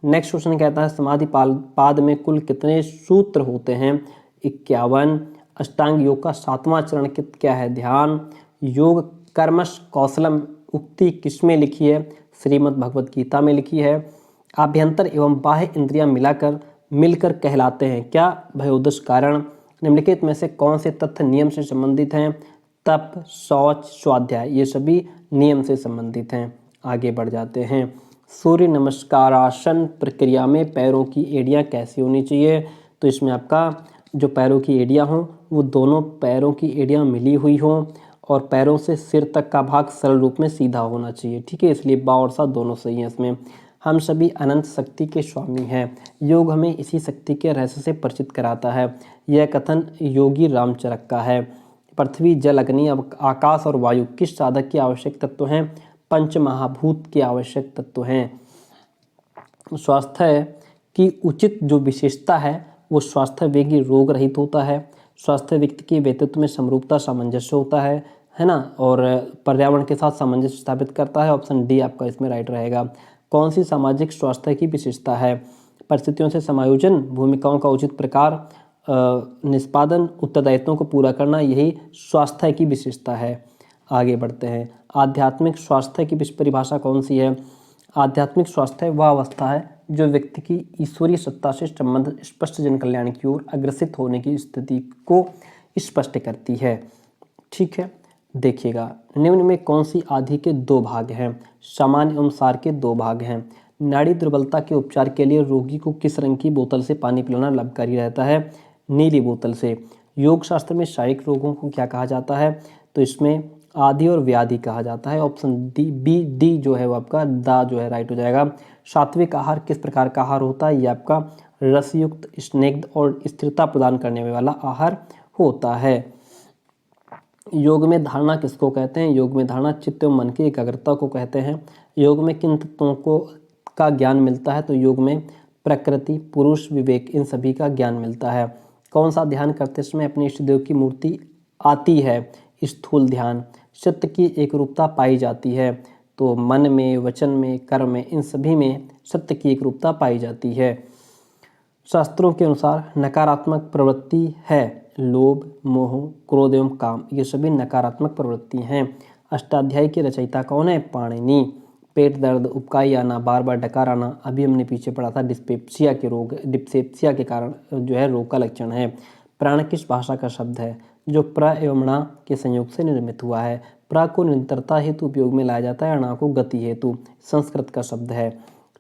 Next question कहता है समाधि पाद में कुल कितने सूत्र होते हैं? 51। अष्टांग योग का 7वां चरण क्या है? ध्यान। योग कर्मश कौशलम उक्ति किसमें लिखी है? श्रीमद् भगवत गीता में लिखी है। आभ्यंतर एवं बाह्य इंद्रियां मिलकर कहलाते हैं क्या? भयोदश कारण। निम्नलिखित में से कौन से तथ्य नियम से संबंधित हैं? तप, शौच, स्वाध्याय, ये सभी नियम से संबंधित हैं। आगे बढ़ जाते हैं। सूर्य नमस्कारासन प्रक्रिया में पैरों की एड़ियां कैसी होनी चाहिए? तो इसमें आपका जो पैरों की एड़ियां हों वो दोनों पैरों की एड़ियां मिली हुई हों और पैरों से सिर तक का भाग सरल रूप में सीधा होना चाहिए। ठीक है, इसलिए बा और सा दोनों सही हैं इसमें। हम सभी अनंत शक्ति के स्वामी हैं। योग हमें इसी शक्ति के रहस्य से परिचित कराता है। यह कथन योगी रामचरक का है। पृथ्वी, जल, अग्नि, आकाश और वायु किस साधक के आवश्यक तत्व हैं? पंच महाभूत के आवश्यक तत्व हैं। स्वास्थ्य की उचित जो विशेषता है वो स्वास्थ्य व्यक्ति रोग रहित होता है। स्वास्थ्य व्यक्ति के व्यक्तित्व में समरूपता, सामंजस्य होता है ना, और पर्यावरण के साथ सामंजस्य स्थापित करता है। ऑप्शन डी आपका इसमें राइट रहेगा। कौन सी सामाजिक स्वास्थ्य की विशेषता है? परिस्थितियों से समायोजन, भूमिकाओं का उचित प्रकार, निष्पादन, उत्तरदायित्वों को पूरा करना, यही स्वास्थ्य की विशेषता है। आगे बढ़ते हैं। आध्यात्मिक स्वास्थ्य की परिभाषा कौन सी है? आध्यात्मिक स्वास्थ्य वह अवस्था है जो व्यक्ति की ईश्वरीय सत्ता से संबंध स्पष्ट जन कल्याण की ओर अग्रसित होने की स्थिति को स्पष्ट करती है। ठीक है, देखिएगा निम्न में कौन सी आधि के 2 भाग हैं? सामान्य एवं सार के 2 भाग हैं। नाड़ी दुर्बलता के उपचार के लिए रोगी को किस रंग की बोतल से पानी पिलाना लाभकारी रहता है? नीली बोतल से। योग शास्त्र में शारीरिक रोगों को क्या कहा जाता है? तो इसमें आदि और व्याधि कहा जाता है। ऑप्शन डी जो है वो आपका दा जो है राइट हो जाएगा। सात्विक आहार किस प्रकार का आहार होता है? ये आपका रसयुक्त, स्निग्ध और स्थिरता प्रदान करने वाला आहार होता है। योग में धारणा किसको कहते हैं? योग में धारणा चित्त एवं मन की एकाग्रता को कहते हैं। योग में किन तत्वों का ज्ञान मिलता है? तो योग में प्रकृति, पुरुष, विवेक, इन सभी का ज्ञान मिलता है। कौन सा ध्यान करते समय अपने इष्ट देव की मूर्ति आती है? स्थूल ध्यान। सत्य की एक रूपता पाई जाती है, तो मन में, वचन में, कर्म में, इन सभी में सत्य की एक रूपता पाई जाती है। शास्त्रों के अनुसार नकारात्मक प्रवृत्ति है लोभ, मोह, क्रोध एवं काम, ये सभी नकारात्मक प्रवृत्ति हैं। अष्टाध्यायी की रचयिता कौन है? पाणिनि। पेट दर्द, उबकाई आना, बार बार डकार आना, अभी हमने पीछे पढ़ा था डिस्पेप्सिया के कारण जो है रोग का लक्षण है। प्राण किस भाषा का शब्द है? जो प्र एवं ण के संयोग से निर्मित हुआ है। प्र को निरंतरता हेतु उपयोग में लाया जाता है, ण को गति हेतु। संस्कृत का शब्द है।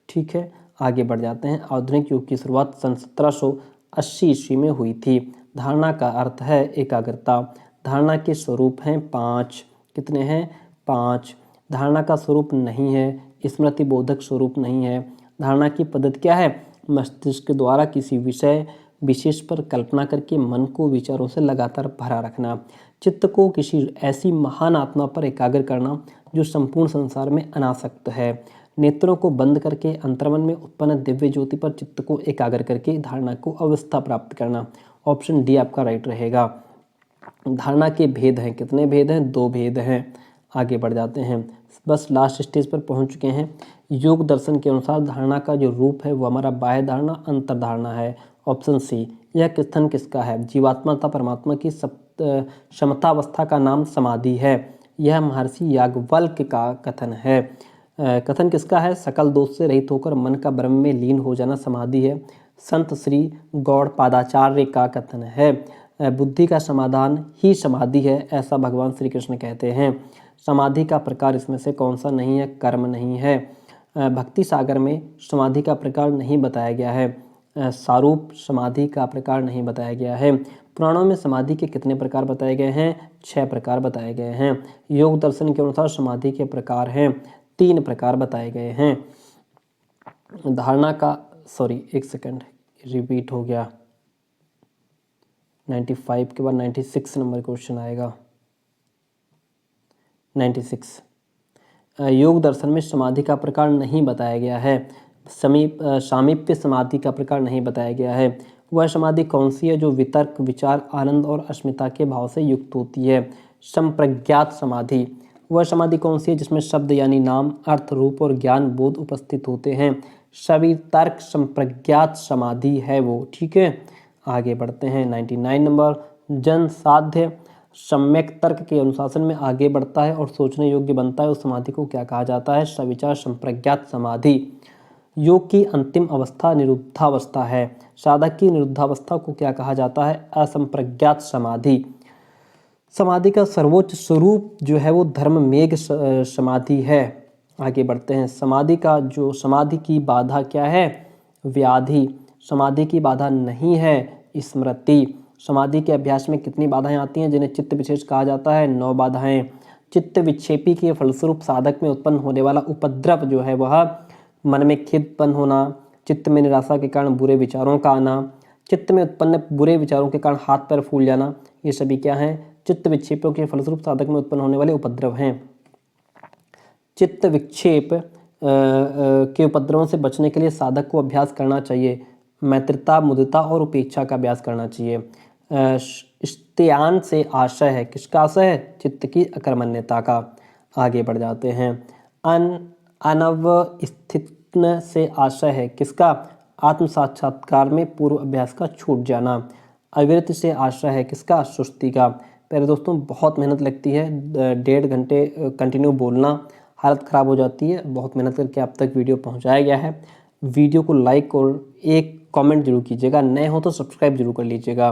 ठीक है, आगे बढ़ जाते हैं। आधुनिक युग की शुरुआत सन 1780 ईस्वी में हुई थी। धारणा का अर्थ है एकाग्रता। धारणा के स्वरूप हैं 5। कितने हैं? 5। धारणा का स्वरूप नहीं है, स्मृति बोधक स्वरूप नहीं है। धारणा की पद्धति क्या है? मस्तिष्क द्वारा किसी विषय विशेष पर कल्पना करके मन को विचारों से लगातार भरा रखना। चित्त को किसी ऐसी महान आत्मा पर एकाग्र करना जो संपूर्ण संसार में अनासक्त है। नेत्रों को बंद करके अंतर्मन में उत्पन्न दिव्य ज्योति पर चित्त को एकाग्र करके धारणा को अवस्था प्राप्त करना। ऑप्शन डी आपका राइट रहेगा। धारणा के भेद हैं, कितने भेद हैं? 2 भेद हैं। आगे बढ़ जाते हैं, बस लास्ट स्टेज पर पहुंच चुके हैं। योग दर्शन के अनुसार धारणा का जो रूप है वो हमारा बाह्य धारणा, अंतर धारणा है। Option C. यह कथन किसका है? जीवात्मा तथा परमात्मा की समतावस्था का नाम समाधि है। यह महर्षि याज्ञवल्क्य का कथन है। कथन किसका है? सकल दोष से रहित होकर मन का ब्रह्म में लीन हो जाना समाधि है। संत श्री गौड़पादाचार्य का कथन है। बुद्धि का समाधान ही समाधि है, ऐसा भगवान श्री कृष्ण कहते हैं। समाधि का प्रकार इसमें से कौन सा नहीं है? कर्म नहीं है। भक्ति सागर में समाधि का प्रकार नहीं बताया गया है। सारूप समाधि का प्रकार नहीं बताया गया है। पुराणों में समाधि के कितने प्रकार बताए गए हैं? 6 प्रकार बताए गए हैं। योग दर्शन के अनुसार समाधि के प्रकार हैं 3 प्रकार बताए गए हैं। धारणा का एक सेकंड रिपीट हो गया। 95 के बाद 96 नंबर क्वेश्चन आएगा। 96 योग दर्शन में समाधि का प्रकार नहीं बताया गया है। सामीप्य समाधि का प्रकार नहीं बताया गया है। वह समाधि कौन सी है जो वितर्क, विचार, आनंद और अस्मिता के भाव से युक्त होती है? संप्रज्ञात समाधि। वह समाधि कौन सी है जिसमें शब्द यानी नाम, अर्थ, रूप और ज्ञान बोध उपस्थित होते हैं? सवितर्क संप्रज्ञात समाधि है वो। ठीक है, आगे बढ़ते हैं। 99 नंबर, जन साध्य सम्यक तर्क के अनुशासन में आगे बढ़ता है और सोचने योग्य बनता है, उस समाधि को क्या कहा जाता है? सविचार संप्रज्ञात समाधि। योग की अंतिम अवस्था निरुद्धावस्था है। साधक की निरुद्धावस्था को क्या कहा जाता है? असंप्रज्ञात समाधि। समाधि का सर्वोच्च स्वरूप जो है वो धर्म मेघ समाधि है। आगे बढ़ते हैं। समाधि की बाधा क्या है? व्याधि। समाधि की बाधा नहीं है स्मृति। समाधि के अभ्यास में कितनी बाधाएं आती हैं जिन्हें चित्त विशेष कहा जाता है? 9 बाधाएं। चित्त विक्षेपी के फलस्वरूप साधक में उत्पन्न होने वाला उपद्रव जो है वह मन में खेदपन होना, चित्त में निराशा के कारण बुरे विचारों का आना, चित्त में उत्पन्न बुरे विचारों के कारण हाथ पैर फूल जाना, ये सभी क्या हैं? चित्त विक्षेपों के फलस्वरूप साधक में उत्पन्न होने वाले उपद्रव हैं। चित्त विक्षेप के उपद्रवों से बचने के लिए साधक को अभ्यास करना चाहिए। मैत्रिता, मुदिता और उपेक्षा का अभ्यास करना चाहिए। स्त्यान से आशय है, किसका आशय है? चित्त की अकर्मण्यता का। आगे बढ़ जाते हैं। अनवस्थितन से आशय है, किसका? आत्म साक्षात्कार में पूर्व अभ्यास का छूट जाना। अविरत से आशय है, किसका? सुस्ती का। पहले दोस्तों बहुत मेहनत लगती है, 1.5 घंटे कंटिन्यू बोलना, हालत ख़राब हो जाती है। बहुत मेहनत करके आप तक वीडियो पहुंचाया गया है। वीडियो को लाइक और एक कमेंट जरूर कीजिएगा। नए हो तो सब्सक्राइब जरूर कर लीजिएगा।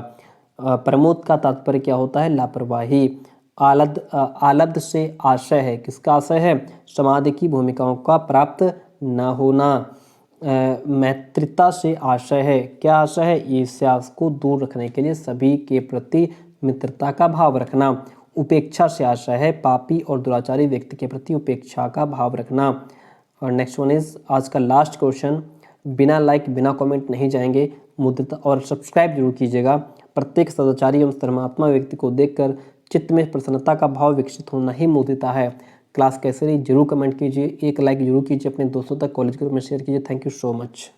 प्रमोद का तात्पर्य क्या होता है? लापरवाही। आलब्ध से आशय है, किसका आशय है? समाधि की भूमिकाओं का प्राप्त न होना। मैत्रिता से आशय है, क्या आशय है? ईर्ष्या को दूर रखने के लिए सभी के प्रति मित्रता का भाव रखना। उपेक्षा से आशय है, पापी और दुराचारी व्यक्ति के प्रति उपेक्षा का भाव रखना। और नेक्स्ट वन इज आज का लास्ट क्वेश्चन। बिना लाइक बिना कमेंट नहीं जाएंगे। मुद्रिता और सब्सक्राइब जरूर कीजिएगा। प्रत्येक सदाचारी एवं धर्मात्मा व्यक्ति को देखकर चित्त में प्रसन्नता का भाव विकसित होना ही मुद्रिता है। क्लास कैसे रही जरूर कमेंट कीजिए, एक लाइक जरूर कीजिए, अपने दोस्तों तक कॉलेज ग्रुप में शेयर कीजिए। Thank you so much.